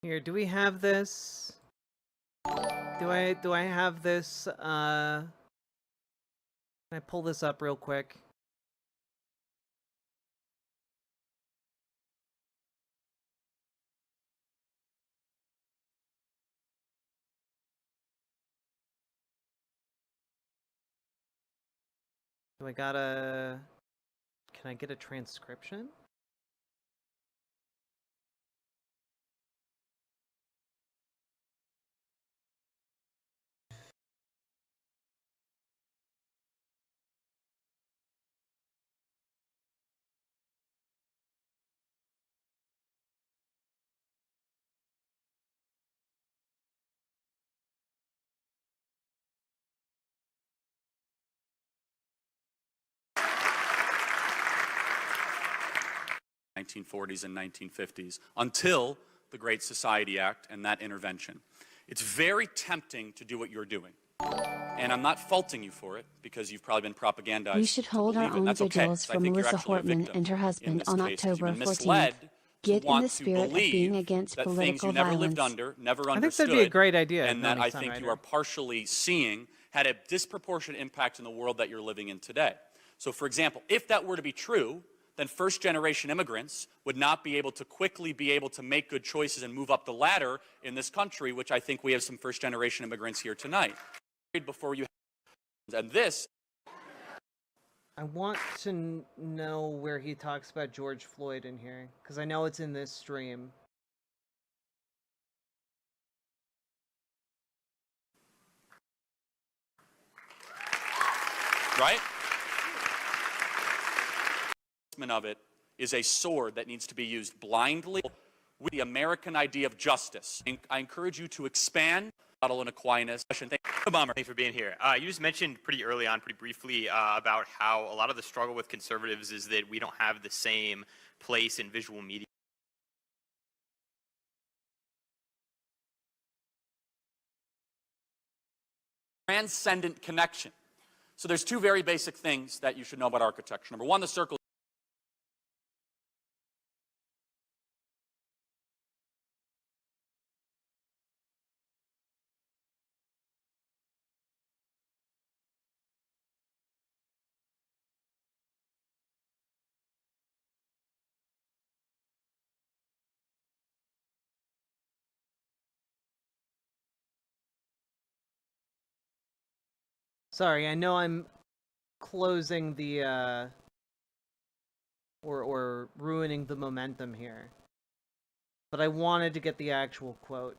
Speaker 3: Here, do we have this? Do I have this? Can I pull this up real quick? Can I get a transcription?
Speaker 17: In the 1940s and 1950s, until the Great Society Act and that intervention. It's very tempting to do what you're doing. And I'm not faulting you for it, because you've probably been propagandized.
Speaker 7: We should hold our own vigils for Melissa Hortman and her husband on October 14th. Get in the spirit of being against political
Speaker 17: never
Speaker 7: violence.
Speaker 17: lived under, never understood.
Speaker 3: I think that'd be a great idea.
Speaker 17: And that I think you are partially seeing had a disproportionate impact in the world that you're living in today. So, for example, if that were to be true, then first-generation immigrants would not be able to quickly make good choices and move up the ladder in this country, which I think we have some first-generation immigrants here tonight. Before you, and this.
Speaker 3: I want to know where he talks about George Floyd in here, because I know it's in this stream.
Speaker 17: Right? of it is a sword that needs to be used blindly with the American idea of justice. I encourage you to expand Model and Aquinas. Thank you, Bomber.
Speaker 18: Thanks for being here. You just mentioned pretty early on, pretty briefly, about how a lot of the struggle with conservatives is that we don't have the same place in visual media.
Speaker 17: Transcendent connection. So there's two very basic things that you should know about architecture. Number one, the circle.
Speaker 3: Sorry, I know I'm closing the or ruining the momentum here, but I wanted to get the actual quote.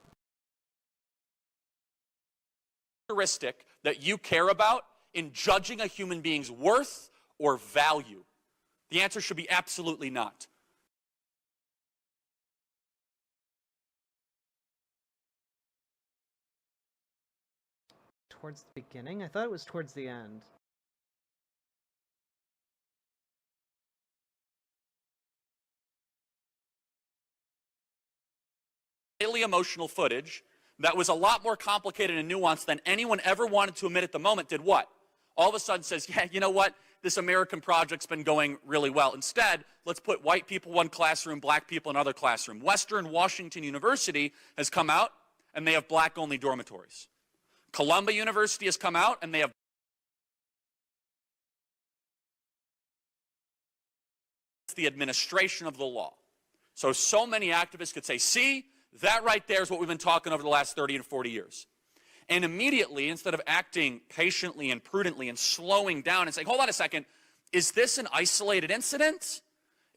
Speaker 17: Characteristic that you care about in judging a human being's worth or value? The answer should be absolutely not.
Speaker 3: Towards the beginning? I thought it was towards the end.
Speaker 17: Highly emotional footage that was a lot more complicated and nuanced than anyone ever wanted to admit at the moment did what? All of a sudden says, yeah, you know what? This American project's been going really well. Instead, let's put white people in one classroom, black people in another classroom. Western Washington University has come out, and they have black-only dormitories. Columbia University has come out, and they have the administration of the law. So many activists could say, see, that right there is what we've been talking over the last 30 and 40 years. And immediately, instead of acting patiently and prudently and slowing down and saying, hold on a second, is this an isolated incident?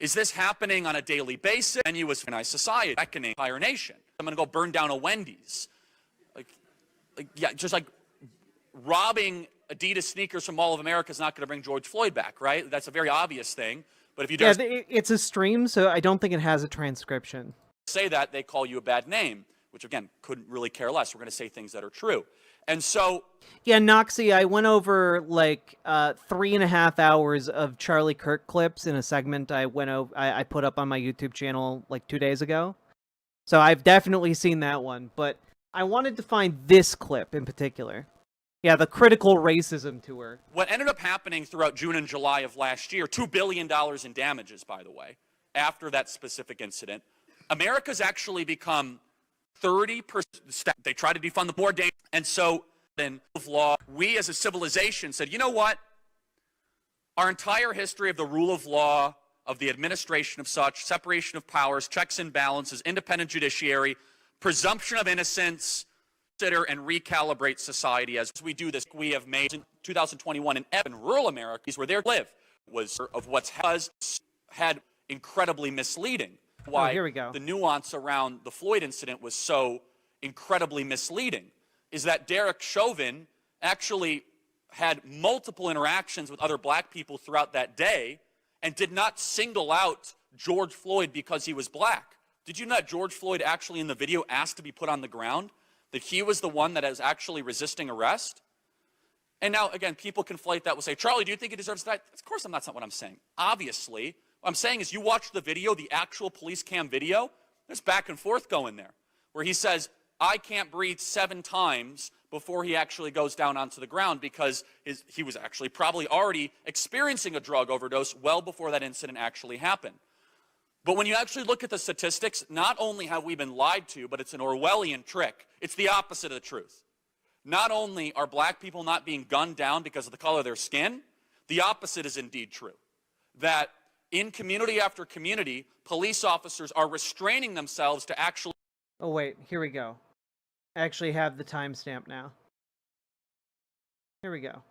Speaker 17: Is this happening on a daily basis? And you as a nice society, reckoning entire nation. I'm going to go burn down a Wendy's. Yeah, just like robbing Adidas sneakers from Mall of America is not going to bring George Floyd back, right? That's a very obvious thing. But if you just
Speaker 3: it's a stream, so I don't think it has a transcription.
Speaker 17: Say that, they call you a bad name, which again, couldn't really care less. We're going to say things that are true. And so...
Speaker 3: Yeah, Noxie, I went over like 3.5 hours of Charlie Kirk clips in a segment I put up on my YouTube channel like 2 days ago. So I've definitely seen that one, but I wanted to find this clip in particular. Yeah, the critical racism tour.
Speaker 17: What ended up happening throughout June and July of last year, $2 billion in damages, by the way, after that specific incident, America's actually become 30%. They try to defund the more dangerous. And so, in law, we as a civilization said, you know what? Our entire history of the rule of law, of the administration of such, separation of powers, checks and balances, independent judiciary, presumption of innocence, consider and recalibrate society as we do this. We have made in 2021 in rural America, where they live, was of what's had incredibly misleading. Why
Speaker 3: here we go.
Speaker 17: The nuance around the Floyd incident was so incredibly misleading is that Derek Chauvin actually had multiple interactions with other black people throughout that day and did not single out George Floyd because he was black. Did you know that George Floyd actually in the video asked to be put on the ground? That he was the one that is actually resisting arrest? And now, again, people conflate that with say, Charlie, do you think he deserves that? Of course that's not what I'm saying. Obviously, what I'm saying is you watch the video, the actual police cam video, there's back and forth going there, where he says, I can't breathe 7 times before he actually goes down onto the ground because he was actually probably already experiencing a drug overdose well before that incident actually happened. But when you actually look at the statistics, not only have we been lied to, but it's an Orwellian trick. It's the opposite of the truth. Not only are black people not being gunned down because of the color of their skin, the opposite is indeed true. That in community after community, police officers are restraining themselves to actually...
Speaker 3: Oh, wait, here we go. I actually have the timestamp now. Here we go.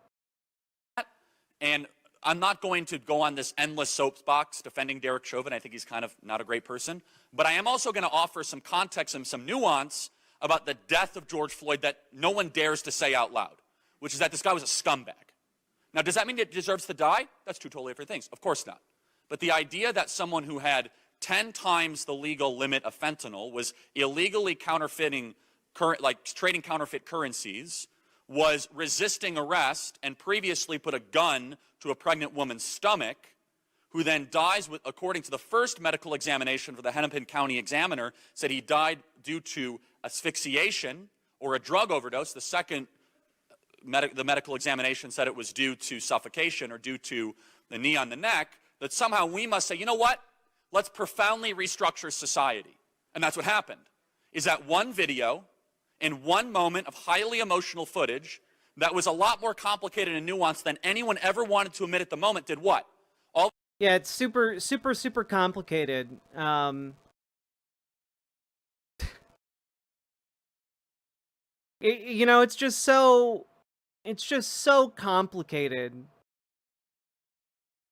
Speaker 17: And I'm not going to go on this endless soapbox defending Derek Chauvin. I think he's kind of not a great person. But I am also going to offer some context and some nuance about the death of George Floyd that no one dares to say out loud, which is that this guy was a scumbag. Now, does that mean he deserves to die? That's two totally different things. Of course not. But the idea that someone who had 10 times the legal limit of fentanyl was illegally counterfeiting, trading counterfeit currencies, was resisting arrest, and previously put a gun to a pregnant woman's stomach, who then dies, according to the first medical examination for the Hennepin County Examiner, said he died due to asphyxiation or a drug overdose. The second, the medical examination said it was due to suffocation or due to the knee on the neck, that somehow we must say, you know what? Let's profoundly restructure society. And that's what happened, is that one video in one moment of highly emotional footage that was a lot more complicated and nuanced than anyone ever wanted to admit at the moment did what?
Speaker 3: Yeah, it's super complicated. You know, it's just so complicated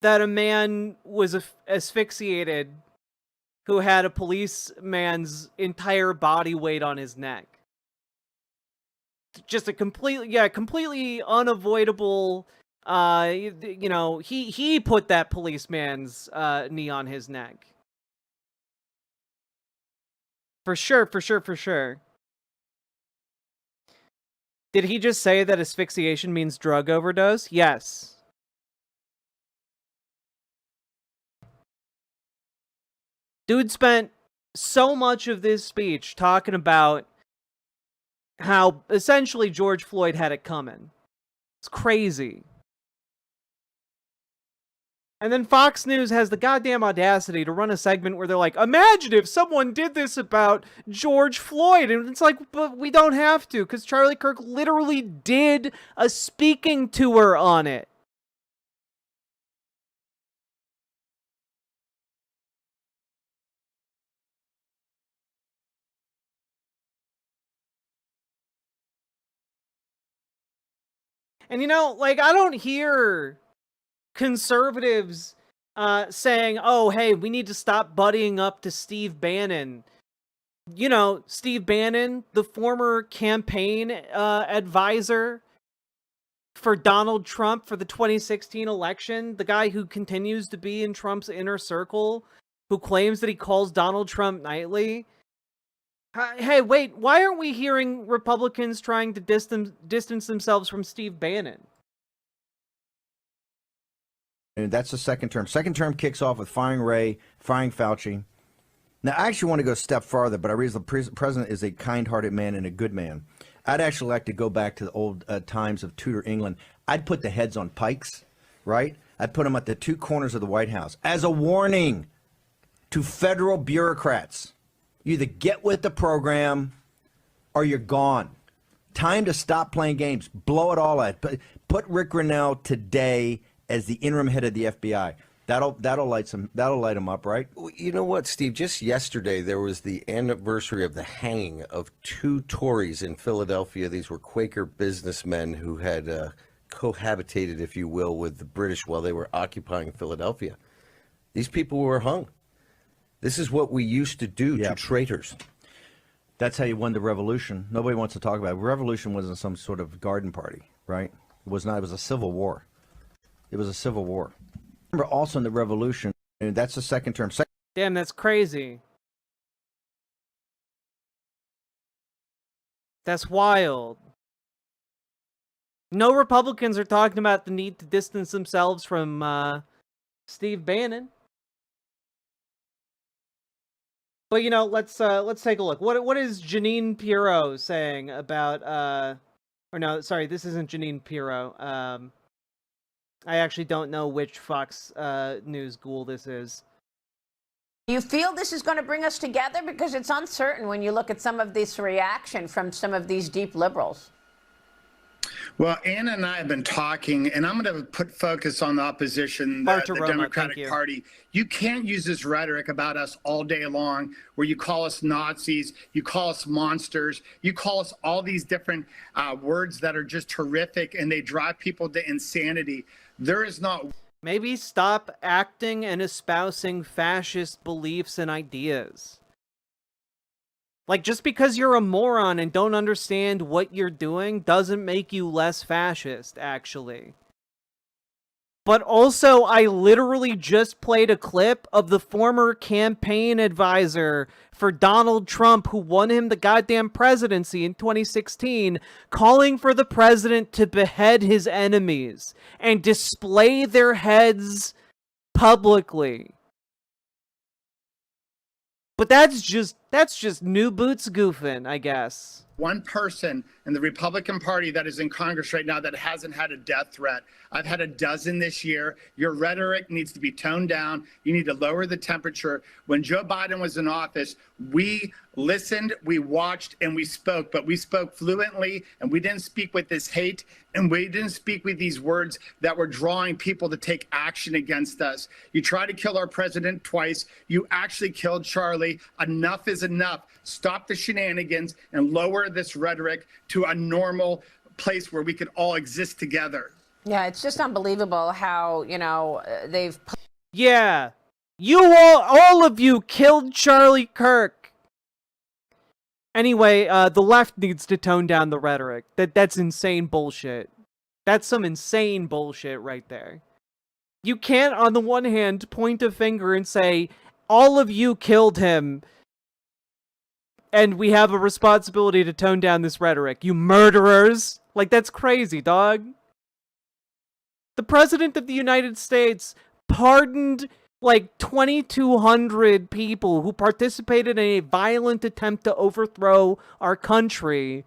Speaker 3: that a man was asphyxiated who had a policeman's entire body weight on his neck. Just a completely unavoidable. You know, he put that policeman's knee on his neck. For sure. Did he just say that asphyxiation means drug overdose? Yes. Dude spent so much of this speech talking about how essentially George Floyd had it coming. It's crazy. And then Fox News has the goddamn audacity to run a segment where they're like, imagine if someone did this about George Floyd. And it's like, but we don't have to, because Charlie Kirk literally did a speaking tour on it. And you know, like, I don't hear conservatives saying, oh, hey, we need to stop buddying up to Steve Bannon. You know, Steve Bannon, the former campaign advisor for Donald Trump for the 2016 election, the guy who continues to be in Trump's inner circle, who claims that he calls Donald Trump nightly. Hey, wait, why aren't we hearing Republicans trying to distance themselves from Steve Bannon?
Speaker 19: And that's the second term. Second term kicks off with firing Wray, firing Fauci. Now, I actually want to go a step farther, but I realize the president is a kind-hearted man and a good man. I'd actually like to go back to the old times of Tudor England. I'd put the heads on pikes, right? I'd put them at the two corners of the White House as a warning to federal bureaucrats. You either get with the program or you're gone. Time to stop playing games. Blow it all out. Put Rick Grinnell today as the interim head of the FBI. That'll light him up, right?
Speaker 20: You know what, Steve? Just yesterday there was the anniversary of the hanging of two Tories in Philadelphia. These were Quaker businessmen who had cohabitated, if you will, with the British while they were occupying Philadelphia. These people were hung. This is what we used to do to traitors.
Speaker 19: That's how you won the revolution. Nobody wants to talk about it. Revolution wasn't some sort of garden party, right? It was not. It was a civil war. It was a civil war. Remember, also in the revolution, and that's the second term.
Speaker 3: Damn, that's crazy. That's wild. No Republicans are talking about the need to distance themselves from Steve Bannon. But you know, let's take a look. What is Jeanine Pirro saying about or no, sorry, this isn't Jeanine Pirro. I actually don't know which Fox News ghoul this is.
Speaker 11: You feel this is going to bring us together? Because it's uncertain when you look at some of this reaction from some of these deep liberals.
Speaker 21: Well, Anna and I have been talking, and I'm going to put focus on the opposition, the Democratic Party. You can't use this rhetoric about us all day long, where you call us Nazis, you call us monsters, you call us all these different words that are just horrific, and they drive people to insanity. There is not...
Speaker 3: Maybe stop acting and espousing fascist beliefs and ideas. Like, just because you're a moron and don't understand what you're doing doesn't make you less fascist, actually. But also, I literally just played a clip of the former campaign advisor for Donald Trump, who won him the goddamn presidency in 2016, calling for the president to behead his enemies and display their heads publicly. But that's just new boots goofing, I guess.
Speaker 21: One person in the Republican Party that is in Congress right now that hasn't had a death threat. I've had a dozen this year. Your rhetoric needs to be toned down. You need to lower the temperature. When Joe Biden was in office, we listened, we watched, and we spoke, but we spoke fluently, and we didn't speak with this hate, and we didn't speak with these words that were drawing people to take action against us. You tried to kill our president twice. You actually killed Charlie. Enough is enough. Stop the shenanigans and lower this rhetoric to a normal place where we could all exist together.
Speaker 11: Yeah, it's just unbelievable how, you know, they've...
Speaker 3: Yeah, you all of you killed Charlie Kirk. Anyway, the left needs to tone down the rhetoric. That's insane bullshit. That's some insane bullshit right there. You can't, on the one hand, point a finger and say, all of you killed him, and we have a responsibility to tone down this rhetoric. You murderers! Like, that's crazy, dog. The President of the United States pardoned like 2,200 people who participated in a violent attempt to overthrow our country,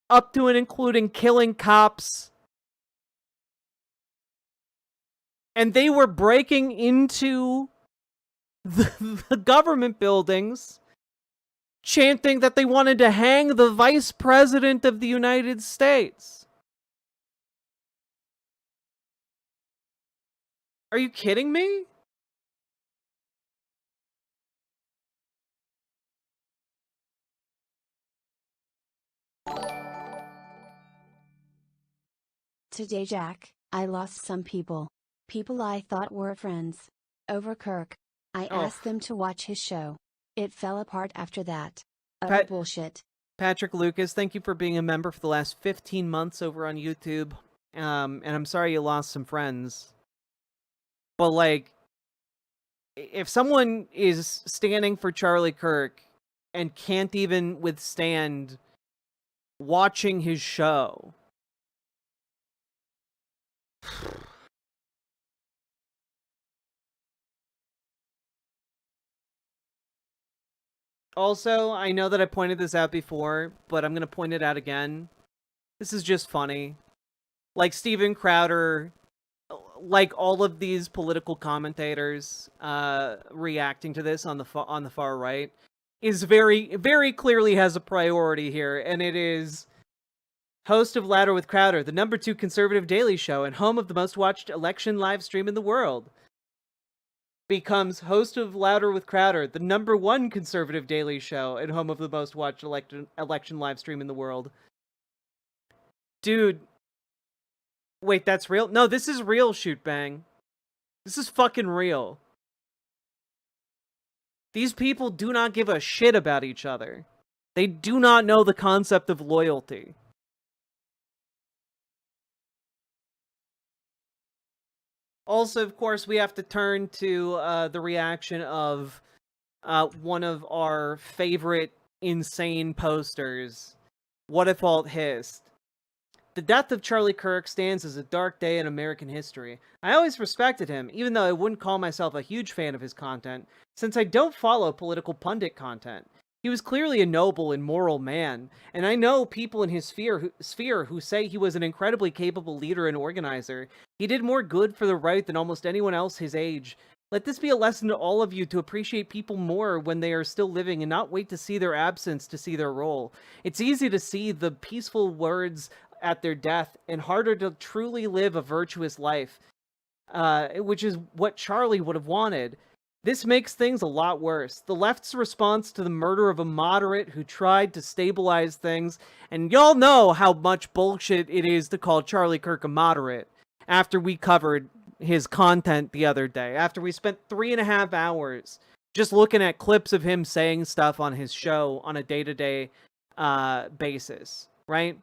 Speaker 3: up to and including killing cops. And they were breaking into the government buildings, chanting that they wanted to hang the Vice President of the United States. Are you kidding me?
Speaker 7: Today, Jack, I lost some people. People I thought were friends. Over Kirk. I asked them to watch his show. It fell apart after that. Utter bullshit.
Speaker 3: Patrick Lucas, thank you for being a member for the last 15 months over on YouTube. And I'm sorry you lost some friends. But, like, if someone is standing for Charlie Kirk and can't even withstand watching his show... Also, I know that I pointed this out before, but I'm going to point it out again. This is just funny. Like Steven Crowder, like all of these political commentators reacting to this on the far right, is very, very clearly has a priority here, and it is host of Louder with Crowder, the #2 conservative daily show and home of the most watched election live stream in the world, becomes host of Louder with Crowder, the #1 conservative daily show and home of the most watched election live stream in the world. Dude. Wait, that's real? No, this is real, Shoot Bang. This is fucking real. These people do not give a shit about each other. They do not know the concept of loyalty. Also, of course, we have to turn to the reaction of one of our favorite insane posters, What If Alt Hissed. The death of Charlie Kirk stands as a dark day in American history. I always respected him, even though I wouldn't call myself a huge fan of his content, since I don't follow political pundit content. He was clearly a noble and moral man, and I know people in his sphere who say he was an incredibly capable leader and organizer. He did more good for the right than almost anyone else his age. Let this be a lesson to all of you to appreciate people more when they are still living and not wait to see their absence to see their role. It's easy to see the peaceful words at their death and harder to truly live a virtuous life, which is what Charlie would have wanted. This makes things a lot worse. The left's response to the murder of a moderate who tried to stabilize things, and y'all know how much bullshit it is to call Charlie Kirk a moderate after we covered his content the other day, after we spent 3.5 hours just looking at clips of him saying stuff on his show on a day-to-day basis, right?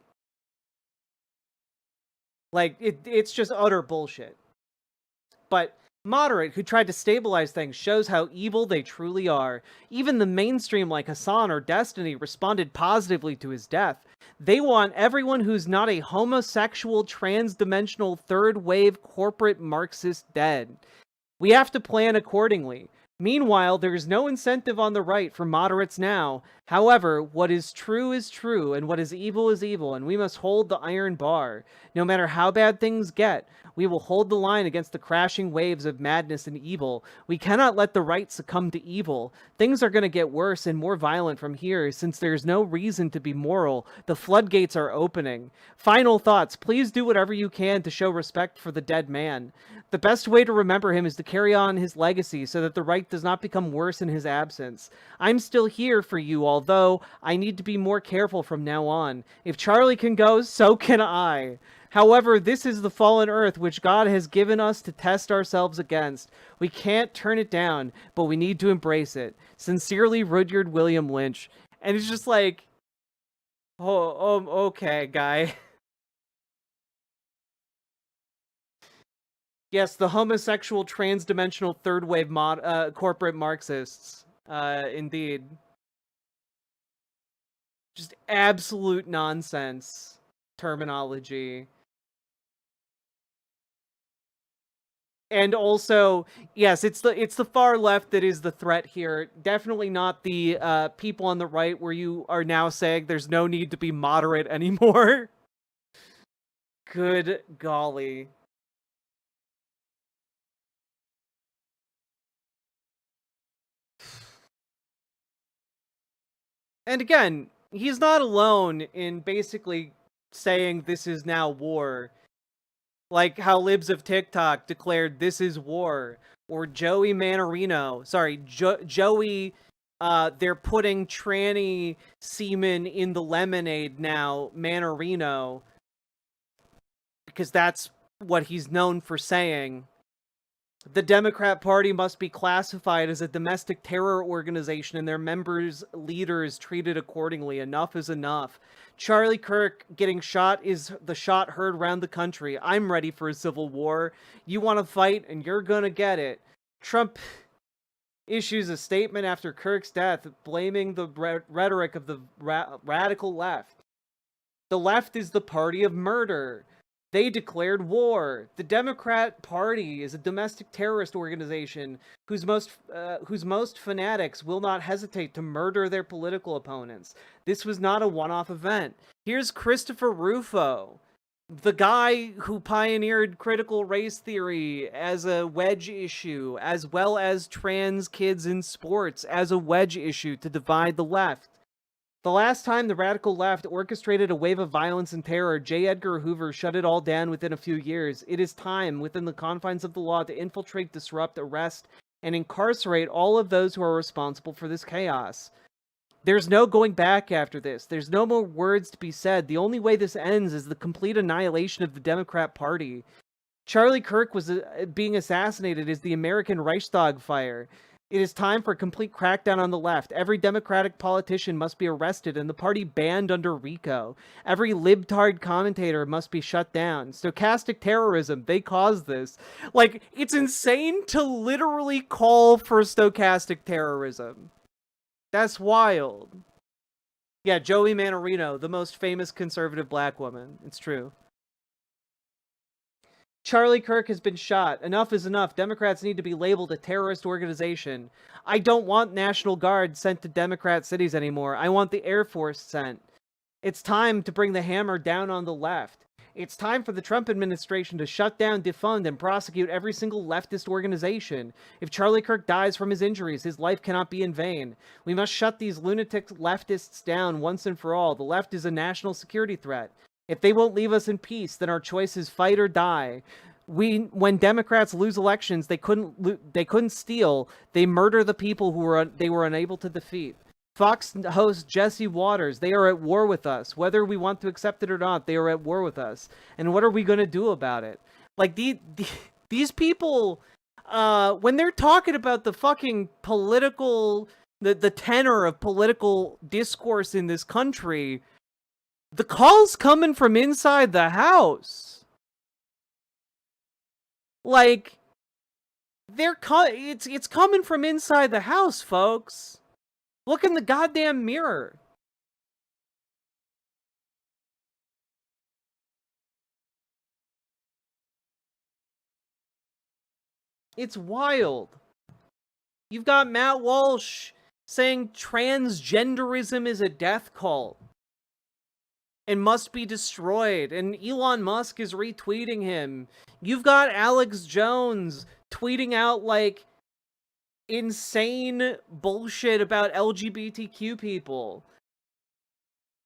Speaker 3: Like, it's just utter bullshit. but moderate, who tried to stabilize things, shows how evil they truly are. Even the mainstream like Hassan or Destiny responded positively to his death. They want everyone who's not a homosexual, trans-dimensional, third-wave corporate Marxist dead. We have to plan accordingly. Meanwhile, there is no incentive on the right for moderates now. However, what is true, and what is evil, and we must hold the iron bar. No matter how bad things get, we will hold the line against the crashing waves of madness and evil. We cannot let the right succumb to evil. Things are going to get worse and more violent from here, since there is no reason to be moral. The floodgates are opening. Final thoughts. Please do whatever you can to show respect for the dead man. The best way to remember him is to carry on his legacy so that the right does not become worse in his absence. I'm still here for you, although I need to be more careful from now on. If Charlie can go, so can I. However, this is the fallen earth which God has given us to test ourselves against. We can't turn it down, but we need to embrace it. Sincerely, Rudyard William Lynch. And it's just like, okay, guy. Yes, the homosexual, trans-dimensional, third-wave corporate Marxists. Indeed. Just absolute nonsense terminology. And also, yes, it's the far left that is the threat here. Definitely not the people on the right where you are now saying there's no need to be moderate anymore. Good golly. And again, he's not alone in basically saying this is now war. Like how libs of TikTok declared this is war. Or Joey Manarino. Sorry, Joey, they're putting tranny semen in the lemonade now, Manarino. Because that's what he's known for saying. The Democrat Party must be classified as a domestic terror organization and their members' leaders treated accordingly. Enough is enough. Charlie Kirk getting shot is the shot heard round the country. I'm ready for a civil war. You want to fight and you're gonna get it. Trump issues a statement after Kirk's death blaming the rhetoric of the radical left. The left is the party of murder. They declared war. The Democrat Party is a domestic terrorist organization whose most fanatics will not hesitate to murder their political opponents. This was not a one-off event. Here's Christopher Rufo, the guy who pioneered critical race theory as a wedge issue, as well as trans kids in sports as a wedge issue to divide the left. The last time the radical left orchestrated a wave of violence and terror, J. Edgar Hoover shut it all down within a few years. It is time, within the confines of the law, to infiltrate, disrupt, arrest, and incarcerate all of those who are responsible for this chaos. There's no going back after this. There's no more words to be said. The only way this ends is the complete annihilation of the Democrat Party. Charlie Kirk was being assassinated as the American Reichstag fire. It is time for a complete crackdown on the left. Every Democratic politician must be arrested and the party banned under RICO. Every libtard commentator must be shut down. Stochastic terrorism, they caused this. Like, it's insane to literally call for stochastic terrorism. That's wild. Yeah, Joey Manarino, the most famous conservative black woman. It's true. Charlie Kirk has been shot. Enough is enough. Democrats need to be labeled a terrorist organization. I don't want National Guard sent to Democrat cities anymore. I want the Air Force sent. It's time to bring the hammer down on the left. It's time for the Trump administration to shut down, defund, and prosecute every single leftist organization. If Charlie Kirk dies from his injuries, his life cannot be in vain. We must shut these lunatic leftists down once and for all. The left is a national security threat. If they won't leave us in peace, then our choice is fight or die. When Democrats lose elections, they couldn't steal. They murder the people who they were unable to defeat. Fox host Jesse Waters, they are at war with us. Whether we want to accept it or not, they are at war with us. And what are we going to do about it? Like, these people, when they're talking about the fucking political, the tenor of political discourse in this country, the call's coming from inside the house. Like, It's coming from inside the house, folks. Look in the goddamn mirror. It's wild. You've got Matt Walsh saying transgenderism is a death cult and must be destroyed, and Elon Musk is retweeting him. You've got Alex Jones tweeting out, like, insane bullshit about LGBTQ people.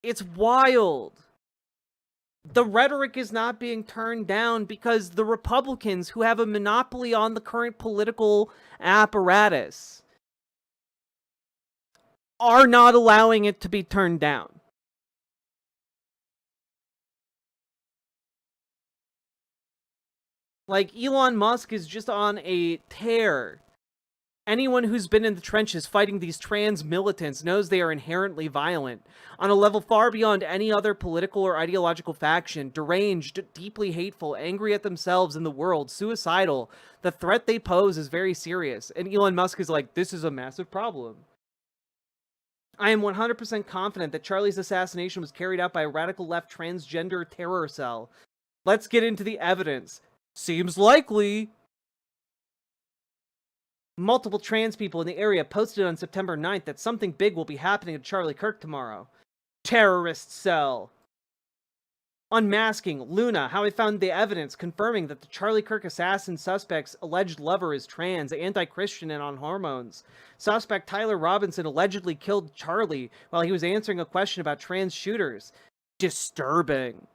Speaker 3: It's wild. The rhetoric is not being turned down because the Republicans, who have a monopoly on the current political apparatus, are not allowing it to be turned down. Like, Elon Musk is just on a tear. Anyone who's been in the trenches fighting these trans militants knows they are inherently violent, on a level far beyond any other political or ideological faction, deranged, deeply hateful, angry at themselves and the world, suicidal. The threat they pose is very serious, and Elon Musk is like, this is a massive problem. I am 100% confident that Charlie's assassination was carried out by a radical left transgender terror cell. Let's get into the evidence. Seems likely. Multiple trans people in the area posted on September 9th that something big will be happening to Charlie Kirk tomorrow. Terrorist cell. Unmasking. Luna, how I found the evidence confirming that the Charlie Kirk assassin suspect's alleged lover is trans, anti-Christian, and on hormones. Suspect Tyler Robinson allegedly killed Charlie while he was answering a question about trans shooters. Disturbing.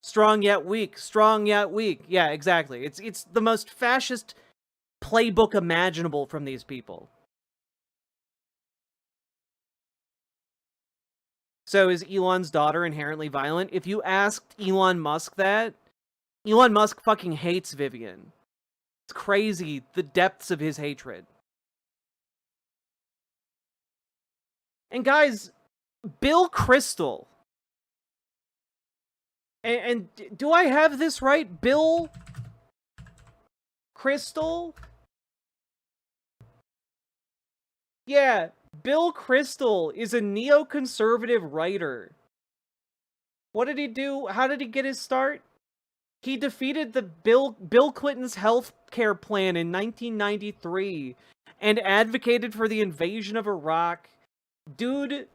Speaker 3: Strong yet weak. Strong yet weak. Yeah, exactly. It's the most fascist playbook imaginable from these people. So is Elon's daughter inherently violent? If you asked Elon Musk that, Elon Musk fucking hates Vivian. It's crazy, the depths of his hatred. And guys, Bill Kristol. And do I have this right? Bill Kristol? Yeah, Bill Kristol is a neoconservative writer. What did he do? How did he get his start? He defeated the Bill Clinton's health care plan in 1993 and advocated for the invasion of Iraq. Dude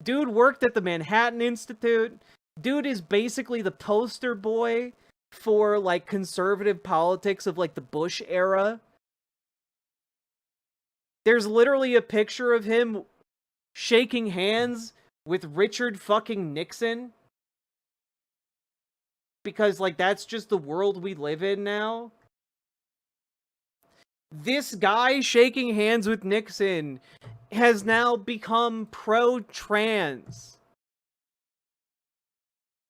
Speaker 3: worked at the Manhattan Institute. Dude is basically the poster boy for, like, conservative politics of, like, the Bush era. There's literally a picture of him shaking hands with Richard fucking Nixon. Because, like, that's just the world we live in now. This guy shaking hands with Nixon has now become pro-trans.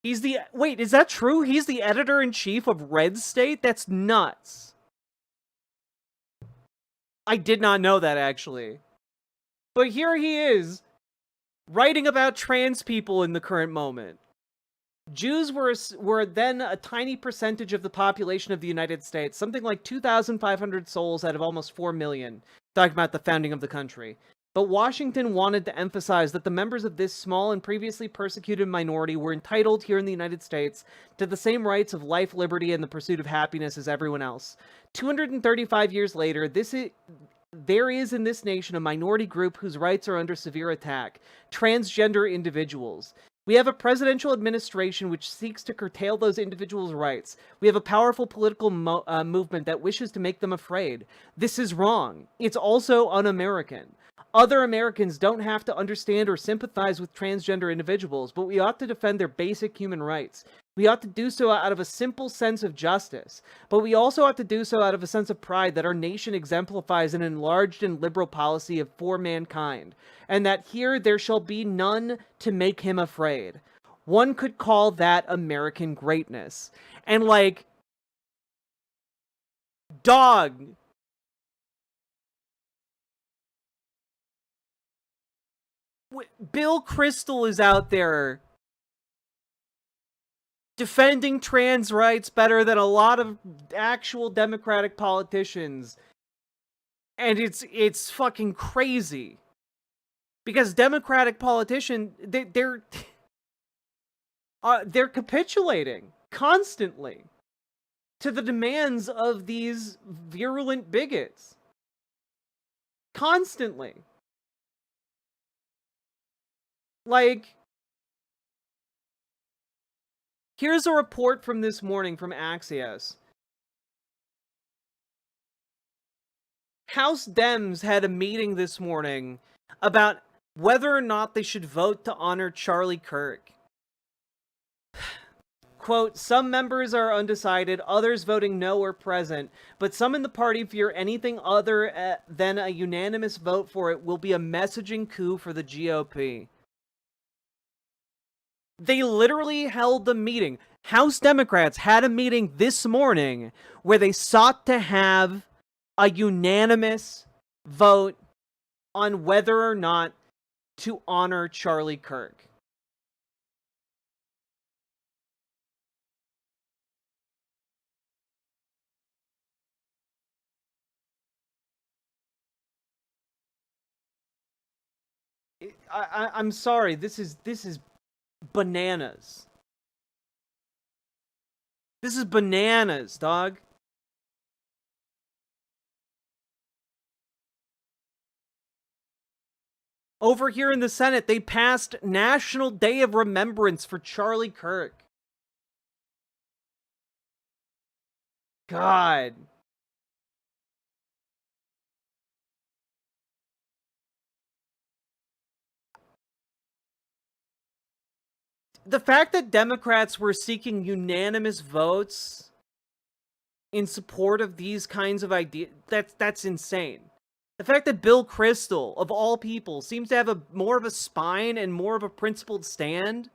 Speaker 3: Wait, is that true? He's the editor-in-chief of Red State? That's nuts. I did not know that, actually. But here he is, writing about trans people in the current moment. Jews were then a tiny percentage of the population of the United States, something like 2,500 souls out of almost 4 million, talking about the founding of the country. But Washington wanted to emphasize that the members of this small and previously persecuted minority were entitled here in the United States to the same rights of life, liberty, and the pursuit of happiness as everyone else. 235 years later, there is in this nation a minority group whose rights are under severe attack: transgender individuals. We have a presidential administration which seeks to curtail those individuals' rights. We have a powerful political movement that wishes to make them afraid. This is wrong. It's also un-American. Other Americans don't have to understand or sympathize with transgender individuals, but we ought to defend their basic human rights. We ought to do so out of a simple sense of justice, but we also ought to do so out of a sense of pride that our nation exemplifies an enlarged and liberal policy for mankind, and that here there shall be none to make him afraid. One could call that American greatness. And, like, dog, Bill Kristol is out there defending trans rights better than a lot of actual Democratic politicians. And it's fucking crazy. Because Democratic politicians, they're capitulating constantly to the demands of these virulent bigots. Constantly. Like, here's a report from this morning from Axios. House Dems had a meeting this morning about whether or not they should vote to honor Charlie Kirk. Quote, some members are undecided, others voting no or present, but some in the party fear anything other than a unanimous vote for it will be a messaging coup for the GOP. They literally held a meeting. House Democrats had a meeting this morning where they sought to have a unanimous vote on whether or not to honor Charlie Kirk. I'm sorry, this is bananas. This is bananas, dog. Over here in the Senate, they passed National Day of Remembrance for Charlie Kirk. God. The fact that Democrats were seeking unanimous votes in support of these kinds of ideas, that's insane. The fact that Bill Kristol, of all people, seems to have more of a spine and more of a principled stand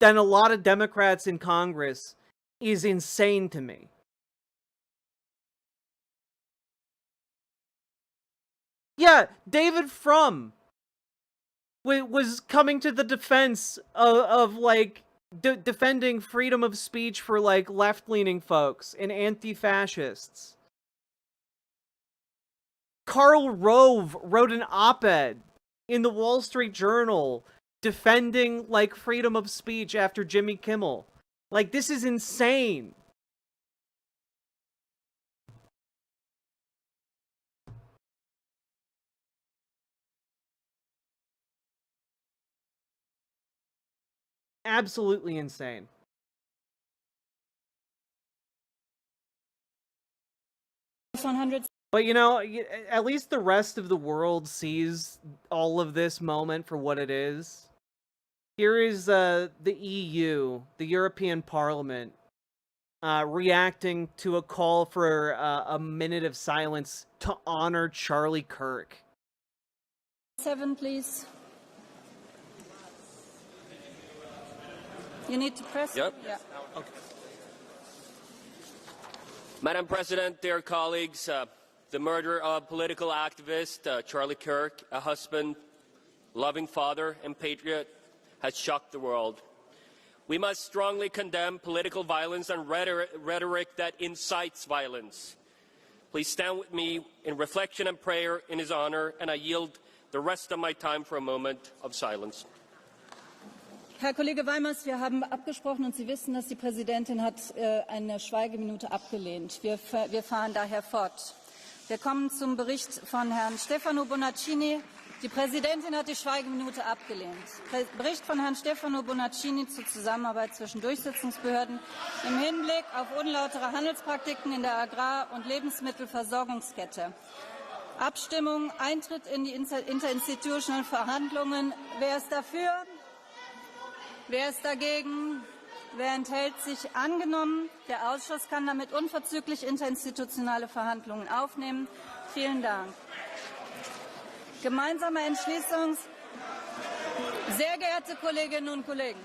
Speaker 3: than a lot of Democrats in Congress is insane to me. Yeah, David Frum was coming to the defense of like, defending freedom of speech for, like, left-leaning folks and anti-fascists. Karl Rove wrote an op-ed in the Wall Street Journal defending, like, freedom of speech after Jimmy Kimmel. Like, this is insane. Absolutely insane. But, you know, at least the rest of the world sees all of this moment for what it is. Here is the EU, the European Parliament, reacting to a call for a minute of silence to honor Charlie Kirk.
Speaker 5: 7, please. You need to press.
Speaker 22: Yep.
Speaker 5: Yeah.
Speaker 22: Okay. Madam President, dear colleagues, the murder of political activist Charlie Kirk, a husband, loving father, and patriot, has shocked the world. We must strongly condemn political violence and rhetoric that incites violence. Please stand with me in reflection and prayer in his honor, and I yield the rest of my time for a moment of silence.
Speaker 5: Herr Kollege Weimers, wir haben abgesprochen und Sie wissen, dass die Präsidentin hat eine Schweigeminute abgelehnt. Wir fahren daher fort. Wir kommen zum Bericht von Herrn Stefano Bonaccini. Die Präsidentin hat die Schweigeminute abgelehnt. Bericht von Herrn Stefano Bonaccini zur Zusammenarbeit zwischen Durchsetzungsbehörden im Hinblick auf unlautere Handelspraktiken in der Agrar- und Lebensmittelversorgungskette. Abstimmung, Eintritt in die interinstitutionellen Verhandlungen. Wer ist dafür? Wer ist dagegen? Wer enthält sich? Angenommen. Der Ausschuss kann damit unverzüglich interinstitutionelle Verhandlungen aufnehmen. Vielen Dank. Gemeinsame Entschließung. Sehr geehrte Kolleginnen und Kollegen.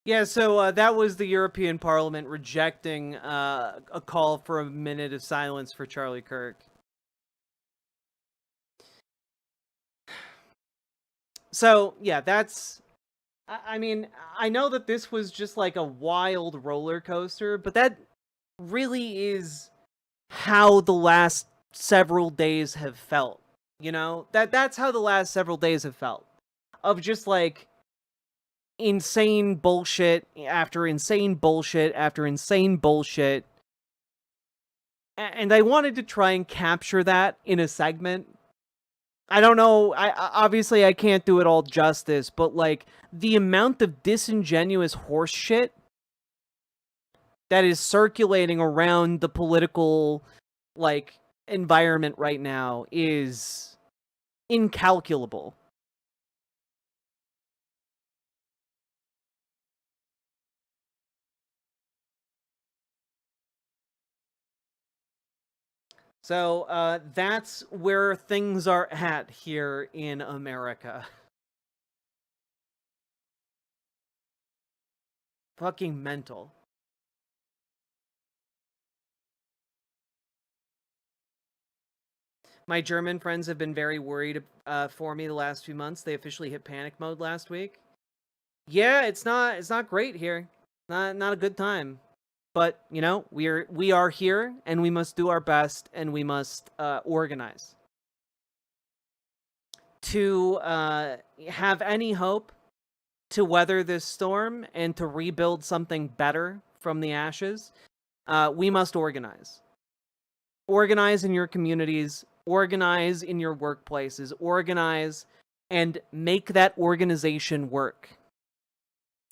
Speaker 3: Yeah, so that was the European Parliament rejecting a call for a minute of silence for Charlie Kirk. So, yeah, that's I mean, I know that this was just like a wild roller coaster, but that really is how the last several days have felt. You know? That's how the last several days have felt. Of just like insane bullshit after insane bullshit after insane bullshit. And I wanted to try and capture that in a segment. I don't know, obviously I can't do it all justice, but like the amount of disingenuous horse shit that is circulating around the political like environment right now is incalculable. So, that's where things are at here in America. Fucking mental. My German friends have been very worried for me the last few months. They officially hit panic mode last week. Yeah, it's not great here. Not a good time. But, you know, we are here, and we must do our best, and we must organize. To have any hope to weather this storm and to rebuild something better from the ashes, we must organize. Organize in your communities, organize in your workplaces, organize and make that organization work.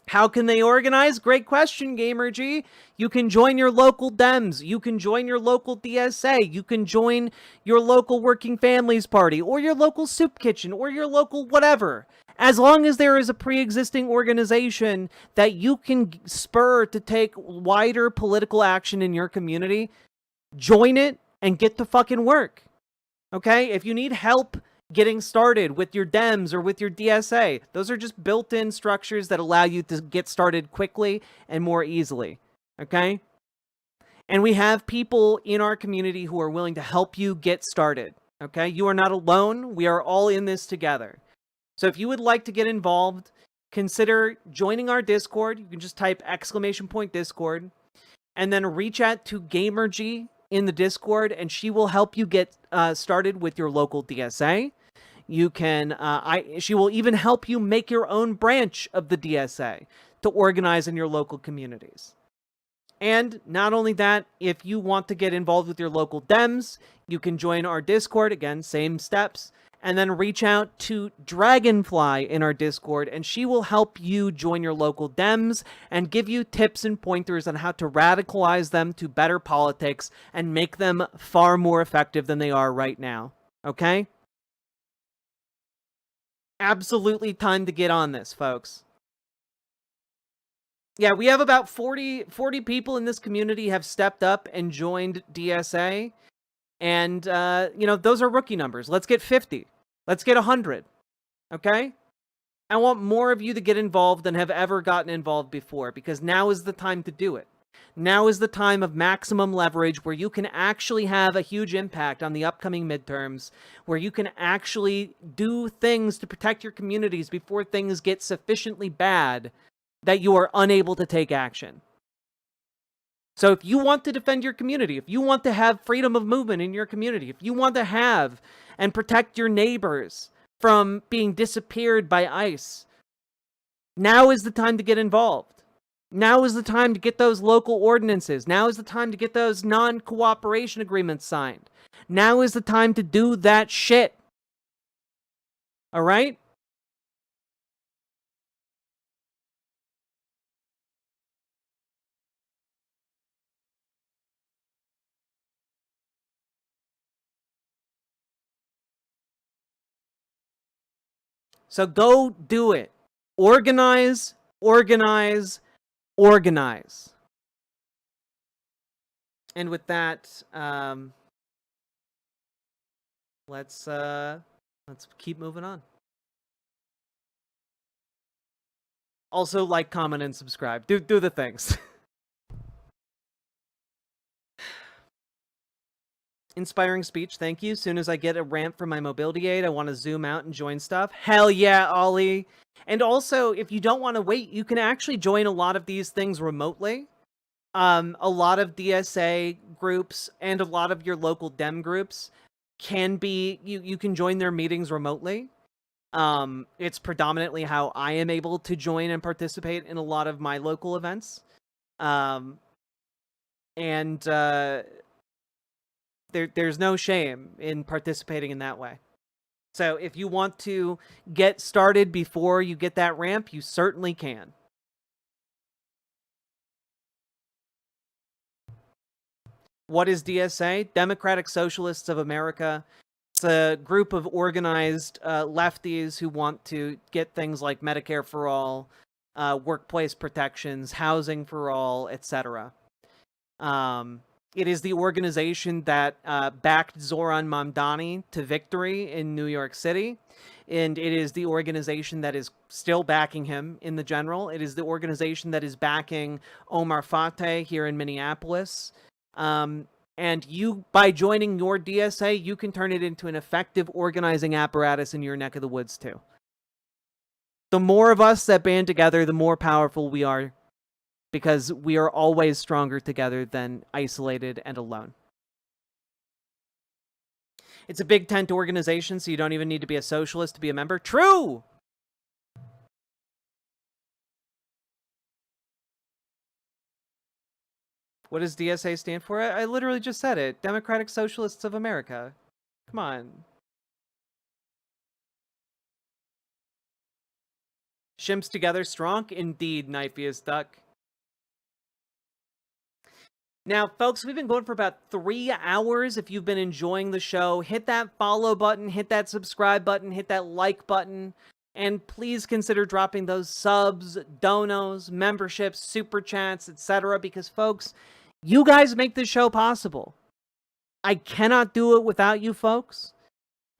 Speaker 3: How can they organize? Great question, Gamer G. You can join your local Dems. You can join your local DSA. You can join your local Working Families Party or your local soup kitchen or your local whatever. As long as there is a pre-existing organization that you can spur to take wider political action in your community, join it and get to fucking work. Okay? If you need help getting started with your Dems or with your DSA, those are just built-in structures that allow you to get started quickly and more easily. Okay? And we have people in our community who are willing to help you get started. Okay? You are not alone. We are all in this together. So if you would like to get involved, consider joining our Discord. You can just type !Discord and then reach out to GamerG in the Discord, and she will help you get started with your local DSA. You can, she will even help you make your own branch of the DSA to organize in your local communities. And not only that, if you want to get involved with your local Dems, you can join our Discord, again, same steps, and then reach out to Dragonfly in our Discord, and she will help you join your local Dems and give you tips and pointers on how to radicalize them to better politics and make them far more effective than they are right now. Okay? Absolutely time to get on this, folks. Yeah, we have about 40 people in this community have stepped up and joined DSA. And, you know, those are rookie numbers. Let's get 50. Let's get 100. Okay? I want more of you to get involved than have ever gotten involved before, because now is the time to do it. Now is the time of maximum leverage where you can actually have a huge impact on the upcoming midterms, where you can actually do things to protect your communities before things get sufficiently bad that you are unable to take action. So if you want to defend your community, if you want to have freedom of movement in your community, if you want to have and protect your neighbors from being disappeared by ICE, now is the time to get involved. Now is the time to get those local ordinances. Now is the time to get those non-cooperation agreements signed. Now is the time to do that shit. All right? So go do it. Organize, organize, organize. And with that, let's keep moving on. Also, like, comment, and subscribe. Do the things. Inspiring speech, thank you. Soon as I get a ramp for my mobility aid, I want to zoom out and join stuff. Hell yeah, Ollie. And also, if you don't want to wait, you can actually join a lot of these things remotely. A lot of DSA groups and a lot of your local Dem groups can be, you can join their meetings remotely. It's predominantly how I am able to join and participate in a lot of my local events. There's no shame in participating in that way. So if you want to get started before you get that ramp, you certainly can. What is DSA? Democratic Socialists of America. It's a group of organized lefties who want to get things like Medicare for all, workplace protections, housing for all, etc. It is the organization that backed Zoran Mamdani to victory in New York City. And it is the organization that is still backing him in the general. It is the organization that is backing Omar Fateh here in Minneapolis. And you, by joining your DSA, you can turn it into an effective organizing apparatus in your neck of the woods too. The more of us that band together, the more powerful we are, because we are always stronger together than isolated and alone. It's a big tent organization, so you don't even need to be a socialist to be a member. True! What does DSA stand for? I literally just said it. Democratic Socialists of America. Come on. Shims together strong? Indeed, Knifeiest Duck. Now, folks, we've been going for about 3 hours. If you've been enjoying the show, hit that follow button, hit that subscribe button, hit that like button, and please consider dropping those subs, donos, memberships, super chats, etc. Because, folks, you guys make this show possible. I cannot do it without you folks.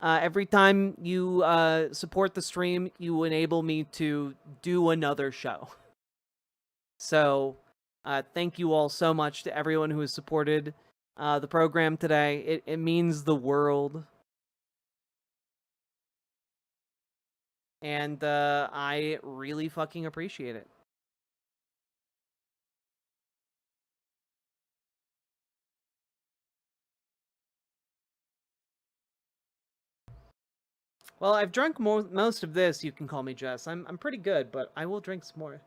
Speaker 3: Every time you support the stream, you enable me to do another show. So, thank you all so much to everyone who has supported the program today. It means the world. And I really fucking appreciate it. Well, I've drunk most of this, you can call me Jess. I'm pretty good, but I will drink some more.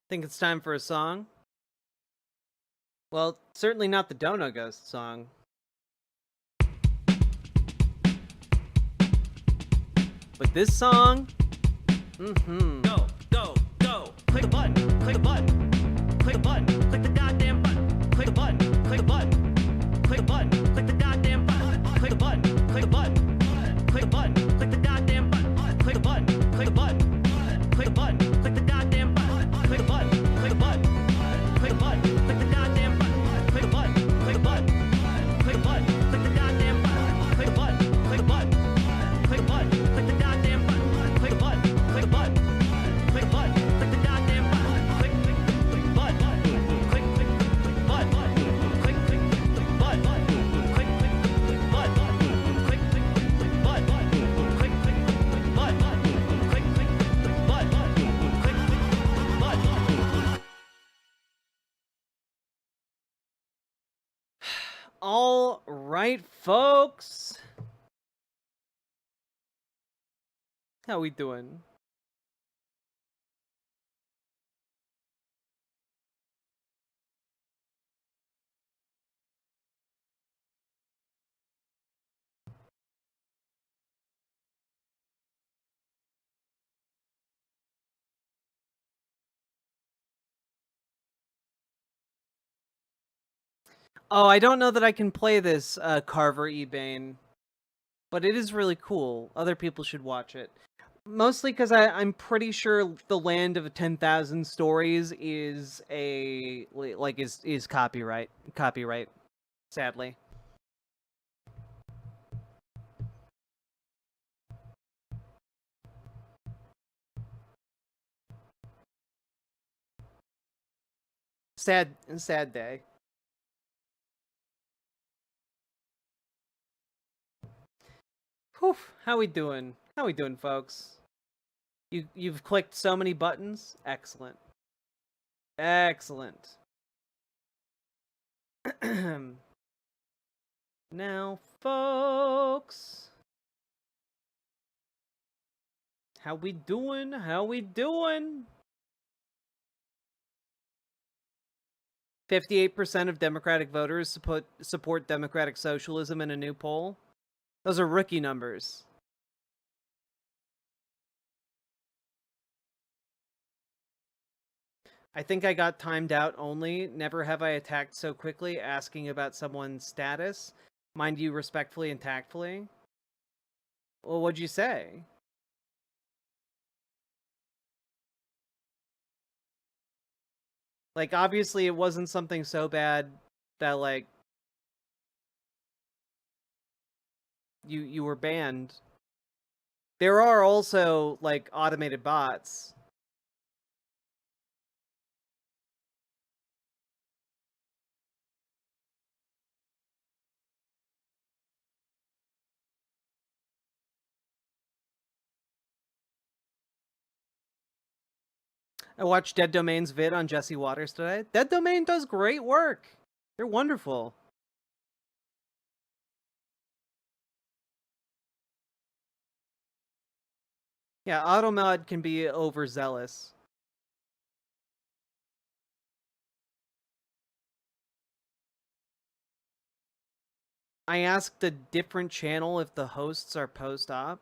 Speaker 3: Think it's time for a song? Well, certainly not the Dono Ghost song. But this song, Go, click a button, click a button, click a button, click the goddamn button, click a button, click a button, click a button, click the goddamn button, click a button, click a button, click a button, click the goddamn button, click a button, click a button, click a button, click the goddamn button, click a button, click a button, click a button, click the goddamn button, click a button, click a button, click a button, click the goddamn button, click a button, click a button, click a button, click the goddamn button, click a button, click a button, click a button, click the goddamn button, click button, click button, click button, click button, click all right, folks. How we doing? Oh, I don't know that I can play this Carver Ebane, but it is really cool. Other people should watch it. Mostly because I'm pretty sure the land of 10,000 stories is is copyright. Sadly. Sad day. Whew, how we doing? How we doing, folks? You've clicked so many buttons. Excellent. Excellent. Now, folks, how we doing? How we doing? 58% of Democratic voters support democratic socialism in a new poll. Those are rookie numbers. I think I got timed out only. Never have I attacked so quickly, asking about someone's status. Mind you, respectfully and tactfully. Well, what'd you say? Like, obviously it wasn't something so bad that, like, you were banned. There are also, like, automated bots. I watched Dead Domain's vid on Jesse Waters today. Dead Domain does great work. They're wonderful. Yeah, AutoMod can be overzealous. I asked a different channel if the hosts are post-op.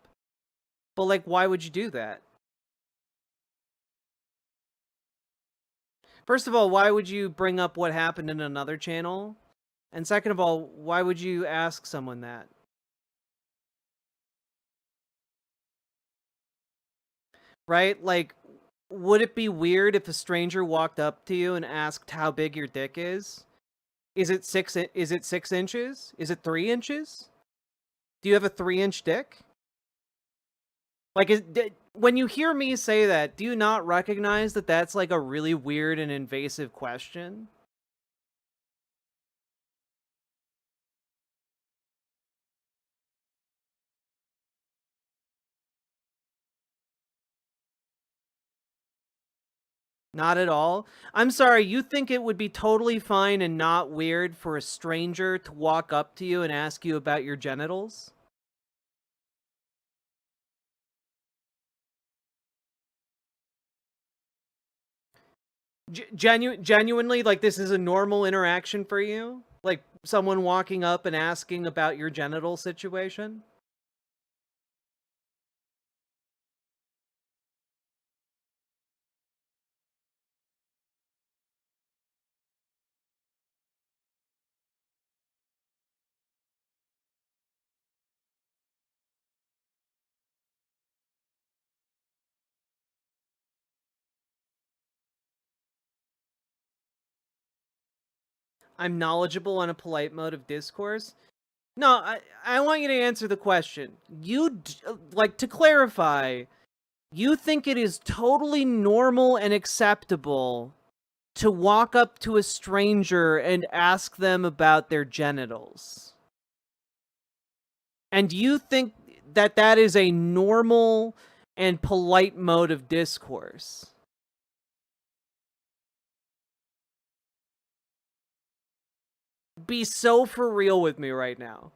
Speaker 3: But, like, why would you do that? First of all, why would you bring up what happened in another channel? And second of all, why would you ask someone that? Right? Like, would it be weird if a stranger walked up to you and asked how big your dick is? Is it 6 inches? Is it 3 inches? Do you have a 3-inch dick? Like, when you hear me say that, do you not recognize that that's like a really weird and invasive question? Not at all. I'm sorry, you think it would be totally fine and not weird for a stranger to walk up to you and ask you about your genitals? Genuinely, like, this is a normal interaction for you? Like, someone walking up and asking about your genital situation? I'm knowledgeable on a polite mode of discourse. No, I want you to answer the question. Like, to clarify, you think it is totally normal and acceptable to walk up to a stranger and ask them about their genitals? And you think that that is a normal and polite mode of discourse? Be so for real with me right now.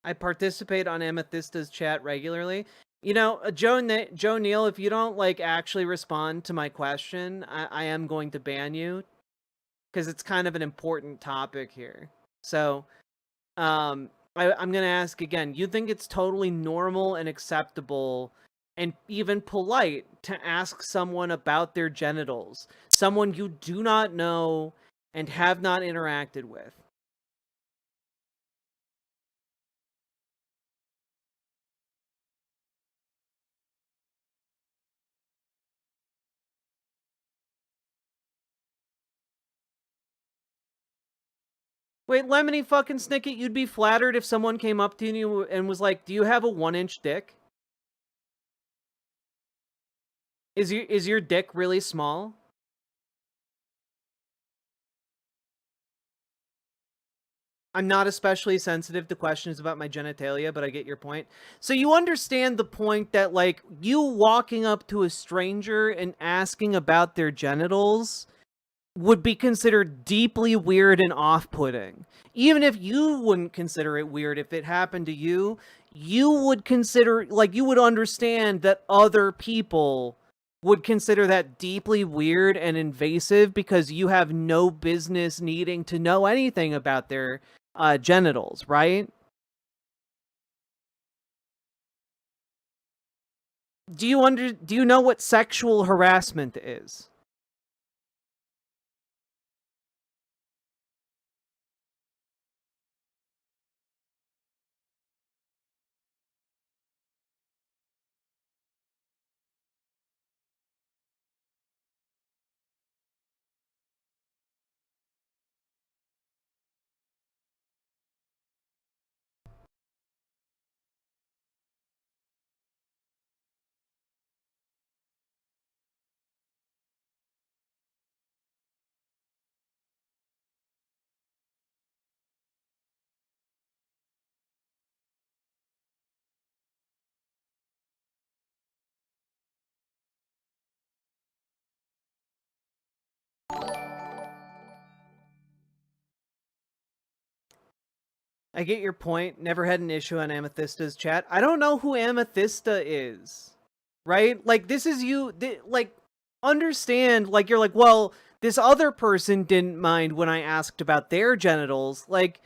Speaker 3: I participate on Amethysta's chat regularly. You know, Joe Neal, if you don't, like, actually respond to my question, I am going to ban you. Because it's kind of an important topic here. So, I'm going to ask again. You think it's totally normal and acceptable and even polite to ask someone about their genitals, someone you do not know and have not interacted with? Wait, Lemony fucking Snicket, you'd be flattered if someone came up to you and was like, "Do you have a 1-inch dick? Is your dick really small?" I'm not especially sensitive to questions about my genitalia, but I get your point. So you understand the point that, like, you walking up to a stranger and asking about their genitals would be considered deeply weird and off-putting. Even if you wouldn't consider it weird if it happened to you, you would consider, like, you would understand that other people would consider that deeply weird and invasive because you have no business needing to know anything about their genitals, right? Do you know what sexual harassment is? I get your point. Never had an issue on Amethysta's chat. I don't know who Amethysta is. Right? Like, this is you... like, understand, like, you're like, well, this other person didn't mind when I asked about their genitals. Like,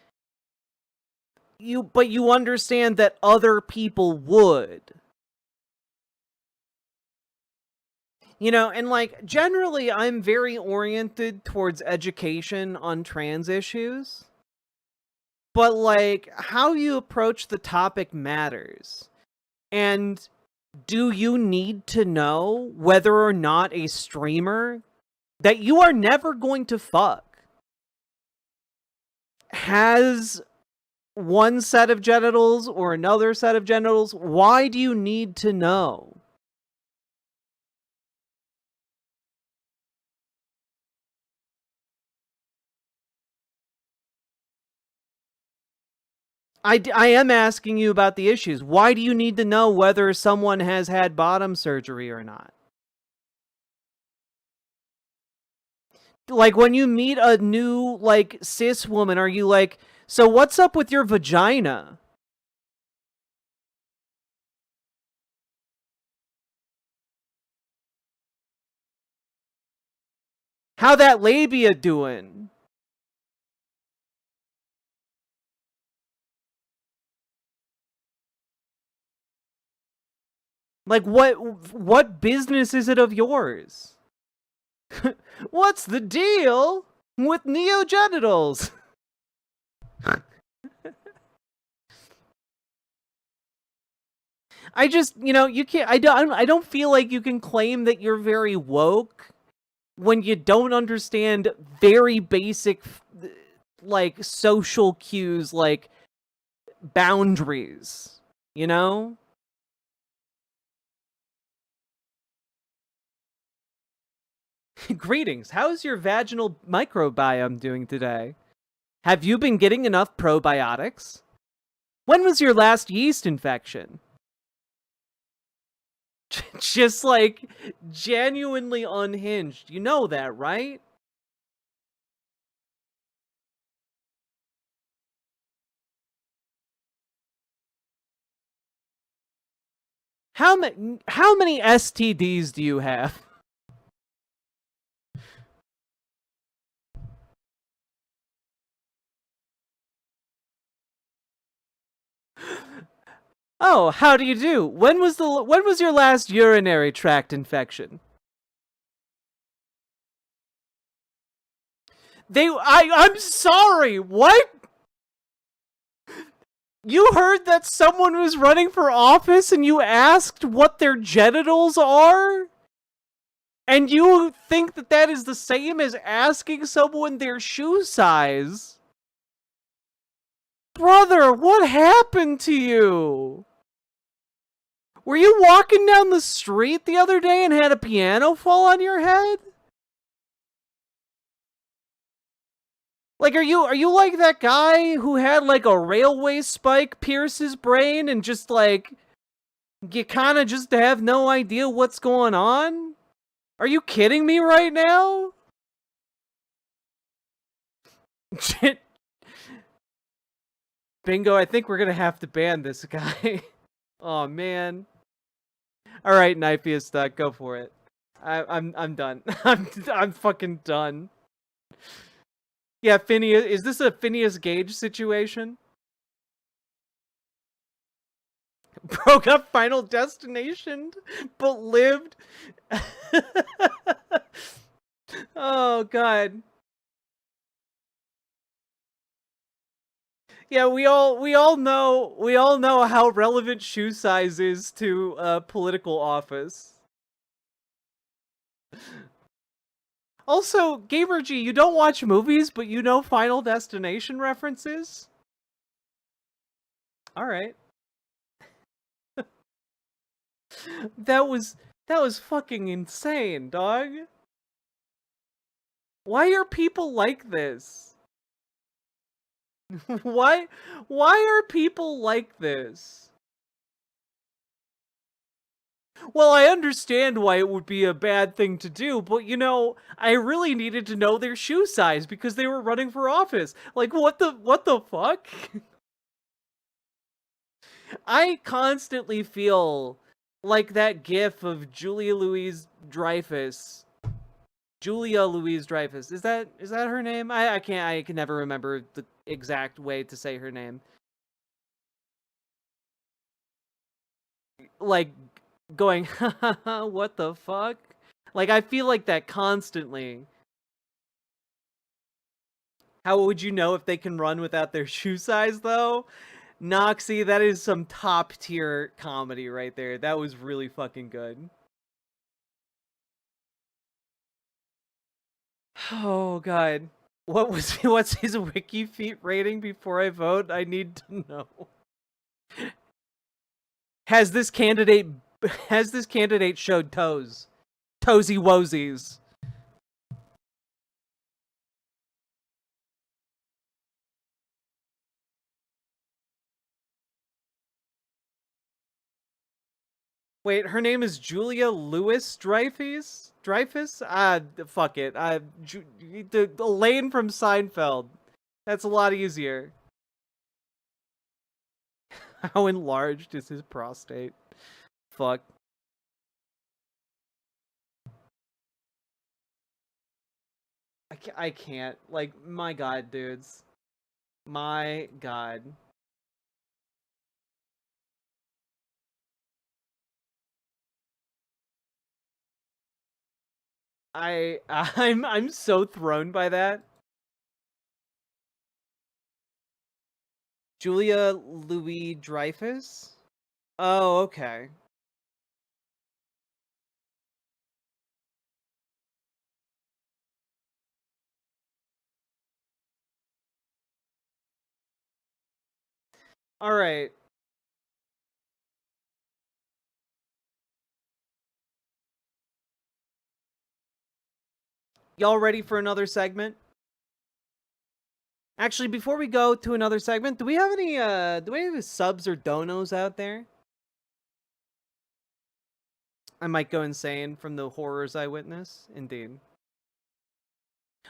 Speaker 3: but you understand that other people would. You know, and, like, generally, I'm very oriented towards education on trans issues. But, like, how you approach the topic matters. And do you need to know whether or not a streamer that you are never going to fuck has one set of genitals or another set of genitals? Why do you need to know? I am asking you about the issues. Why do you need to know whether someone has had bottom surgery or not? Like, when you meet a new, like, cis woman, are you like, so what's up with your vagina? How that labia doing? Like, what business is it of yours? What's the deal with neogenitals? I just, you know, you can't, I don't feel like you can claim that you're very woke when you don't understand very basic, like, social cues, like boundaries, you know? Greetings, how's your vaginal microbiome doing today? Have you been getting enough probiotics? When was your last yeast infection? Just, like, genuinely unhinged. You know that, right? How many STDs do you have? Oh, how do you do? When was your last urinary tract infection? I'm sorry, what? You heard that someone was running for office and you asked what their genitals are? And you think that that is the same as asking someone their shoe size? Brother, what happened to you? Were you walking down the street the other day and had a piano fall on your head? Like, are you like that guy who had, like, a railway spike pierce his brain and just, like, you kinda just have no idea what's going on? Are you kidding me right now? Bingo, I think we're gonna have to ban this guy. Oh man. Alright, Knifeiest, go for it. I'm done. I'm fucking done. Yeah, Phineas, is this a Phineas Gage situation? Broke up Final Destination, but lived. Oh god. Yeah, we all know how relevant shoe size is to political office. Also, Gamer G, you don't watch movies, but you know Final Destination references? Alright. That was fucking insane, dog. Why are people like this? Why are people like this? Well, I understand why it would be a bad thing to do, but you know, I really needed to know their shoe size because they were running for office. Like, what the fuck? I constantly feel like that gif of Julia Louis-Dreyfus. Julia Louis-Dreyfus. Is that her name? I can never remember the exact way to say her name. Like, going, what the fuck? Like, I feel like that constantly. How would you know if they can run without their shoe size, though? Noxy, that is some top tier comedy right there. That was really fucking good. Oh god. What's his wiki feet rating before I vote? I need to know. Has this candidate showed toes? Toesy woesies. Wait, her name is Julia Louis-Dreyfus? Fuck it. The Elaine from Seinfeld. That's a lot easier. How enlarged is his prostate? Fuck. I can't. Like, my god, dudes. My god. I'm so thrown by that. Julia Louis-Dreyfus? Oh, okay. All right. Y'all ready for another segment? Actually, before we go to another segment, do we have any subs or donos out there? I might go insane from the horrors I witness. Indeed.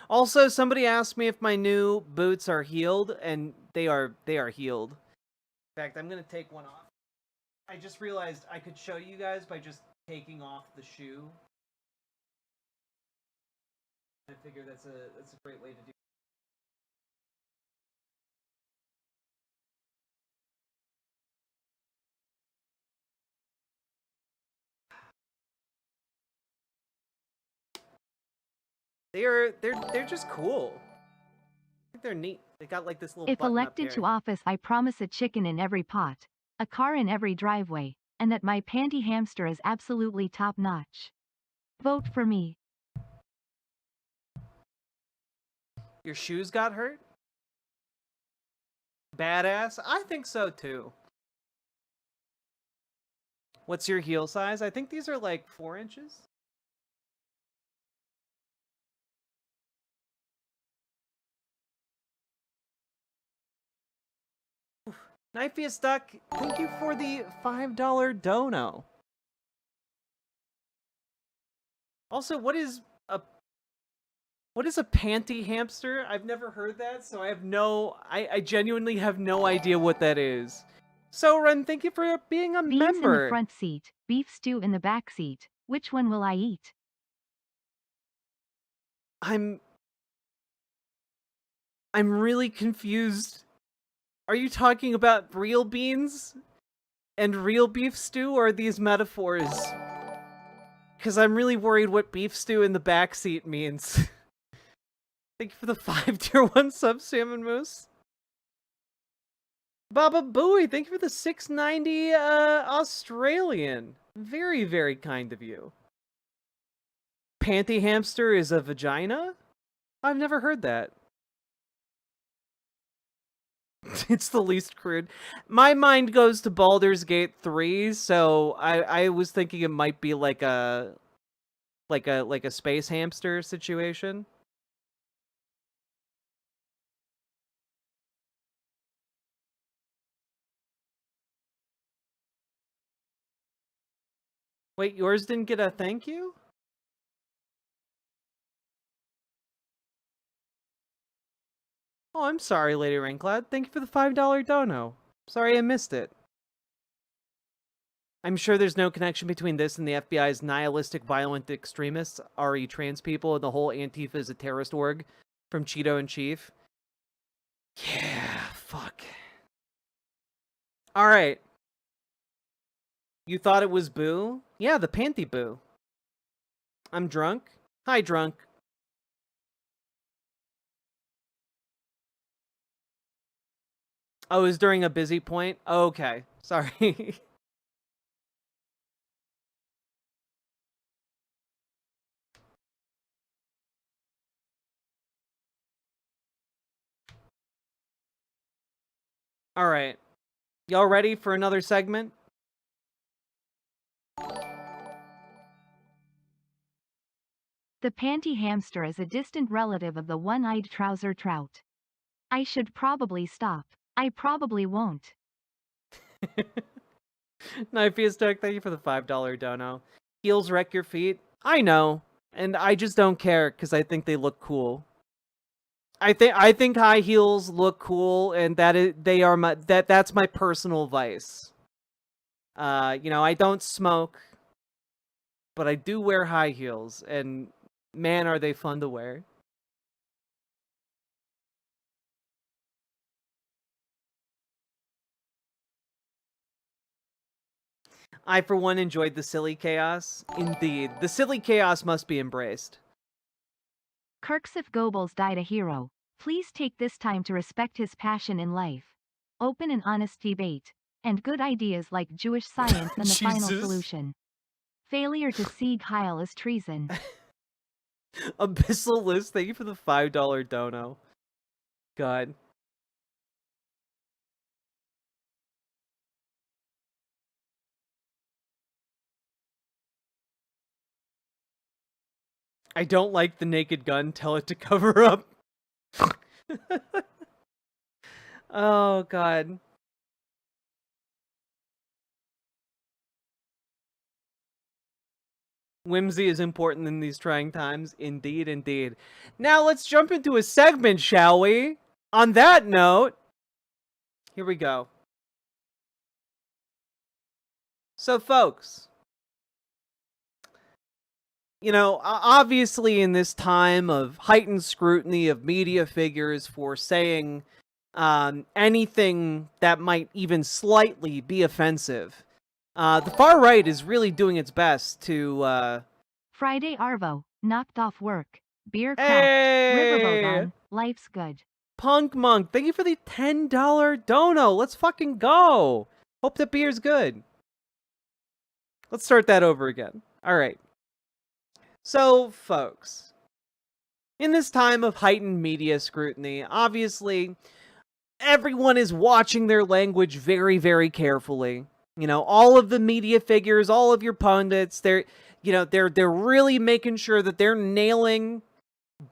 Speaker 3: Also, somebody asked me if my new boots are healed, and they are healed. In fact, I'm gonna take one off. I just realized I could show you guys by just taking off the shoe. I figure that's a great way to do it. They're just cool. I think they're neat. They got like this little
Speaker 6: If
Speaker 3: button
Speaker 6: elected
Speaker 3: up
Speaker 6: to
Speaker 3: here.
Speaker 6: office, I promise a chicken in every pot, a car in every driveway, and that my panty hamster is absolutely top-notch. Vote for me.
Speaker 3: Your shoes got hurt? Badass? I think so too. What's your heel size? I think these are like 4 inches. Knifey is stuck. Thank you for the $5 dono. Also, what is a panty hamster? I've never heard that, so I genuinely have no idea what that is. So, Ren, thank you for being a
Speaker 6: Beans
Speaker 3: member.
Speaker 6: in the front seat, beef stew in the back seat. Which one will I eat?
Speaker 3: I'm really confused. Are you talking about real beans and real beef stew, or are these metaphors? Because I'm really worried what beef stew in the backseat means. Thank you for the 5-tier 1 sub, Salmon Moose. Baba Booey, thank you for the 690 Australian. Very, very kind of you. Panty hamster is a vagina? I've never heard that. It's the least crude. My mind goes to Baldur's Gate 3, so I was thinking it might be like a space hamster situation. Wait, yours didn't get a thank you? Oh, I'm sorry, Lady Raincloud. Thank you for the $5 dono. Sorry I missed it. I'm sure there's no connection between this and the FBI's nihilistic violent extremists, RE trans people, and the whole Antifa is a terrorist org from Cheeto in Chief. Yeah, fuck. Alright. You thought it was Boo? Yeah, the Panty Boo. I'm drunk. Hi, drunk. Oh, it was during a busy point? Oh, okay. Sorry. Alright. Y'all ready for another segment?
Speaker 6: The panty hamster is a distant relative of the one-eyed trouser trout. I should probably stop. I probably won't.
Speaker 3: Knifey Stuck, thank you for the $5 dono. Heels wreck your feet. I know, and I just don't care because I think they look cool. I think high heels look cool, and that's my personal vice. You know, I don't smoke, but I do wear high heels, and man, are they fun to wear. I, for one, enjoyed the silly chaos. Indeed, the silly chaos must be embraced.
Speaker 6: Kirksif Goebbels died a hero. Please take this time to respect his passion in life. Open and honest debate. And good ideas like Jewish science and the final solution. Failure to Sieg Heil is treason.
Speaker 3: Abyssal List, thank you for the $5 dono. God. I don't like the Naked Gun, tell it to cover up. Oh, God. Whimsy is important in these trying times. Indeed, indeed. Now let's jump into a segment, shall we? On that note, here we go. So, folks, you know, obviously in this time of heightened scrutiny of media figures for saying anything that might even slightly be offensive, the far right is really doing its best to...
Speaker 6: Friday Arvo, knocked off work. beer cracked, riverboat
Speaker 3: Hey!
Speaker 6: on, life's good.
Speaker 3: Punk Monk, thank you for the $10 dono. Let's fucking go. Hope the beer's good. Let's start that over again. All right. So, folks, in this time of heightened media scrutiny, obviously, everyone is watching their language very, very carefully. You know, all of the media figures, all of your pundits, they're really making sure that they're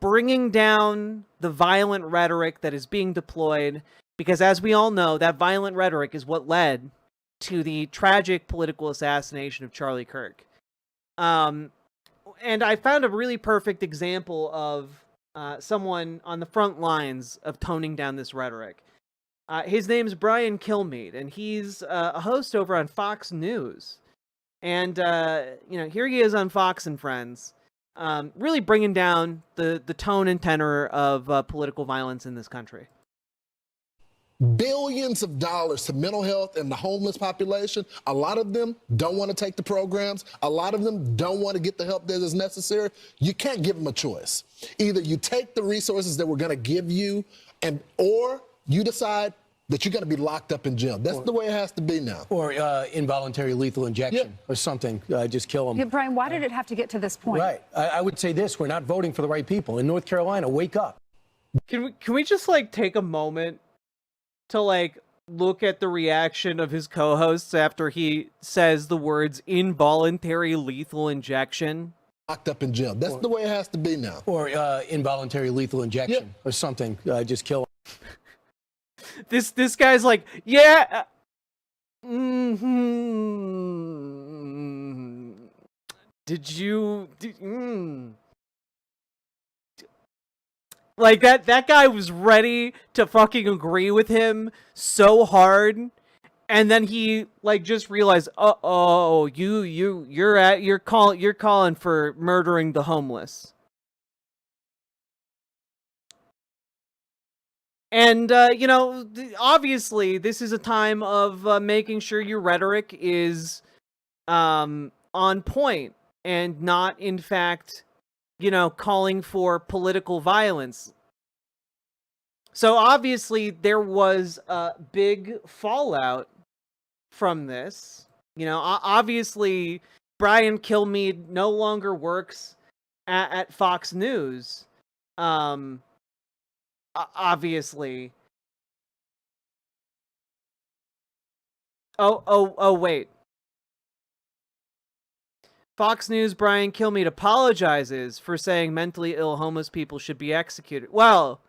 Speaker 3: bringing down the violent rhetoric that is being deployed, because as we all know, that violent rhetoric is what led to the tragic political assassination of Charlie Kirk. And I found a really perfect example of someone on the front lines of toning down this rhetoric. His name's Brian Kilmeade, and he's a host over on Fox News. And, here he is on Fox and Friends, really bringing down the tone and tenor of political violence in this country.
Speaker 1: Billions of dollars to mental health and the homeless population. A lot of them don't want to take the programs. A lot of them don't want to get the help that is necessary. You can't give them a choice. Either you take the resources that we're going to give you, or you decide that you're going to be locked up in jail. That's the way it has to be now.
Speaker 4: Or involuntary lethal injection or something. Just kill them.
Speaker 23: Yeah, Brian, why did it have to get to this point?
Speaker 4: Right. I would say this. We're not voting for the right people. In North Carolina, wake up.
Speaker 3: Can we just, take a moment to, look at the reaction of his co-hosts after he says the words involuntary lethal injection?
Speaker 1: Locked up in jail. That's the way it has to be now.
Speaker 4: Or involuntary lethal injection or something. Just kill them.
Speaker 3: This guy's like, yeah. Did you? Like that guy was ready to fucking agree with him so hard, and then he just realized, you're calling for murdering the homeless. And, obviously, this is a time of making sure your rhetoric is on point and not, in fact, calling for political violence. So, obviously, there was a big fallout from this. Obviously, Brian Kilmeade no longer works at Fox News. Obviously. Oh, wait. Fox News Brian Kilmeade apologizes for saying mentally ill homeless people should be executed. Well,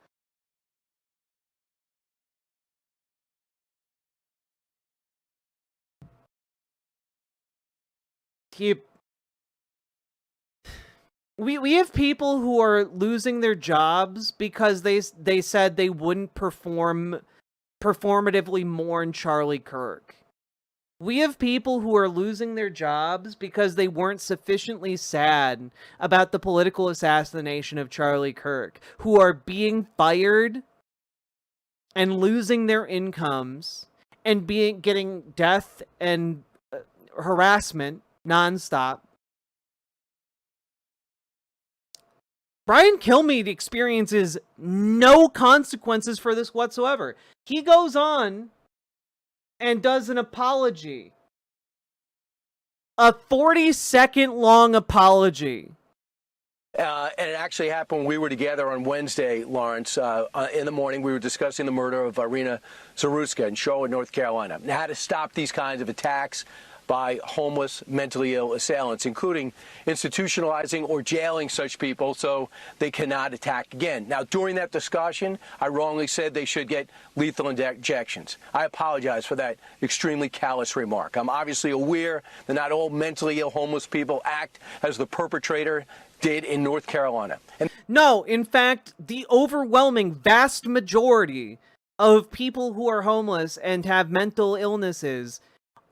Speaker 3: we have people who are losing their jobs because they said they wouldn't performatively mourn Charlie Kirk. We have people who are losing their jobs because they weren't sufficiently sad about the political assassination of Charlie Kirk, who are being fired and losing their incomes and getting death and harassment nonstop. Brian Kilmeade experiences no consequences for this whatsoever. He goes on and does an apology. A 40-second long apology.
Speaker 4: And it actually happened when we were together on Wednesday, Lawrence. In the morning, we were discussing the murder of Irina Zaruska in Charlotte, North Carolina, and how to stop these kinds of attacks by homeless, mentally ill assailants, including institutionalizing or jailing such people so they cannot attack again. Now, during that discussion, I wrongly said they should get lethal injections. I apologize for that extremely callous remark. I'm obviously aware that not all mentally ill homeless people act as the perpetrator did in North Carolina.
Speaker 3: No, in fact, the overwhelming vast majority of people who are homeless and have mental illnesses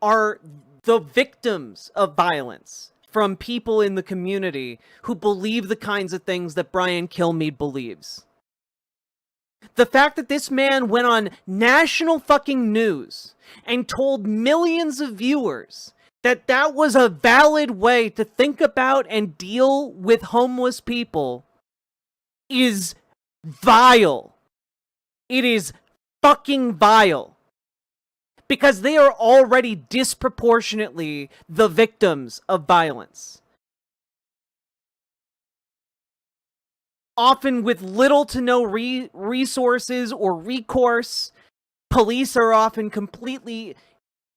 Speaker 3: are the victims of violence from people in the community who believe the kinds of things that Brian Kilmeade believes. The fact that this man went on national fucking news and told millions of viewers that that was a valid way to think about and deal with homeless people is vile. It is fucking vile. Because they are already disproportionately the victims of violence. Often with little to no resources or recourse. Police are often completely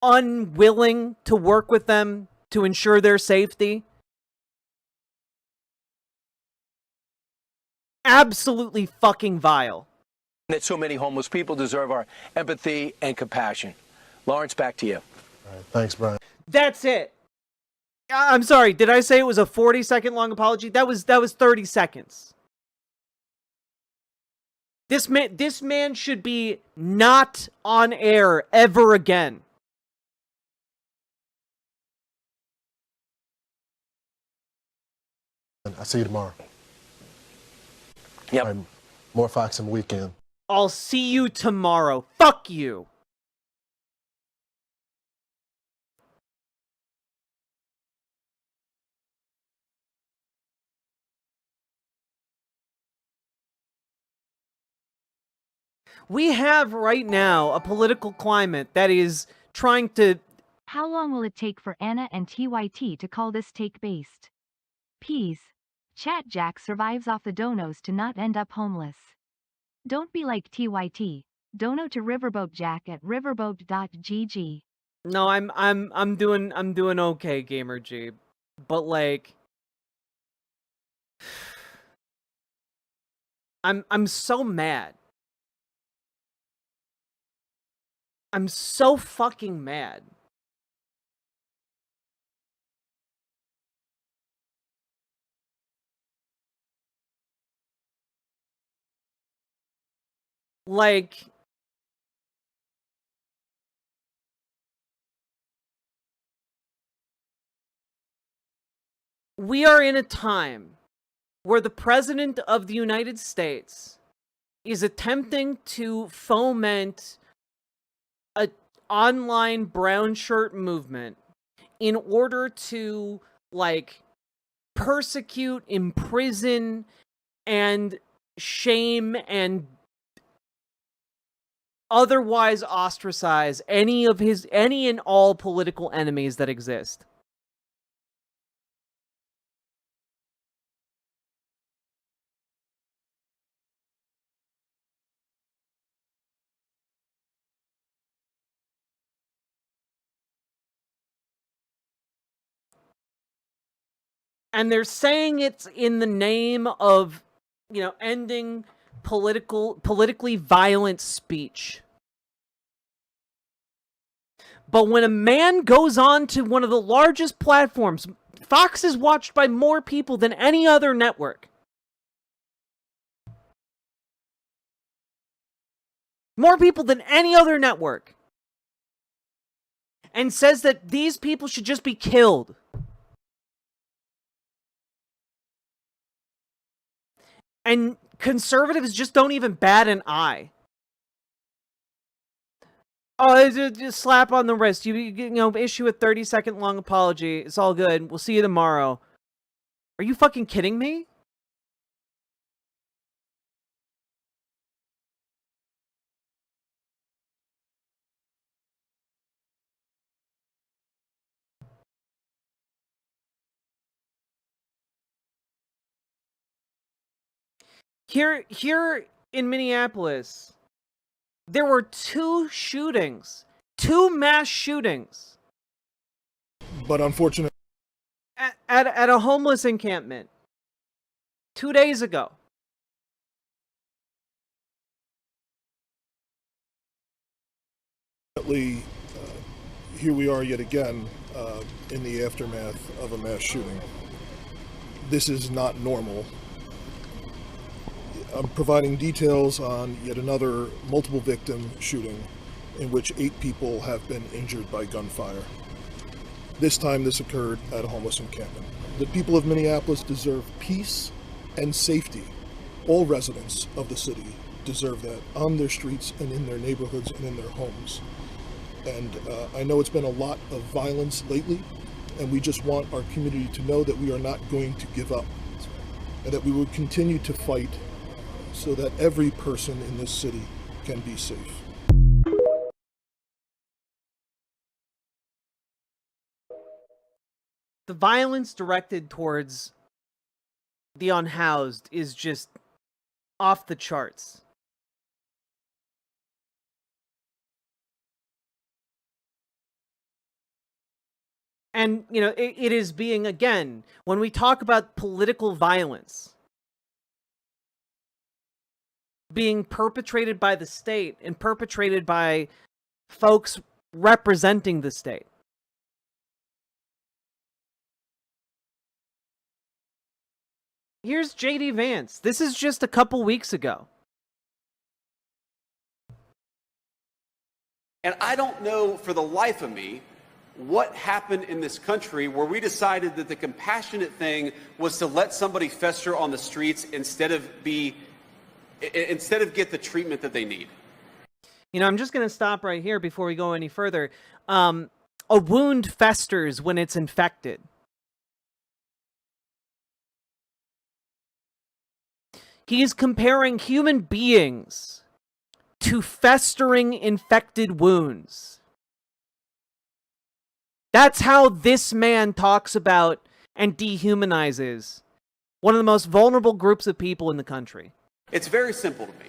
Speaker 3: unwilling to work with them to ensure their safety. Absolutely fucking vile.
Speaker 4: That so many homeless people deserve our empathy and compassion. Lawrence, back to you.
Speaker 1: All right, thanks, Brian.
Speaker 3: That's it. I'm sorry, did I say it was a 40-second long apology? That was 30 seconds. This man should be not on air ever again.
Speaker 1: I'll see you tomorrow.
Speaker 4: Yep.
Speaker 1: All right, more Fox and Weekend.
Speaker 3: I'll see you tomorrow. Fuck you. We have right now a political climate that is trying to...
Speaker 6: How long will it take for Anna and TYT to call this take-based? Peas. Chat Jack survives off the donos to not end up homeless. Don't be like TYT. Dono to Riverboat Jack at riverboat.gg.
Speaker 3: No, I'm doing okay, Gamer G. But like I'm so mad. I'm so fucking mad. Like, we are in a time where the President of the United States is attempting to foment an online brown shirt movement in order to, like, persecute, imprison, and shame and otherwise ostracize any and all political enemies that exist. And they're saying it's in the name of, you know, ending politically violent speech. But when a man goes on to one of the largest platforms, Fox is watched by more people than any other network. More people than any other network. And says that these people should just be killed. And conservatives just don't even bat an eye. Oh, just slap on the wrist. You know, issue a 30-second long apology. It's all good. We'll see you tomorrow. Are you fucking kidding me? Here in Minneapolis, there were two mass shootings.
Speaker 2: But unfortunately,
Speaker 3: at a homeless encampment 2 days ago.
Speaker 2: Here we are yet again in the aftermath of a mass shooting. This is not normal. I'm providing details on yet another multiple victim shooting in which 8 people have been injured by gunfire. This time this occurred at a homeless encampment. The people of Minneapolis deserve peace and safety. All residents of the city deserve that on their streets and in their neighborhoods and in their homes. And I know it's been a lot of violence lately, and we just want our community to know that we are not going to give up and that we will continue to fight so that every person in this city can be safe.
Speaker 3: The violence directed towards the unhoused is just off the charts. And, you know, it is being, again, when we talk about political violence being perpetrated by the state and perpetrated by folks representing the state. Here's J.D. Vance. This is just a couple weeks ago.
Speaker 8: And I don't know for the life of me what happened in this country where we decided that the compassionate thing was to let somebody fester on the streets instead of get the treatment that they need.
Speaker 3: You know, I'm just going to stop right here before we go any further. A wound festers when it's infected. He's comparing human beings to festering infected wounds. That's how this man talks about and dehumanizes one of the most vulnerable groups of people in the country.
Speaker 8: It's very simple to me.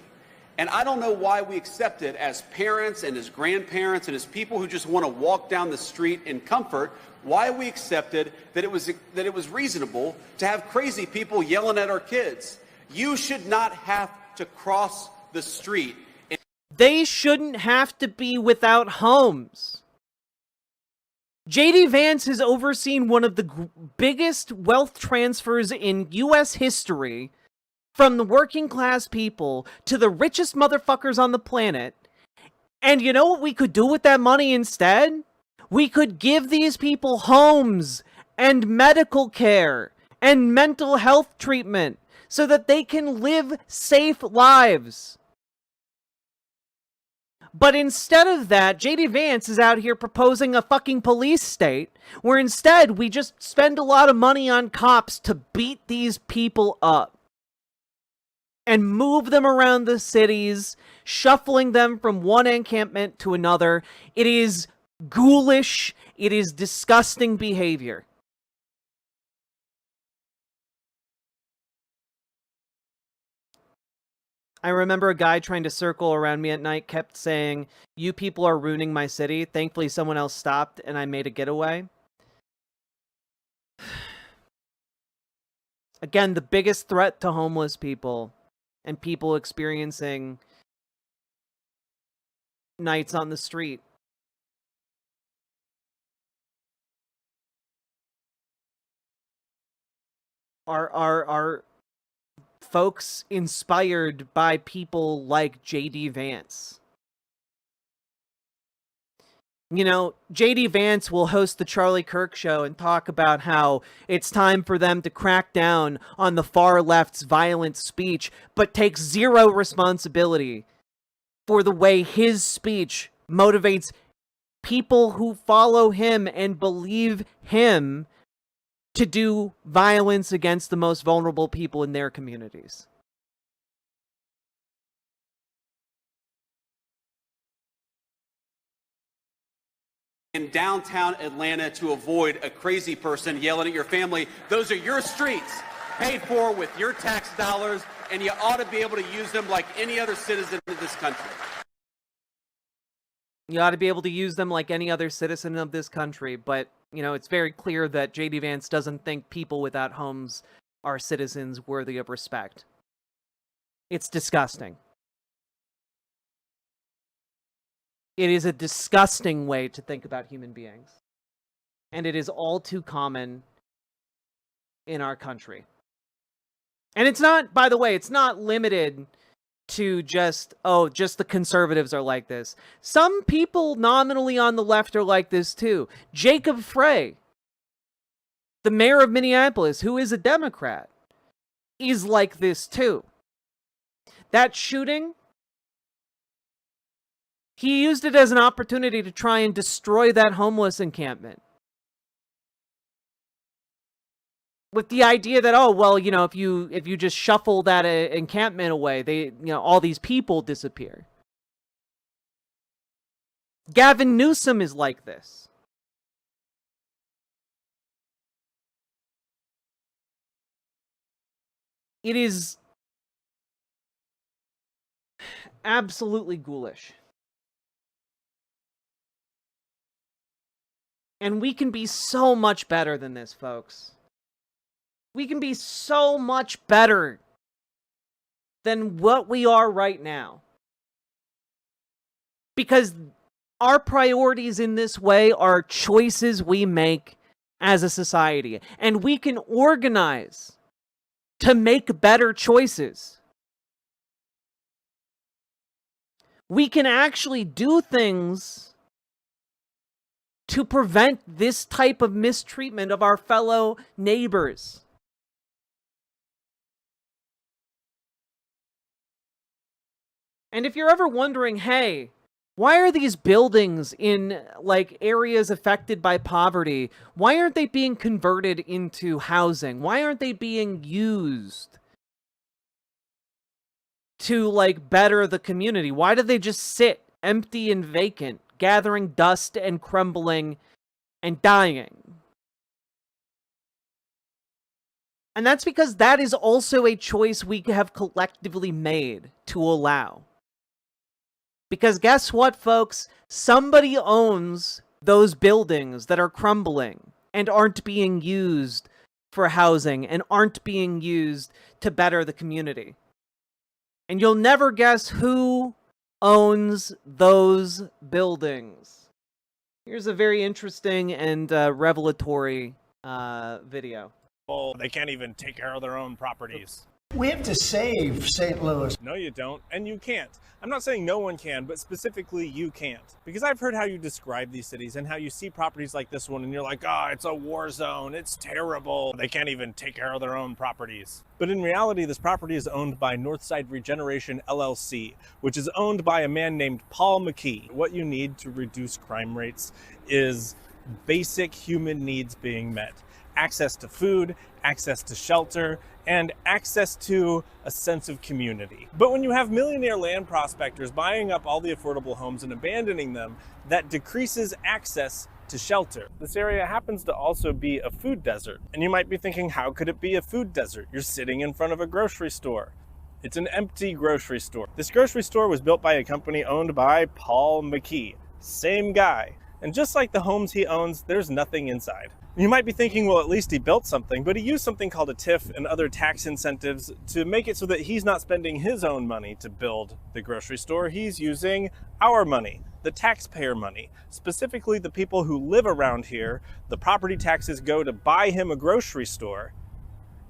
Speaker 8: And I don't know why we accept it as parents and as grandparents and as people who just want to walk down the street in comfort, why we accepted that it was reasonable to have crazy people yelling at our kids. You should not have to cross the street.
Speaker 3: They shouldn't have to be without homes. J.D. Vance has overseen one of the biggest wealth transfers in U.S. history from the working class people to the richest motherfuckers on the planet. And you know what we could do with that money instead? We could give these people homes and medical care and mental health treatment so that they can live safe lives. But instead of that, J.D. Vance is out here proposing a fucking police state where instead we just spend a lot of money on cops to beat these people up and move them around the cities, shuffling them from one encampment to another. It is ghoulish. It is disgusting behavior. I remember a guy trying to circle around me at night kept saying, "You people are ruining my city." Thankfully, someone else stopped and I made a getaway. Again, the biggest threat to homeless people and people experiencing nights on the street are folks inspired by people like J.D. Vance. You know, J.D. Vance will host the Charlie Kirk show and talk about how it's time for them to crack down on the far left's violent speech, but takes zero responsibility for the way his speech motivates people who follow him and believe him to do violence against the most vulnerable people in their communities.
Speaker 8: In downtown Atlanta to avoid a crazy person yelling at your family. Those are your streets, paid for with your tax dollars, and you ought to be able to use them like any other citizen of this country.
Speaker 3: You ought to be able to use them like any other citizen of this country, but, you know, it's very clear that J.D. Vance doesn't think people without homes are citizens worthy of respect. It's disgusting. It is a disgusting way to think about human beings. And it is all too common in our country. And it's not, by the way, it's not limited to just the conservatives are like this. Some people nominally on the left are like this too. Jacob Frey, the mayor of Minneapolis, who is a Democrat, is like this too. That shooting, he used it as an opportunity to try and destroy that homeless encampment. with the idea that, oh, well, you know, if you just shuffle that encampment away, all these people disappear. Gavin Newsom is like this. It is absolutely ghoulish. And we can be so much better than this, folks. We can be so much better than what we are right now. Because our priorities in this way are choices we make as a society. And we can organize to make better choices. We can actually do things to prevent this type of mistreatment of our fellow neighbors. And if you're ever wondering, hey, why are these buildings in like areas affected by poverty, why aren't they being converted into housing? Why aren't they being used to like better the community? Why do they just sit empty and vacant, gathering dust and crumbling and dying? And that's because that is also a choice we have collectively made to allow. Because guess what, folks? Somebody owns those buildings that are crumbling and aren't being used for housing and aren't being used to better the community. And you'll never guess who owns those buildings. Here's a very interesting and revelatory video.
Speaker 9: Well, they can't even take care of their own properties.
Speaker 14: We have to save St. Louis.
Speaker 9: No, you don't, and you can't. I'm not saying no one can, but specifically you can't. Because I've heard how you describe these cities and how you see properties like this one and you're like, oh, it's a war zone, it's terrible. They can't even take care of their own properties. But in reality, this property is owned by Northside Regeneration LLC, which is owned by a man named Paul McKee. What you need to reduce crime rates is basic human needs being met. Access to food, access to shelter, and access to a sense of community. But when you have millionaire land prospectors buying up all the affordable homes and abandoning them, that decreases access to shelter. This area happens to also be a food desert. And you might be thinking, how could it be a food desert? You're sitting in front of a grocery store. It's an empty grocery store. This grocery store was built by a company owned by Paul McKee. Same guy. And just like the homes he owns, there's nothing inside. You might be thinking, well, at least he built something, but he used something called a TIF and other tax incentives to make it so that he's not spending his own money to build the grocery store. He's using our money, the taxpayer money, specifically the people who live around here. The property taxes go to buy him a grocery store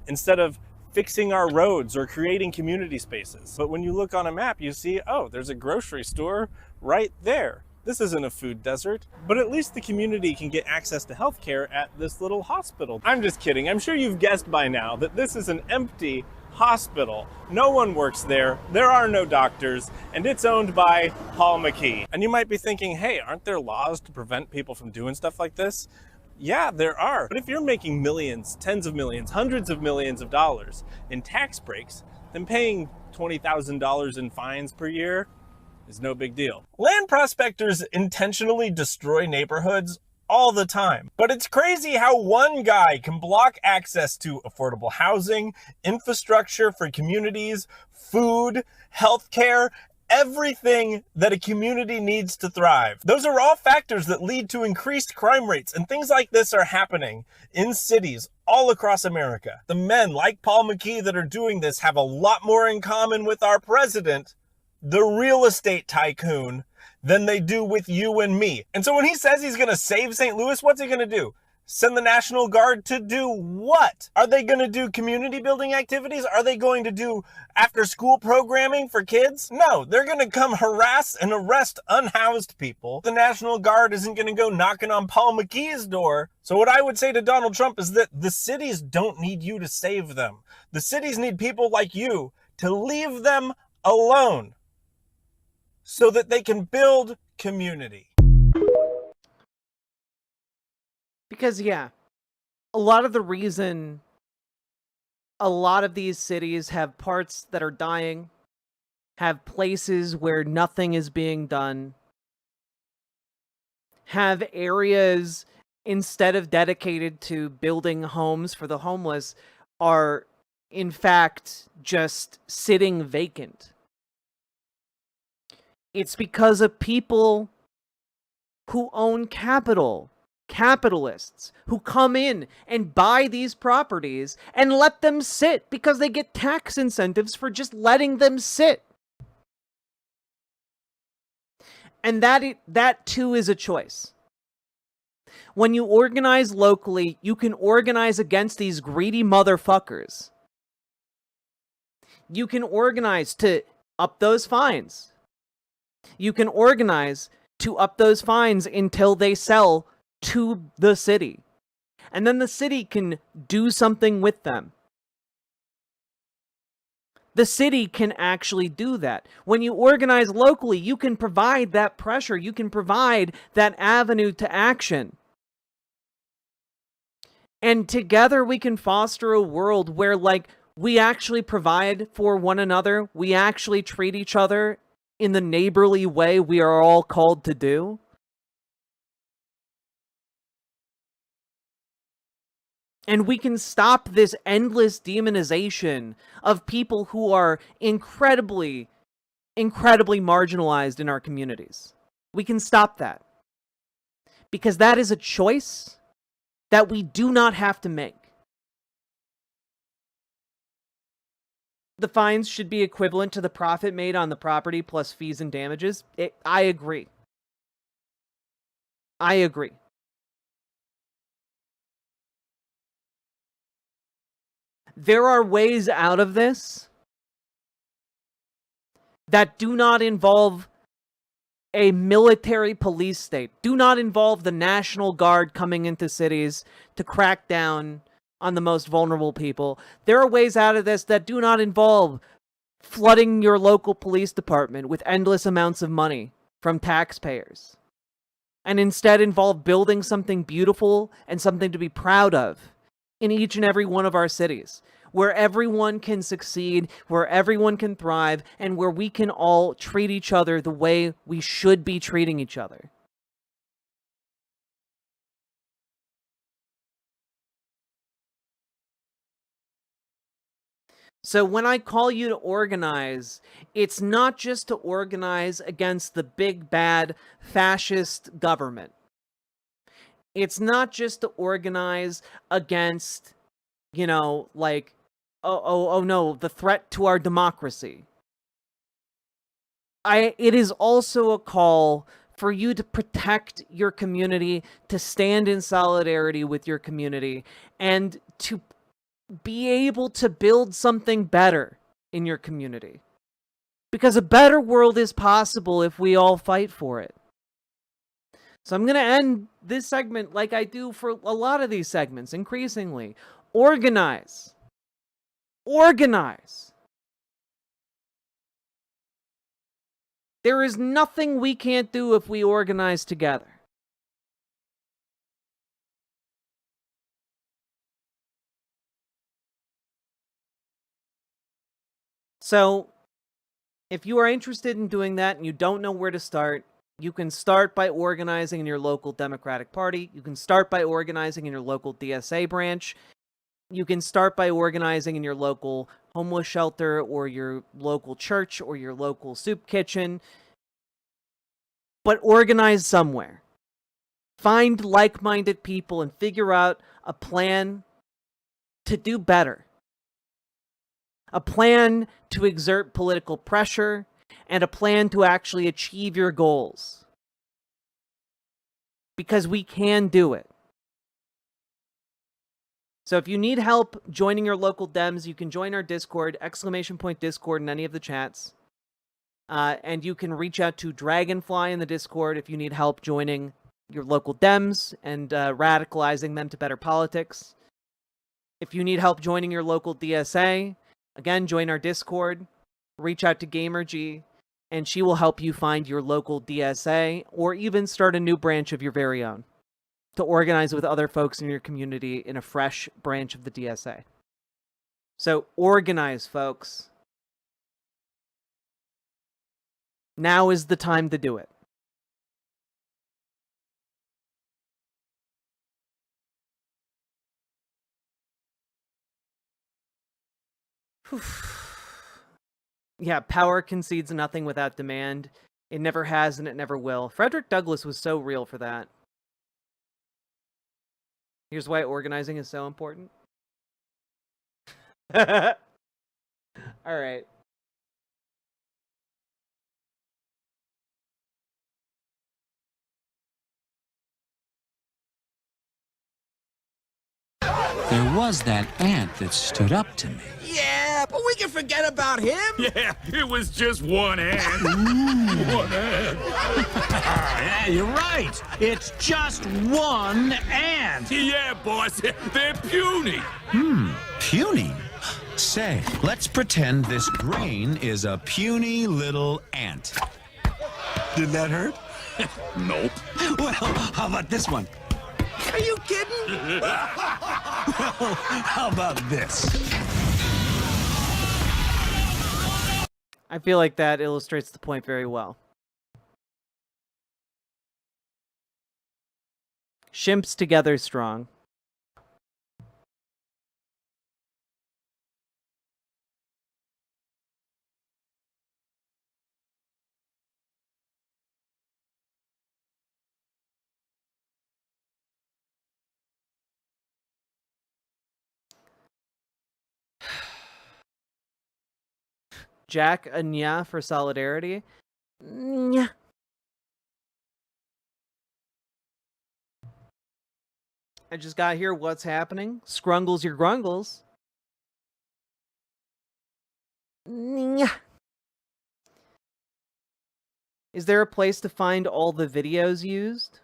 Speaker 9: instead of fixing our roads or creating community spaces. But when you look on a map, you see, oh, there's a grocery store right there. This isn't a food desert, but at least the community can get access to healthcare at this little hospital. I'm just kidding. I'm sure you've guessed by now that this is an empty hospital. No one works there. There are no doctors, and it's owned by Paul McKee. And you might be thinking, hey, aren't there laws to prevent people from doing stuff like this? Yeah, there are. But if you're making millions, tens of millions, hundreds of millions of dollars in tax breaks, then paying $20,000 in fines per year is no big deal. Land prospectors intentionally destroy neighborhoods all the time. But it's crazy how one guy can block access to affordable housing, infrastructure for communities, food, healthcare, everything that a community needs to thrive. Those are all factors that lead to increased crime rates, and things like this are happening in cities all across America. The men like Paul McKee that are doing this have a lot more in common with our president, the real estate tycoon, than they do with you and me. And so when he says he's gonna save St. Louis, what's he gonna do? Send the National Guard to do what? Are they gonna do community building activities? Are they going to do after school programming for kids? No, they're gonna come harass and arrest unhoused people. The National Guard isn't gonna go knocking on Paul McKee's door. So what I would say to Donald Trump is that the cities don't need you to save them. The cities need people like you to leave them alone, so that they can build community.
Speaker 3: Because, yeah, a lot of the reason a lot of these cities have parts that are dying, have places where nothing is being done, have areas, instead of dedicated to building homes for the homeless, are in fact just sitting vacant. It's because of people who own capital, capitalists, who come in and buy these properties and let them sit because they get tax incentives for just letting them sit. And that too is a choice. When you organize locally, you can organize against these greedy motherfuckers. You can organize to up those fines. You can organize to up those fines until they sell to the city. And then the city can do something with them. The city can actually do that. When you organize locally, you can provide that pressure. You can provide that avenue to action. And together we can foster a world where, like, we actually provide for one another. We actually treat each other in the neighborly way we are all called to do. And we can stop this endless demonization of people who are incredibly, incredibly marginalized in our communities. We can stop that. Because that is a choice that we do not have to make. The fines should be equivalent to the profit made on the property plus fees and damages. I agree. I agree. There are ways out of this that do not involve a military police state, do not involve the National Guard coming into cities to crack down on the most vulnerable people. There are ways out of this that do not involve flooding your local police department with endless amounts of money from taxpayers, and instead involve building something beautiful and something to be proud of in each and every one of our cities, where everyone can succeed, where everyone can thrive, and where we can all treat each other the way we should be treating each other. So when I call you to organize, it's not just to organize against the big bad fascist government. It's not just to organize against, you know, like, oh no, the threat to our democracy. It is also a call for you to protect your community, to stand in solidarity with your community, and to be able to build something better in your community. Because a better world is possible if we all fight for it. So I'm going to end this segment like I do for a lot of these segments, increasingly. Organize. Organize. There is nothing we can't do if we organize together. So, if you are interested in doing that and you don't know where to start, you can start by organizing in your local Democratic Party. You can start by organizing in your local DSA branch. You can start by organizing in your local homeless shelter or your local church or your local soup kitchen. But organize somewhere. Find like-minded people and figure out a plan to do better. A plan to exert political pressure, and a plan to actually achieve your goals. Because we can do it. So if you need help joining your local Dems, you can join our Discord, !Discord in any of the chats. And you can reach out to Dragonfly in the Discord if you need help joining your local Dems and radicalizing them to better politics. If you need help joining your local DSA, again, join our Discord, reach out to GamerG, and she will help you find your local DSA, or even start a new branch of your very own, to organize with other folks in your community in a fresh branch of the DSA. So organize, folks. Now is the time to do it. Yeah, power concedes nothing without demand. It never has and it never will. Frederick Douglass was so real for that. Here's why organizing is so important. All right.
Speaker 10: There was that ant that stood up to me.
Speaker 12: Yeah, but we can forget about him.
Speaker 10: Yeah, it was just one ant. One ant.
Speaker 12: Yeah, you're right. It's just one ant.
Speaker 10: Yeah, boss, they're puny.
Speaker 12: Puny? Say, let's pretend this grain is a puny little ant. Did that hurt?
Speaker 10: Nope.
Speaker 12: Well, how about this one? Are you kidding? Well, how about this?
Speaker 3: I feel like that illustrates the point very well. Shimps together strong. Jack, a nya for solidarity. Nya. I just got here. What's happening? Scrungles your grungles. Nya. Is there a place to find all the videos used?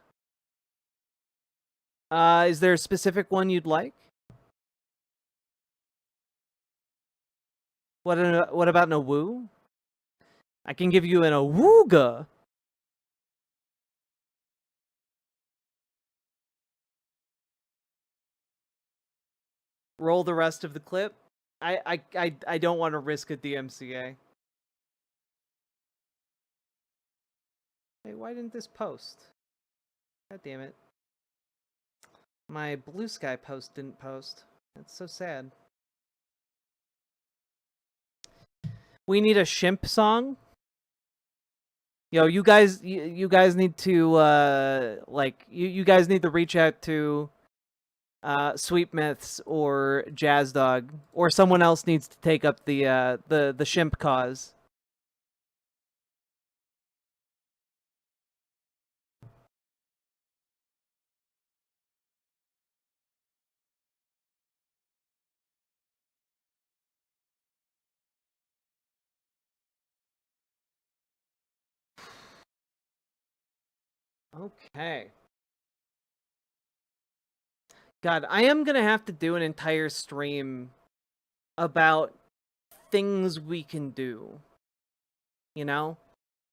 Speaker 3: Is there a specific one you'd like? What about an awoo? I can give you an awooga. Roll the rest of the clip. I don't want to risk a DMCA. Hey, why didn't this post? God damn it. My Blue Sky post didn't post. That's so sad. We need a shimp song. Yo, you guys need to you guys need to reach out to Sweet Myths or Jazz Dog, or someone else needs to take up the shimp cause. Okay. God, I am gonna have to do an entire stream about things we can do. You know?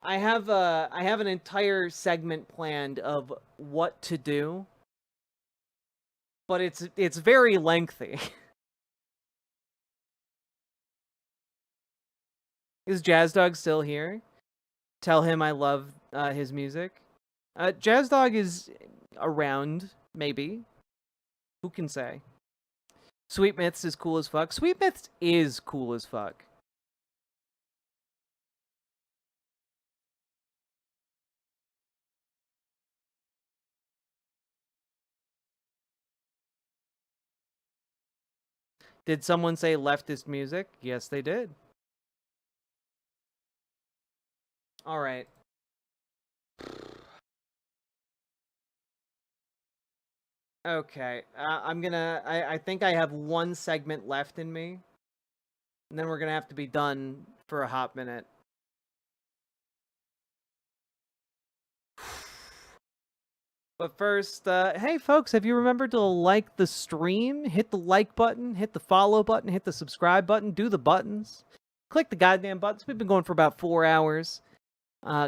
Speaker 3: I have an entire segment planned of what to do. But it's very lengthy. Is Jazz Dog still here? Tell him I love his music. Jazz Dog is around, maybe. Who can say? Sweet Myths is cool as fuck. Sweet Myths is cool as fuck. Did someone say leftist music? Yes, they did. All right. Okay, I think I have one segment left in me. And then we're gonna have to be done for a hot minute. But first, hey folks, have you remembered to like the stream? Hit the like button, hit the follow button, hit the subscribe button, do the buttons. Click the goddamn buttons. We've been going for about 4 hours.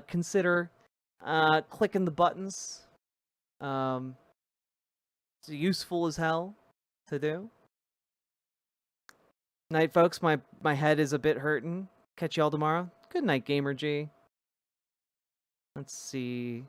Speaker 3: Consider clicking the buttons. It's useful as hell to do. Night, folks. My head is a bit hurting. Catch y'all tomorrow. Good night, Gamer G. Let's see.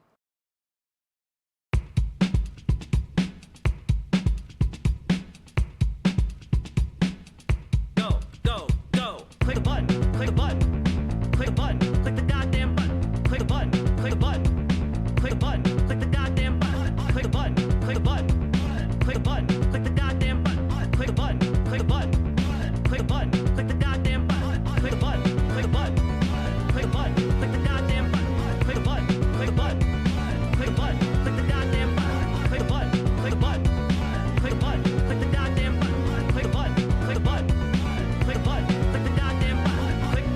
Speaker 13: Go, go, go. Click the button. Click the button. Click the button. Click the goddamn button. Click the button. Click the button. Click the button. Click the goddamn button. Click the button. Click the button. Click the button. Click the goddamn button. Click the button. Click the button. Click the button. Click the goddamn button. Click the button. Click the button. Click the button. Click the goddamn button. Click the button. Click the button. Click the button. Click the goddamn button. Click the button. Click the button. Click the button. Click the goddamn button. Click the button. Click the button. Click the button. Click the goddamn button. Click button.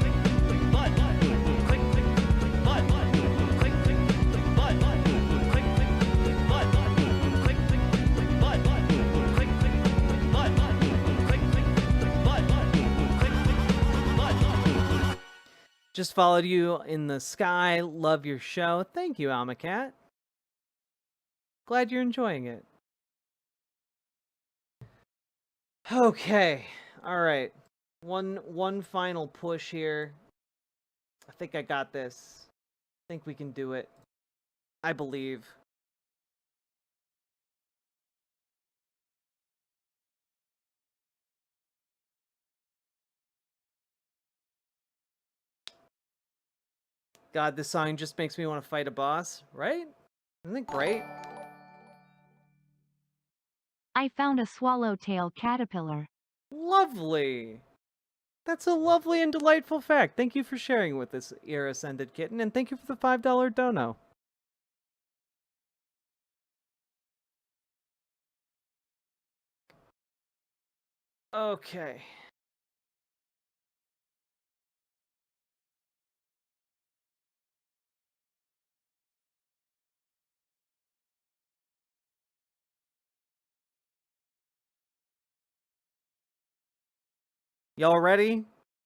Speaker 13: Click
Speaker 3: Just followed you in the sky. Love your show. Thank you, Almacat. Glad you're enjoying it. Okay. All right. One final push here. I think I got this. I think we can do it. I believe. God, this song just makes me want to fight a boss, right? Isn't it great?
Speaker 6: I found a swallowtail caterpillar.
Speaker 3: Lovely. That's a lovely and delightful fact. Thank you for sharing with this Era-Ascended Kitten, and thank you for the $5 dono. Okay. Y'all ready?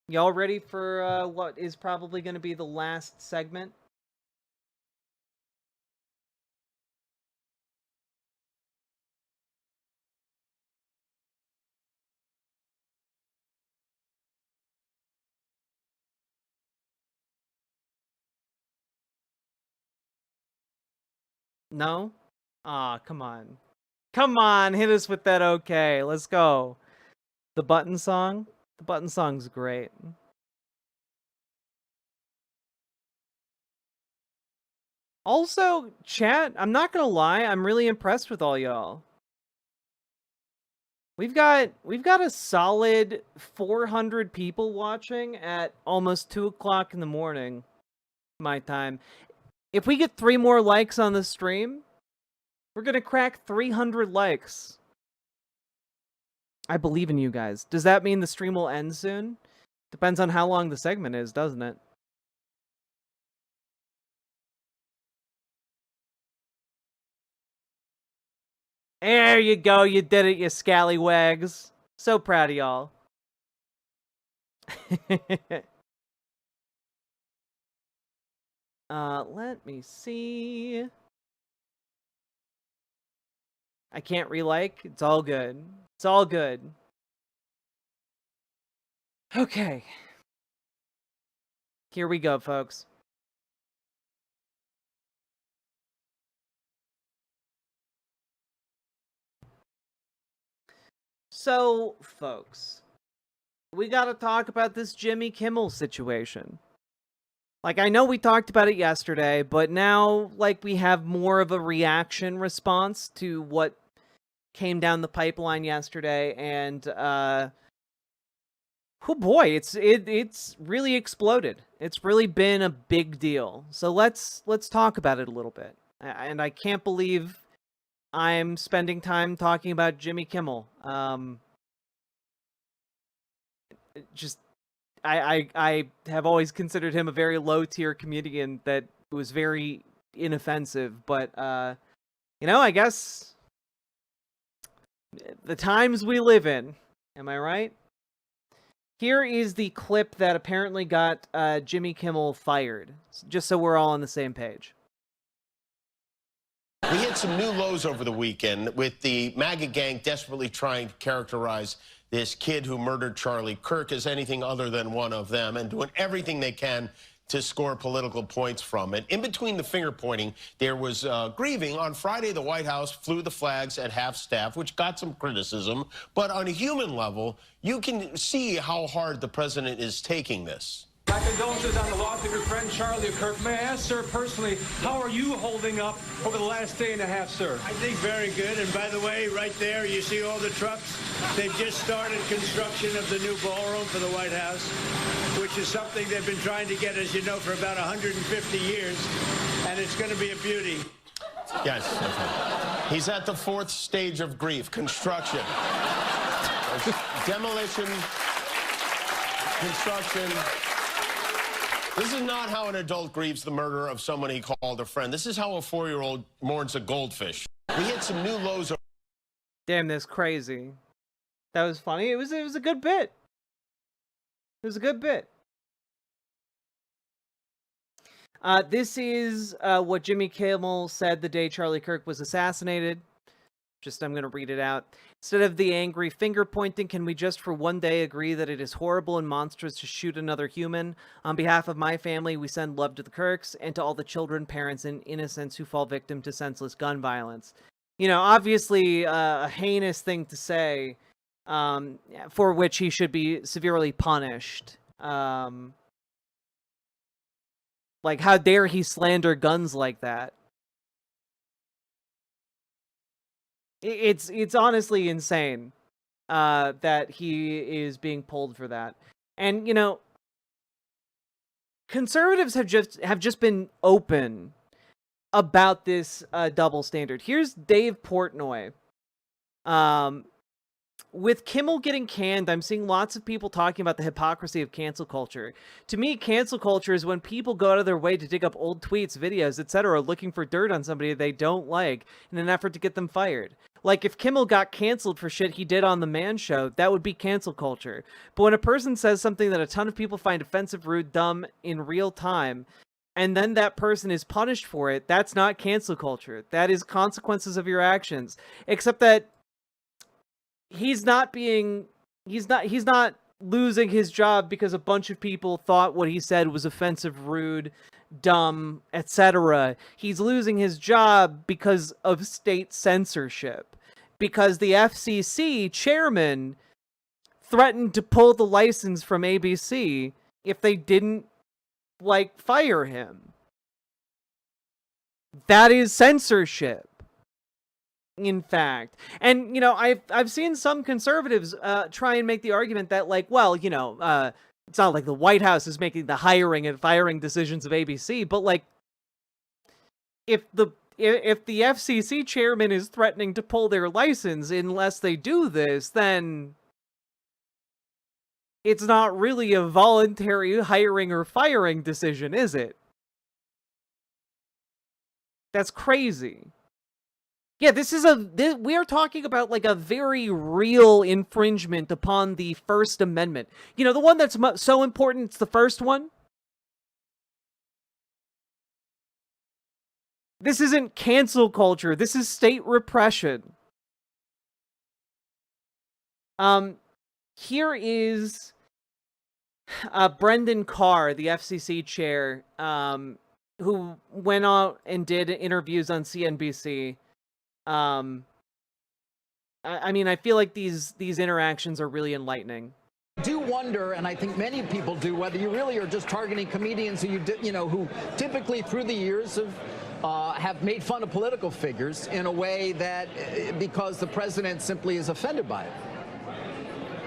Speaker 3: Y'all ready for what is probably going to be the last segment? No? Aw, come on. Come on, hit us with that okay. Let's go. The button song? The button song's great. Also, chat, I'm not gonna lie, I'm really impressed with all y'all. We've got a solid 400 people watching at almost 2 o'clock in the morning, my time. If we get 3 more likes on the stream, we're gonna crack 300 likes. I believe in you guys. Does that mean the stream will end soon? Depends on how long the segment is, doesn't it? There you go. You did it, you scallywags. So proud of y'all. Let me see. I can't re-like. It's all good. It's all good. Okay. Here we go, folks. So, folks, we got to talk about this Jimmy Kimmel situation. Like, I know we talked about it yesterday, but now, like, we have more of a reaction response to what came down the pipeline yesterday, and oh boy, it's really exploded. It's really been a big deal. So let's talk about it a little bit. And I can't believe I'm spending time talking about Jimmy Kimmel. Just I have always considered him a very low tier comedian that was very inoffensive, but you know, I guess the times we live in, am I right? Here is the clip that apparently got Jimmy Kimmel fired, just so we're all on the same page.
Speaker 15: We hit some new lows over the weekend with the MAGA gang desperately trying to characterize this kid who murdered Charlie Kirk as anything other than one of them and doing everything they can to score political points from it. In between the finger pointing, there was grieving. On Friday, the White House flew the flags at half-staff, which got some criticism. But on a human level, you can see how hard the president is taking this.
Speaker 16: My condolences on the loss of your friend Charlie Kirk. May I ask, sir, personally, how are you holding up over the last day and a half, sir?
Speaker 18: I think very good. And by the way, right there, you see all the trucks? They've just started construction of the new ballroom for the White House, which is something they've been trying to get, as you know, for about 150 years. And it's going to be a beauty.
Speaker 15: Yes. He's at the fourth stage of grief, construction. Demolition, construction. This is not how an adult grieves the murder of someone he called a friend. This is how a 4-year-old mourns a goldfish. We hit some new lows.
Speaker 3: Damn, that's crazy. That was funny. It was a good bit. It was a good bit. This is what Jimmy Kimmel said the day Charlie Kirk was assassinated. I'm going to read it out. Instead of the angry finger pointing, can we just for one day agree that it is horrible and monstrous to shoot another human? On behalf of my family, we send love to the Kirks and to all the children, parents, and innocents who fall victim to senseless gun violence. You know, obviously a heinous thing to say, for which he should be severely punished. Like, how dare he slander guns like that? It's honestly insane that he is being pulled for that. And, you know, conservatives have just been open about this double standard. Here's Dave Portnoy. With Kimmel getting canned, I'm seeing lots of people talking about the hypocrisy of cancel culture. To me, cancel culture is when people go out of their way to dig up old tweets, videos, etc., looking for dirt on somebody they don't like in an effort to get them fired. Like, if Kimmel got canceled for shit he did on The Man Show, that would be cancel culture. But when a person says something that a ton of people find offensive, rude, dumb in real time, and then that person is punished for it, that's not cancel culture. That is consequences of your actions. Except that he's not losing his job because a bunch of people thought what he said was offensive, rude, dumb, etc. He's losing his job because of state censorship. Because the FCC chairman threatened to pull the license from ABC if they didn't, like, fire him. That is censorship, in fact. And, you know, I've seen some conservatives try and make the argument that, like, well, you know, it's not like the White House is making the hiring and firing decisions of ABC, but, like, if the FCC chairman is threatening to pull their license unless they do this, then it's not really a voluntary hiring or firing decision, is it? That's crazy. Yeah, we are talking about, like, a very real infringement upon the First Amendment. You know, the one that's so important, it's the first one. This isn't cancel culture. This is state repression. Here is Brendan Carr, the FCC chair, who went out and did interviews on CNBC. I mean, I feel like these interactions are really enlightening.
Speaker 24: I do wonder, and I think many people do, whether you really are just targeting comedians who who typically through the years have made fun of political figures in a way that because the president simply is offended by it.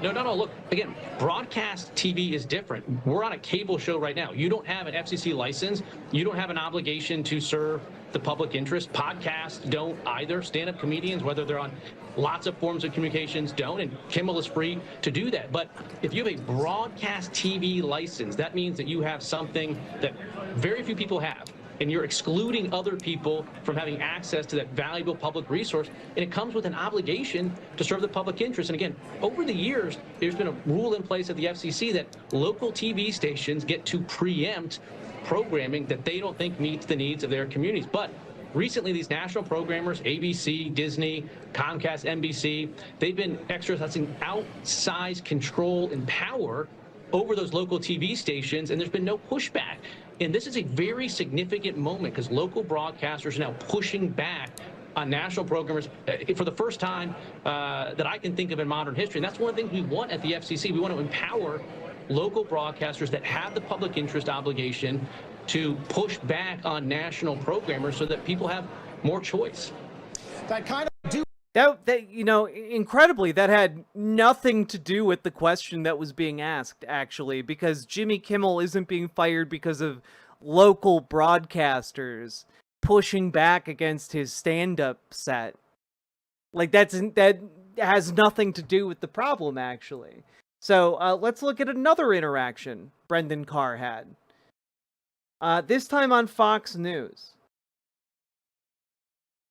Speaker 25: No. Look, again, broadcast TV is different. We're on a cable show right now. You don't have an FCC license. You don't have an obligation to serve the public interest. Podcasts don't either. Stand-up comedians, whether they're on lots of forms of communications, don't. And Kimmel is free to do that. But if you have a broadcast TV license, that means that you have something that very few people have. And you're excluding other people from having access to that valuable public resource. And it comes with an obligation to serve the public interest. And again, over the years, there's been a rule in place at the FCC that local TV stations get to preempt programming that they don't think meets the needs of their communities. But recently these national programmers, ABC, Disney, Comcast, NBC, they've been exercising outsized control and power over those local TV stations, and there's been no pushback. And this is a very significant moment because local broadcasters are now pushing back on national programmers for the first time that I can think of in modern history. And that's one of the things we want at the FCC. We want to empower local broadcasters that have the public interest obligation to push back on national programmers so that people have more choice.
Speaker 3: That kind of that you know, incredibly, that had nothing to do with the question that was being asked, actually, because Jimmy Kimmel isn't being fired because of local broadcasters pushing back against his stand-up set. Like, that has nothing to do with the problem, actually. So let's look at another interaction Brendan Carr had. This time on Fox News.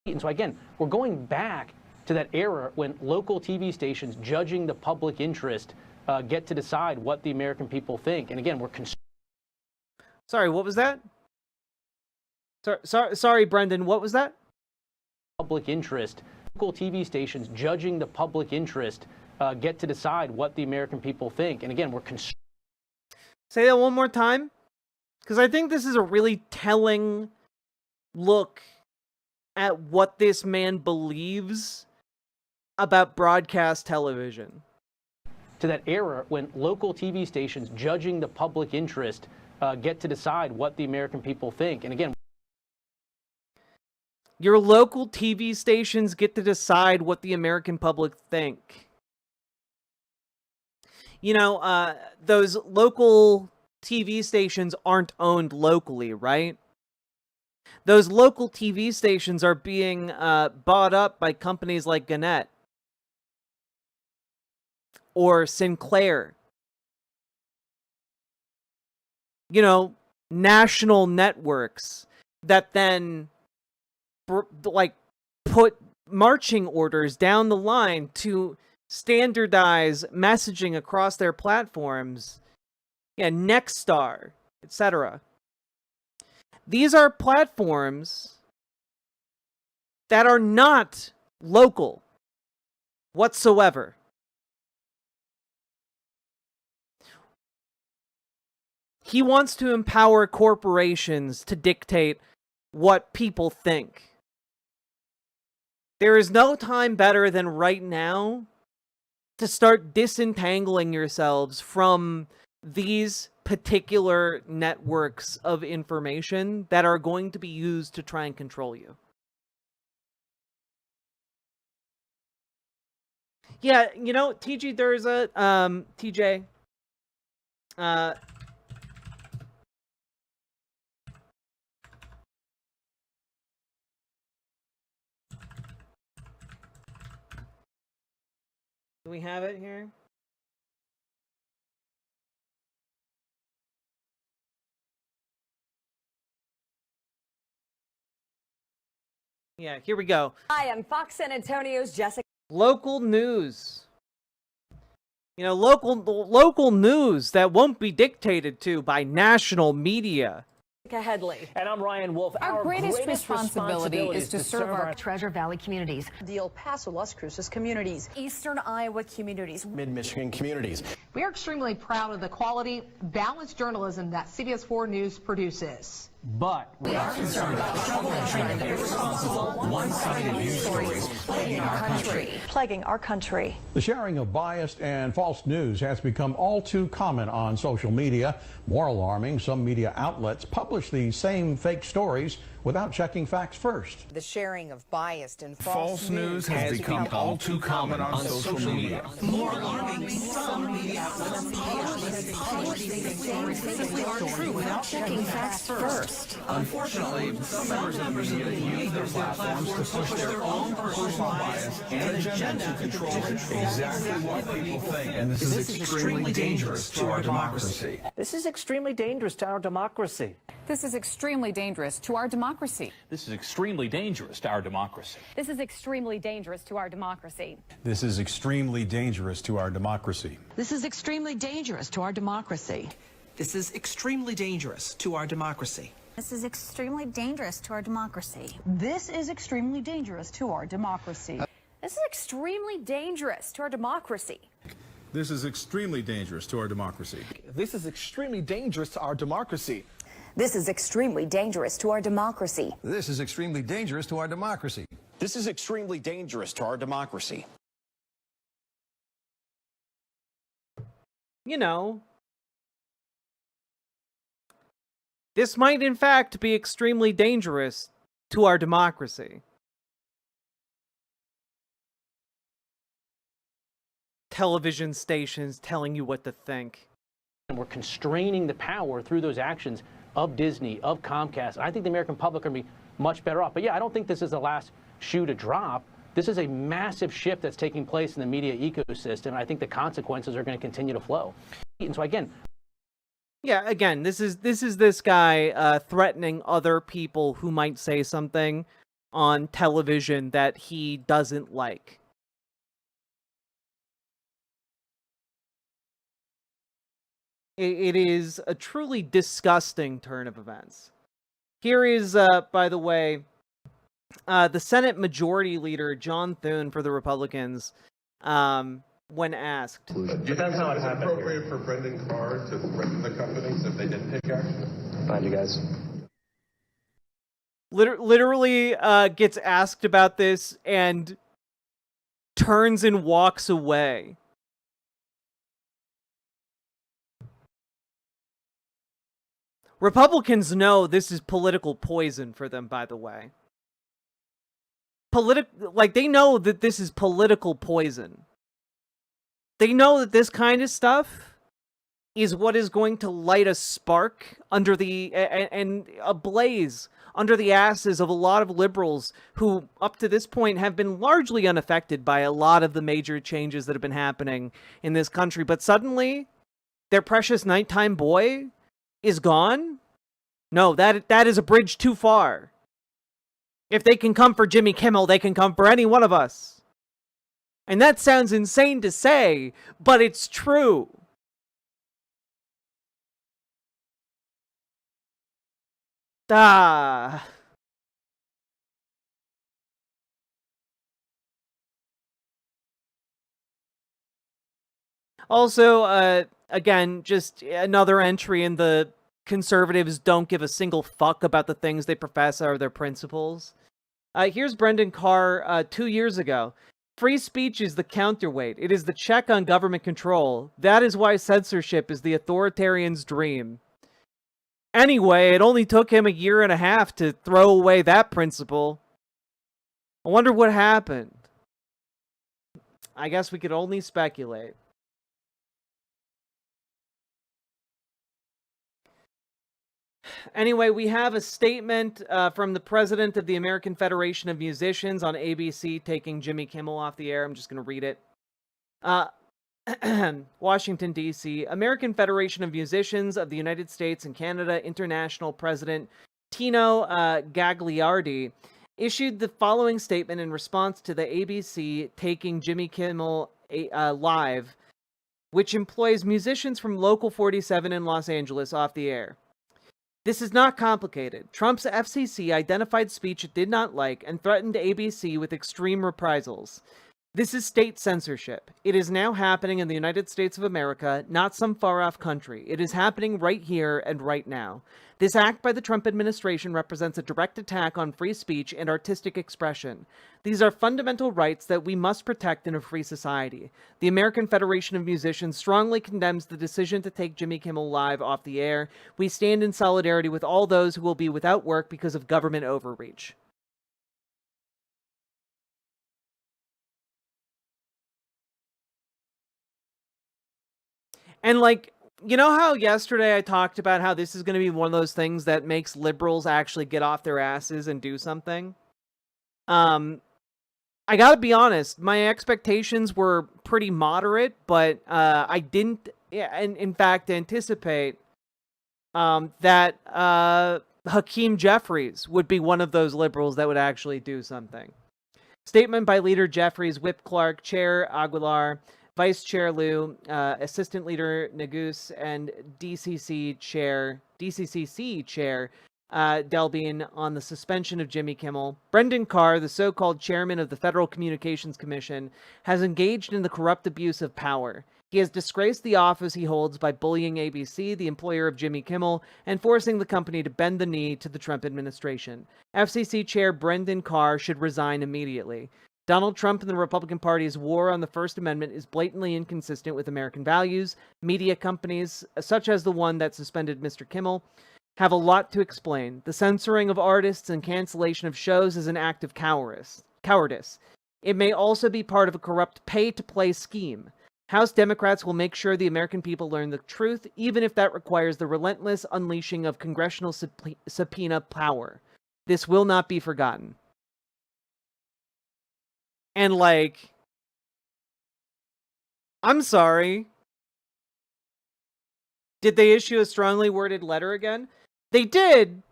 Speaker 25: And so again, we're going back to that era when local TV stations judging the public interest get to decide what the American people think. And again, we're
Speaker 3: Sorry, what was that? Sorry, Brendan, what was that?
Speaker 25: Public interest. Local TV stations judging the public interest get to decide what the American people think. And again, we're
Speaker 3: Say that one more time, because I think this is a really telling look at what this man believes about broadcast television.
Speaker 25: To that era when local TV stations judging the public interest get to decide what the American people think. And again,
Speaker 3: your local TV stations get to decide what the American public think. You know, those local TV stations aren't owned locally, right? Those local TV stations are being bought up by companies like Gannett or Sinclair. You know, national networks that then put marching orders down the line to standardize messaging across their platforms. Yeah, Nexstar, etc. These are platforms that are not local whatsoever. He wants to empower corporations to dictate what people think. There is no time better than right now to start disentangling yourselves from these particular networks of information that are going to be used to try and control you. Yeah, you know, TG, there's a, TJ, do we have it here? Yeah, here we go.
Speaker 11: Hi, I'm Fox San Antonio's Jessica.
Speaker 3: Local news. You know, local news that won't be dictated to by national media.
Speaker 11: Headley.
Speaker 17: And I'm Ryan Wolf.
Speaker 11: Our greatest responsibility is to serve our
Speaker 19: Treasure Valley communities,
Speaker 11: the El Paso, Las Cruces communities, Eastern Iowa communities,
Speaker 17: Mid-Michigan communities.
Speaker 20: We are extremely proud of the quality, balanced journalism that CBS 4 News produces.
Speaker 17: But
Speaker 11: we are concerned about the troubling trend of irresponsible, one-sided news stories plaguing our country. Plaguing our country.
Speaker 21: The sharing of biased and false news has become all too common on social media. More alarming, some media outlets publish these same fake stories without checking facts first.
Speaker 11: The sharing of biased and
Speaker 10: false news has become all too common on social media.
Speaker 11: More alarming, some media outlets publish these stories simply aren't true without checking facts first.
Speaker 10: Unfortunately, some members of the media use their platforms to push their own personal bias and agenda to control exactly what people think. And this is extremely dangerous to our democracy.
Speaker 17: this is extremely dangerous to our democracy.
Speaker 23: This is extremely dangerous to our democracy.
Speaker 10: This is extremely dangerous to our democracy.
Speaker 23: This is extremely dangerous to our democracy.
Speaker 26: This is extremely dangerous to our democracy.
Speaker 11: This is extremely dangerous to our democracy.
Speaker 27: This is extremely dangerous to our democracy.
Speaker 1: This is extremely dangerous to our democracy.
Speaker 11: This is extremely dangerous to our democracy.
Speaker 23: This is extremely dangerous to our democracy.
Speaker 26: This is extremely dangerous to our democracy.
Speaker 4: This is extremely dangerous to our democracy.
Speaker 5: This is extremely dangerous to our democracy.
Speaker 10: This is extremely dangerous to our democracy.
Speaker 7: This is extremely dangerous to our democracy.
Speaker 3: You know, this might in fact be extremely dangerous to our democracy. Television stations telling you what to think.
Speaker 25: And we're constraining the power through those actions of Disney, of Comcast. I think the American public are going to be much better off. But yeah, I don't think this is the last shoe to drop. This is a massive shift that's taking place in the media ecosystem. And I think the consequences are going to continue to flow. And so again,
Speaker 3: yeah, again, this is this guy threatening other people who might say something on television that he doesn't like. It is a truly disgusting turn of events. Here is, by the way, the Senate Majority Leader, John Thune, for the Republicans, when asked.
Speaker 19: Do you think it was appropriate for Brendan Carr to threaten the companies if they didn't take action?
Speaker 22: Find you guys.
Speaker 3: Literally gets asked about this and turns and walks away. Republicans know this is political poison for them, by the way. They know that this is political poison. They know that this kind of stuff is what is going to light a spark under the and a blaze under the asses of a lot of liberals who, up to this point, have been largely unaffected by a lot of the major changes that have been happening in this country. But suddenly, their precious nighttime boy is gone? No, that is a bridge too far. If they can come for Jimmy Kimmel, they can come for any one of us. And that sounds insane to say, but it's true. Also, again, just another entry in the conservatives don't give a single fuck about the things they profess are their principles. Here's Brendan Carr 2 years ago. Free speech is the counterweight. It is the check on government control. That is why censorship is the authoritarian's dream. Anyway, it only took him 1.5 years to throw away that principle. I wonder what happened. I guess we could only speculate. Anyway, we have a statement from the president of the American Federation of Musicians on ABC taking Jimmy Kimmel off the air. I'm just going to read it. Washington, D.C. American Federation of Musicians of the United States and Canada International President Tino Gagliardi issued the following statement in response to the ABC taking Jimmy Kimmel live, which employs musicians from Local 47 in Los Angeles off the air. This is not complicated. Trump's FCC identified speech it did not like and threatened ABC with extreme reprisals. This is state censorship. It is now happening in the United States of America, not some far-off country. It is happening right here and right now. This act by the Trump administration represents a direct attack on free speech and artistic expression. These are fundamental rights that we must protect in a free society. The American Federation of Musicians strongly condemns the decision to take Jimmy Kimmel live off the air. We stand in solidarity with all those who will be without work because of government overreach. And like, you know how yesterday I talked about how this is going to be one of those things that makes liberals actually get off their asses and do something? I gotta be honest, my expectations were pretty moderate, but I didn't, in fact, anticipate that Hakeem Jeffries would be one of those liberals that would actually do something. Statement by Leader Jeffries, Whip Clark, Chair Aguilar, Vice Chair Liu, Assistant Leader Nagus, and DCCC Chair Delbene on the suspension of Jimmy Kimmel. Brendan Carr, the so-called chairman of the Federal Communications Commission, has engaged in the corrupt abuse of power. He has disgraced the office he holds by bullying ABC, the employer of Jimmy Kimmel, and forcing the company to bend the knee to the Trump administration. FCC Chair Brendan Carr should resign immediately. Donald Trump and the Republican Party's war on the First Amendment is blatantly inconsistent with American values. Media companies, such as the one that suspended Mr. Kimmel, have a lot to explain. The censoring of artists and cancellation of shows is an act of cowardice. It may also be part of a corrupt pay-to-play scheme. House Democrats will make sure the American people learn the truth, even if that requires the relentless unleashing of congressional subpoena power. This will not be forgotten. And like, I'm sorry. Did they issue a strongly worded letter again? They did,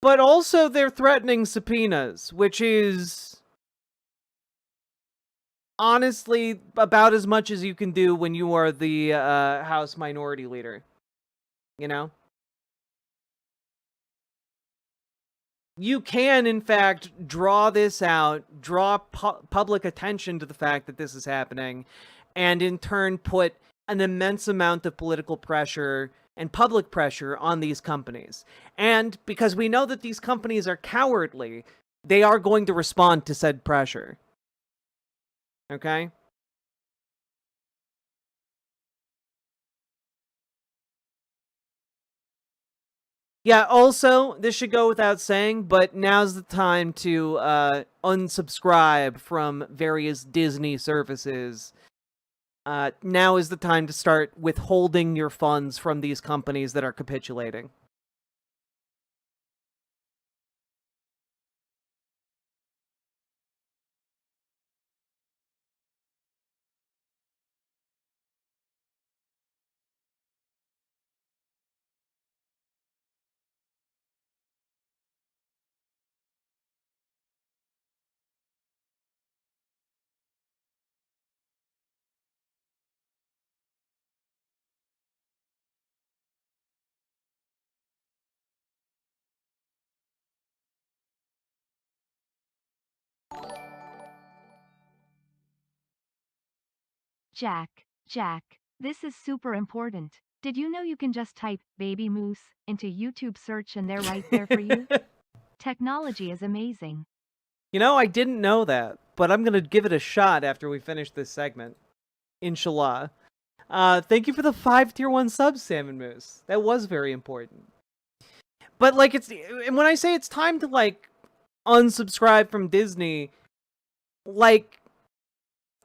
Speaker 3: but also they're threatening subpoenas, which is honestly about as much as you can do when you are the House Minority Leader. You know? You can, in fact, draw this out, draw public attention to the fact that this is happening, and in turn put an immense amount of political pressure and public pressure on these companies. And because we know that these companies are cowardly, they are going to respond to said pressure. Okay? Yeah, also, this should go without saying, but now's the time to unsubscribe from various Disney services. Now is the time to start withholding your funds from these companies that are capitulating.
Speaker 6: Jack, this is super important. Did you know you can just type baby moose into YouTube search and they're right there for you? Technology is amazing.
Speaker 3: You know, I didn't know that, but I'm going to give it a shot after we finish this segment. Inshallah. Thank you for the 5 tier 1 subs, Salmon Moose. That was very important. But, like, and when I say it's time to, like, unsubscribe from Disney, like,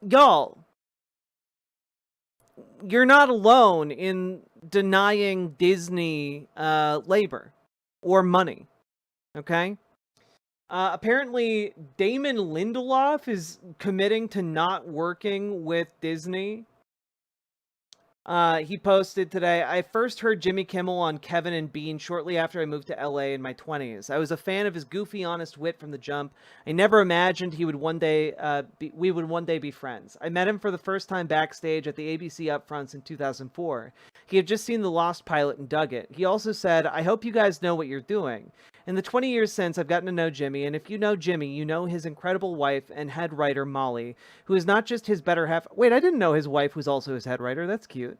Speaker 3: y'all, you're not alone in denying Disney labor or money, okay? Apparently, Damon Lindelof is committing to not working with Disney. He posted today, I first heard Jimmy Kimmel on Kevin and Bean shortly after I moved to LA in my 20s. I was a fan of his goofy, honest wit from the jump. I never imagined we would one day be friends. I met him for the first time backstage at the ABC Upfronts in 2004. He had just seen The Lost pilot and dug it. He also said, I hope you guys know what you're doing. In the 20 years since, I've gotten to know Jimmy, and if you know Jimmy, you know his incredible wife and head writer, Molly, who is not just his better half... Wait, I didn't know his wife was also his head writer. That's cute.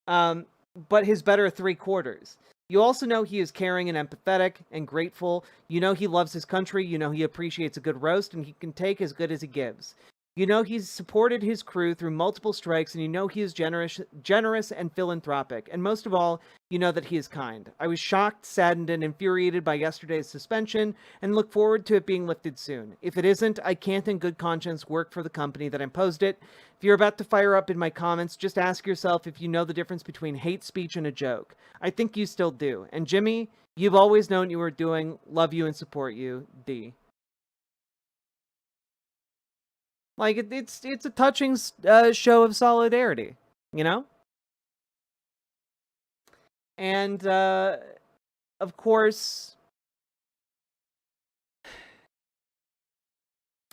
Speaker 3: But his better 3/4. You also know he is caring and empathetic and grateful. You know he loves his country. You know he appreciates a good roast, and he can take as good as he gives. You know he's supported his crew through multiple strikes, and you know he is generous and philanthropic. And most of all, you know that he is kind. I was shocked, saddened, and infuriated by yesterday's suspension, and look forward to it being lifted soon. If it isn't, I can't in good conscience work for the company that imposed it. If you're about to fire up in my comments, just ask yourself if you know the difference between hate speech and a joke. I think you still do. And Jimmy, you've always known you were doing. Love you and support you, D. Like, it's a touching show of solidarity, you know? And, of course,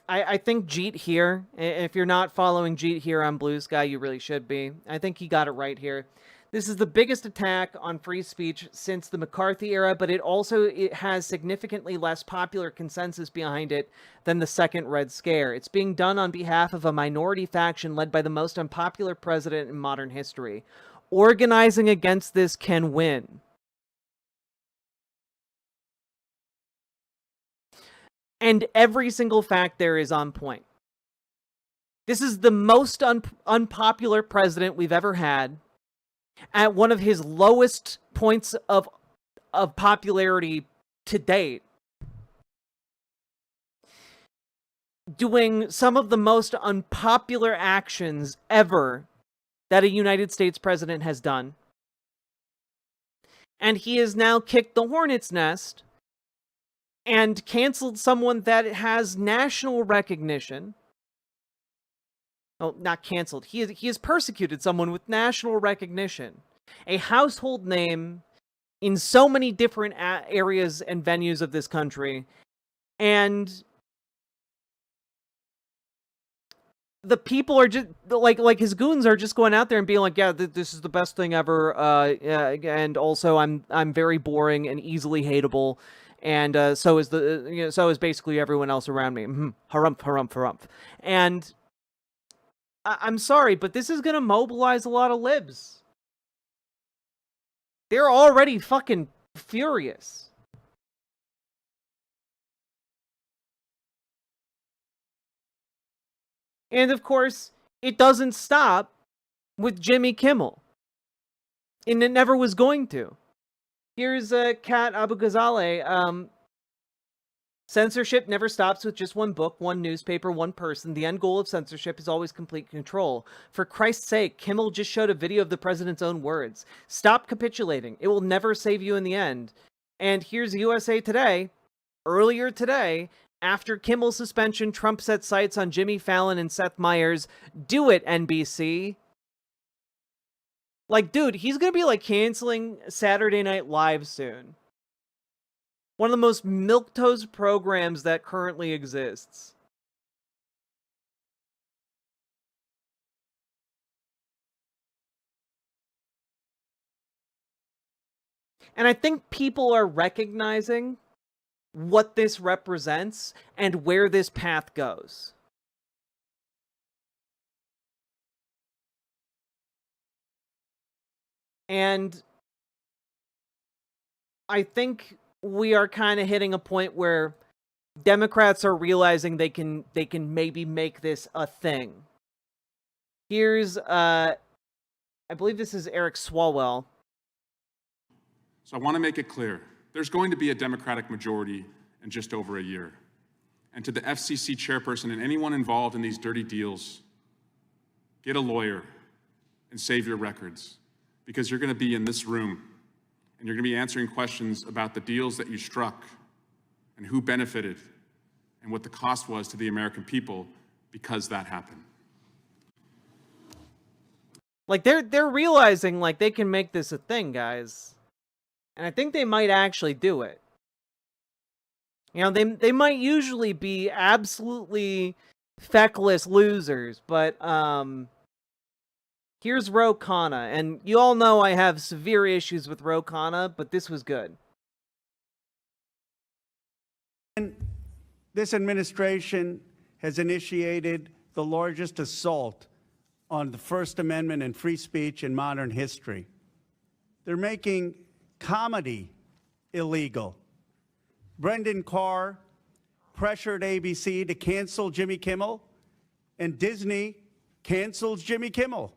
Speaker 3: I think Jeet here, if you're not following Jeet here on Blue Sky, you really should be. I think he got it right here. This is the biggest attack on free speech since the McCarthy era, but it has significantly less popular consensus behind it than the second Red Scare. It's being done on behalf of a minority faction led by the most unpopular president in modern history. Organizing against this can win. And every single fact there is on point. This is the most unpopular president we've ever had, at one of his lowest points of popularity to date, doing some of the most unpopular actions ever that a United States president has done. And he has now kicked the hornet's nest and canceled someone that has national recognition. Oh, not canceled. He has persecuted someone with national recognition. A household name in so many different areas and venues of this country. And the people are just, like his goons are just going out there and being like, yeah, this is the best thing ever. And also I'm very boring and easily hateable. And so is basically everyone else around me. Harumph, harumph, harumph. And I'm sorry, but this is going to mobilize a lot of libs. They're already fucking furious. And of course, it doesn't stop with Jimmy Kimmel. And it never was going to. Here's Kat Abu Ghazaleh. Censorship never stops with just one book, one newspaper, one person. The end goal of censorship is always complete control. For Christ's sake, Kimmel just showed a video of the president's own words. Stop capitulating. It will never save you in the end. And here's USA Today. Earlier today, after Kimmel's suspension, Trump set sights on Jimmy Fallon and Seth Meyers. Do it, NBC. Like, dude, he's gonna be, like, canceling Saturday Night Live soon. One of the most milquetoast programs that currently exists. And I think people are recognizing what this represents and where this path goes. And I think we are kind of hitting a point where Democrats are realizing they can maybe make this a thing. Here's I believe this is Eric Swalwell.
Speaker 2: So I want to make it clear, there's going to be a Democratic majority in just over a year. And to the FCC chairperson and anyone involved in these dirty deals, get a lawyer and save your records, because you're going to be in this room and you're going to be answering questions about the deals that you struck and who benefited and what the cost was to the American people because that happened.
Speaker 3: Like, they're realizing, like, they can make this a thing, guys. And I think they might actually do it. You know, they might usually be absolutely feckless losers, but here's Ro Khanna, and you all know I have severe issues with Ro Khanna, but this was good.
Speaker 8: This administration has initiated the largest assault on the First Amendment and free speech in modern history. They're making comedy illegal. Brendan Carr pressured ABC to cancel Jimmy Kimmel, and Disney cancels Jimmy Kimmel.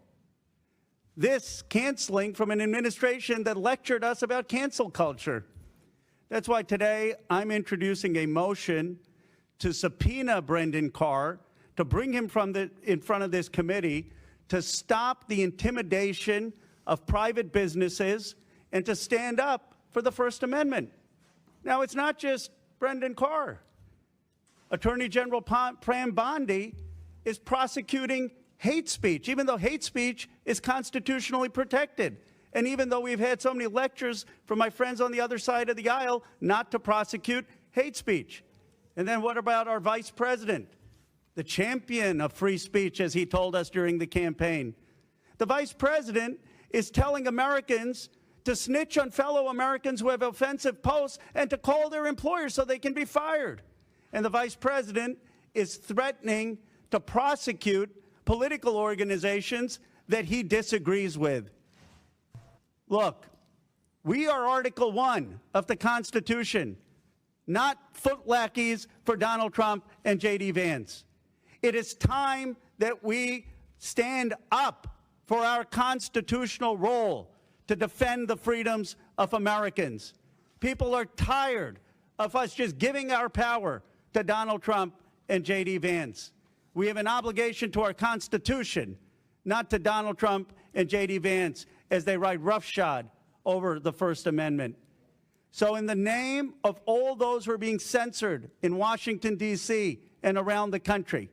Speaker 8: This canceling from an administration that lectured us about cancel culture. That's why today I'm introducing a motion to subpoena Brendan Carr, to bring him in front of this committee, to stop the intimidation of private businesses and to stand up for the First Amendment. Now, it's not just Brendan Carr. Attorney General Pram Bondi is prosecuting hate speech, even though hate speech is constitutionally protected. And even though we've had so many lectures from my friends on the other side of the aisle not to prosecute hate speech. And then what about our vice president, the champion of free speech, as he told us during the campaign? The vice president is telling Americans to snitch on fellow Americans who have offensive posts and to call their employers so they can be fired. And the vice president is threatening to prosecute political organizations that he disagrees with. Look, we are Article 1 of the Constitution, not foot lackeys for Donald Trump and J.D. Vance. It is time that we stand up for our constitutional role to defend the freedoms of Americans. People are tired of us just giving our power to Donald Trump and J.D. Vance. We have an obligation to our Constitution, not to Donald Trump and J.D. Vance as they ride roughshod over the First Amendment. So in the name of all those who are being censored in Washington, D.C. and around the country,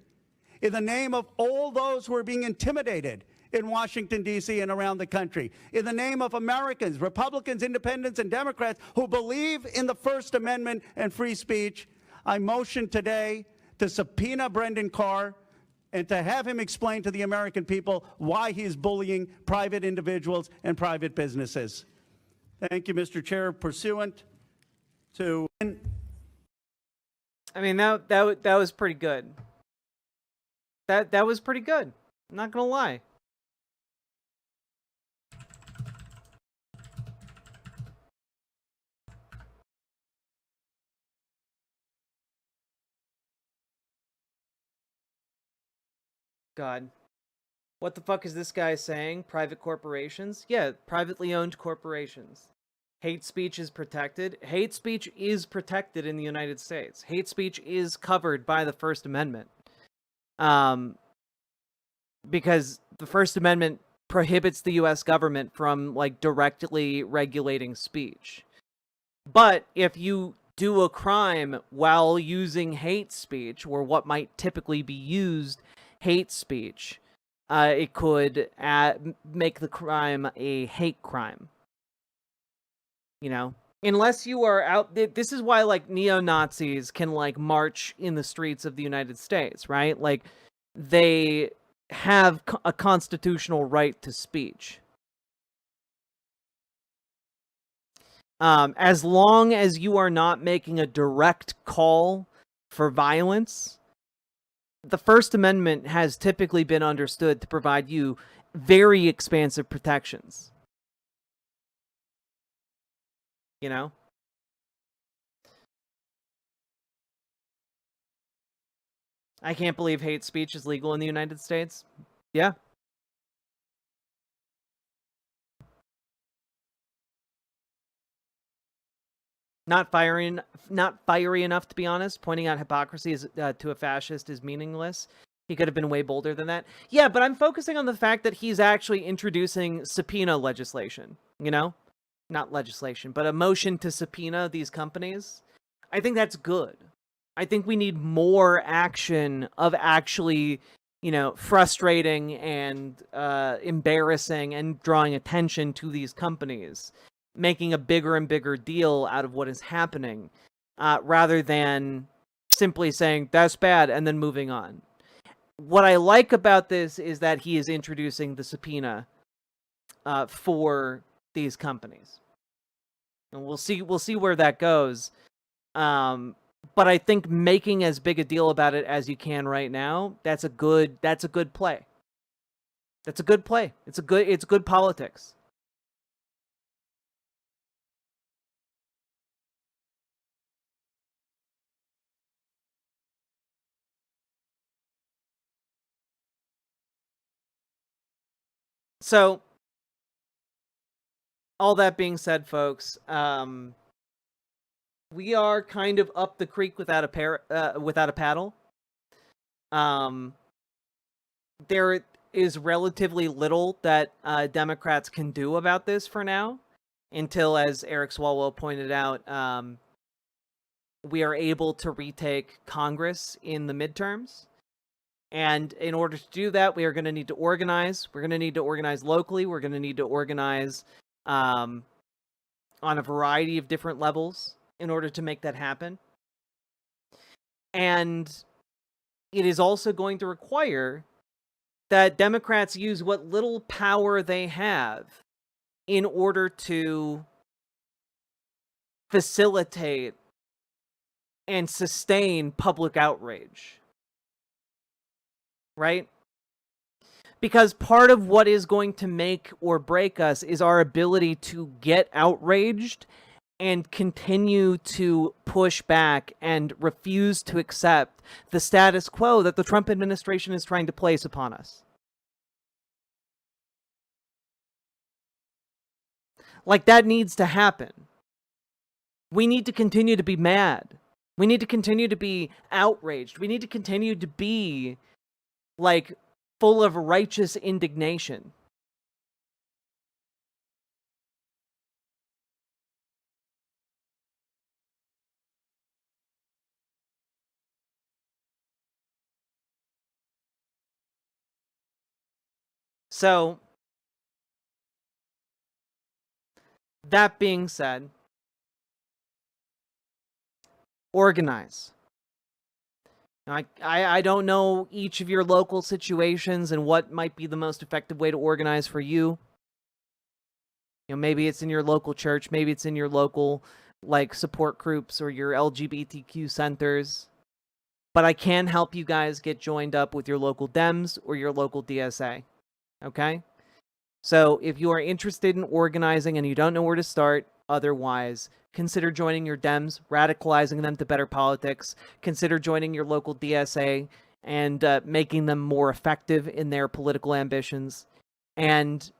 Speaker 8: in the name of all those who are being intimidated in Washington, D.C. and around the country, in the name of Americans, Republicans, Independents, and Democrats who believe in the First Amendment and free speech, I motion today to subpoena Brendan Carr and to have him explain to the American people why he is bullying private individuals and private businesses. Thank you, Mr. Chair. Pursuant to...
Speaker 3: I mean, that was pretty good. That was pretty good. I'm not gonna lie. God. What the fuck is this guy saying? Private corporations? Yeah, privately owned corporations. Hate speech is protected. Hate speech is protected in the United States. Hate speech is covered by the First Amendment. Because the First Amendment prohibits the US government from, like, directly regulating speech. But if you do a crime while using hate speech, or what might typically be used hate speech, it could make the crime a hate crime. You know? Unless you are out... This is why, like, neo-Nazis can, like, march in the streets of the United States, right? Like, they have a constitutional right to speech. As long as you are not making a direct call for violence, the First Amendment has typically been understood to provide you very expansive protections. You know? I can't believe hate speech is legal in the United States. Yeah. Not fiery enough, to be honest. Pointing out hypocrisy to a fascist is meaningless. He could have been way bolder than that. Yeah, but I'm focusing on the fact that he's actually introducing subpoena legislation, you know? Not legislation, but a motion to subpoena these companies. I think that's good. I think we need more action of actually, you know, frustrating and embarrassing and drawing attention to these companies, making a bigger and bigger deal out of what is happening, rather than simply saying, that's bad, and then moving on. What I like about this is that he is introducing the subpoena for these companies. And we'll see where that goes. But I think making as big a deal about it as you can right now, that's a good play. That's a good play. It's good politics. So, all that being said, folks, we are kind of up the creek without a paddle. There is relatively little that Democrats can do about this for now, until, as Eric Swalwell pointed out, we are able to retake Congress in the midterms. And in order to do that, we are going to need to organize. We're going to need to organize locally. We're going to need to organize on a variety of different levels in order to make that happen. And it is also going to require that Democrats use what little power they have in order to facilitate and sustain public outrage. Right? Because part of what is going to make or break us is our ability to get outraged and continue to push back and refuse to accept the status quo that the Trump administration is trying to place upon us. Like, that needs to happen. We need to continue to be mad. We need to continue to be outraged. We need to continue to be, like, full of righteous indignation. So, that being said, organize. I don't know each of your local situations and what might be the most effective way to organize for you. You know, maybe it's in your local church, maybe it's in your local, like, support groups or your LGBTQ centers. But I can help you guys get joined up with your local Dems or your local DSA. Okay? So if you are interested in organizing and you don't know where to start, otherwise, consider joining your Dems, radicalizing them to better politics. Consider joining your local DSA and making them more effective in their political ambitions. And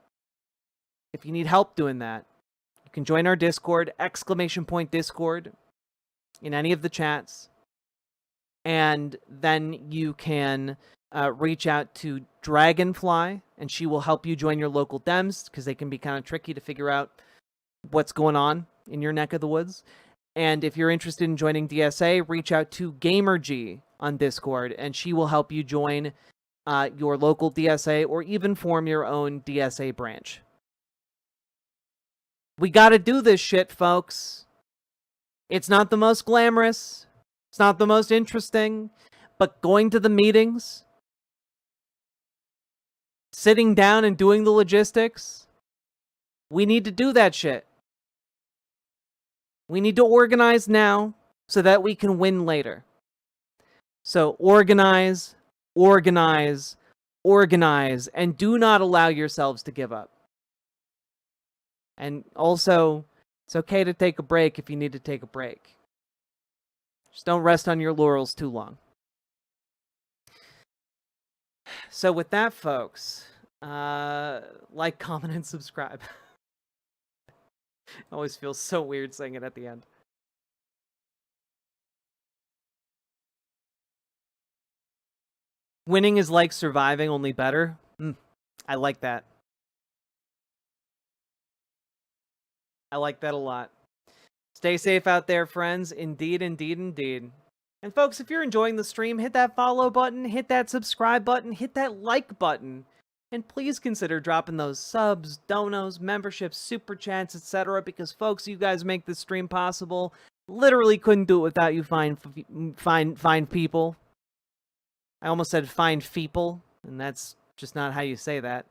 Speaker 3: if you need help doing that, you can join our Discord, !Discord, in any of the chats. And then you can reach out to Dragonfly, and she will help you join your local Dems, because they can be kind of tricky to figure out what's going on in your neck of the woods. And if you're interested in joining DSA, reach out to GamerG on Discord, and she will help you join your local DSA or even form your own DSA branch. We gotta do this shit, folks. It's not the most glamorous. It's not the most interesting. But going to the meetings, sitting down and doing the logistics, we need to do that shit. We need to organize now so that we can win later. So organize, organize, organize, and do not allow yourselves to give up. And also, it's okay to take a break if you need to take a break. Just don't rest on your laurels too long. So with that, folks, like, comment, and subscribe. It always feels so weird saying it at the end. Winning is like surviving, only better. I like that. I like that a lot. Stay safe out there, friends. Indeed, indeed, indeed. And folks, if you're enjoying the stream, hit that follow button, hit that subscribe button, hit that like button. And please consider dropping those subs, donos, memberships, super chats, etc. Because, folks, you guys make this stream possible. Literally couldn't do it without you fine people. I almost said fine feeple, and that's just not how you say that.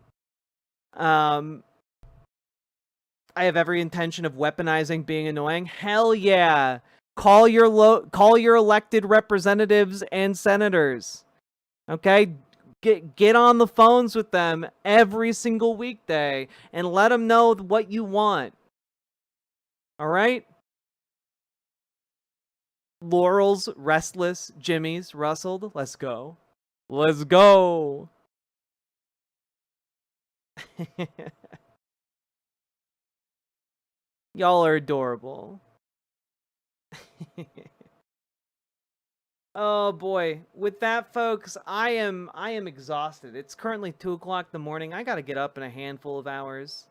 Speaker 3: I have every intention of weaponizing being annoying. Hell yeah! Call your elected representatives and senators. Okay? Get on the phones with them every single weekday and let them know what you want. All right? Laurel's restless, Jimmy's rustled. Let's go. Let's go. Y'all are adorable. Oh boy. With that, folks, I am exhausted. It's currently 2 o'clock in the morning. I gotta get up in a handful of hours.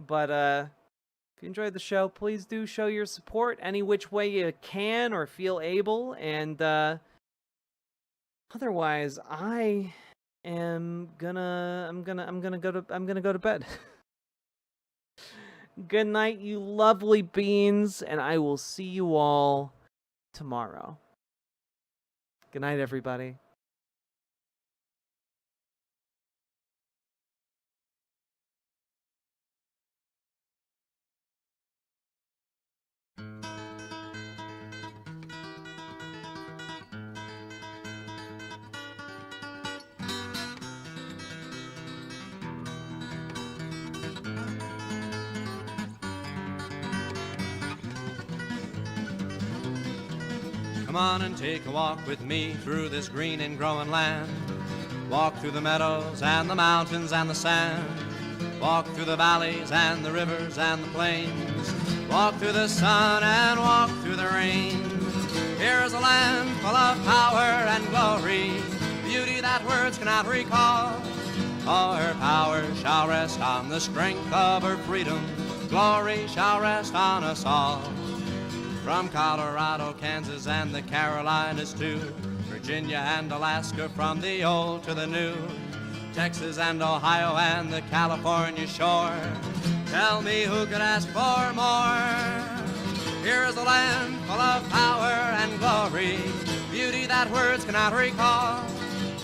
Speaker 3: But if you enjoyed the show, please do show your support any which way you can or feel able. And otherwise, I'm gonna go to bed. Good night, you lovely beans, and I will see you all tomorrow. Good night, everybody.
Speaker 9: on and take a walk with me through this green and growing land. Walk through the meadows and the mountains and the sand. Walk through the valleys and the rivers and the plains. Walk through the sun and walk through the rain. Here's a land full of power and glory, beauty that words cannot recall. All her power shall rest on the strength of her freedom. Glory shall rest on us all. From Colorado, Kansas, and the Carolinas too, Virginia and Alaska, from the old to the new, Texas and Ohio and the California shore. Tell me who could ask for more? Here is a land full of power and glory, beauty that words cannot recall.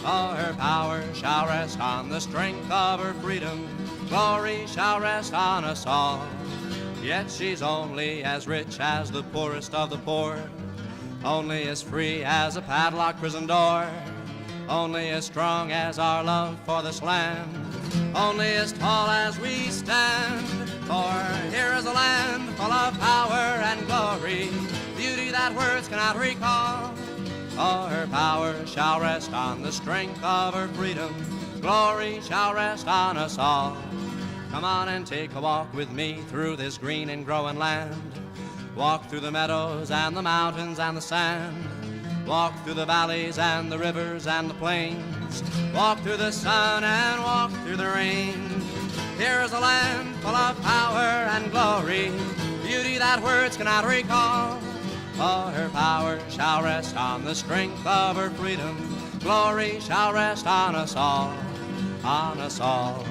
Speaker 9: All her power shall rest on the strength of her freedom. Glory shall rest on us all. Yet she's only as rich as the poorest of the poor, only as free as a padlocked prison door, only as strong as our love for this land, only as tall as we stand. For here is a land full of power and glory, beauty that words cannot recall. All her power shall rest on the strength of her freedom. Glory shall rest on us all. Come on and take a walk with me through this green and growing land. Walk through the meadows and the mountains and the sand. Walk through the valleys and the rivers and the plains. Walk through the sun and walk through the rain. Here is a land full of power and glory, beauty that words cannot recall. All her power shall rest on the strength of her freedom. Glory shall rest on us all, on us all.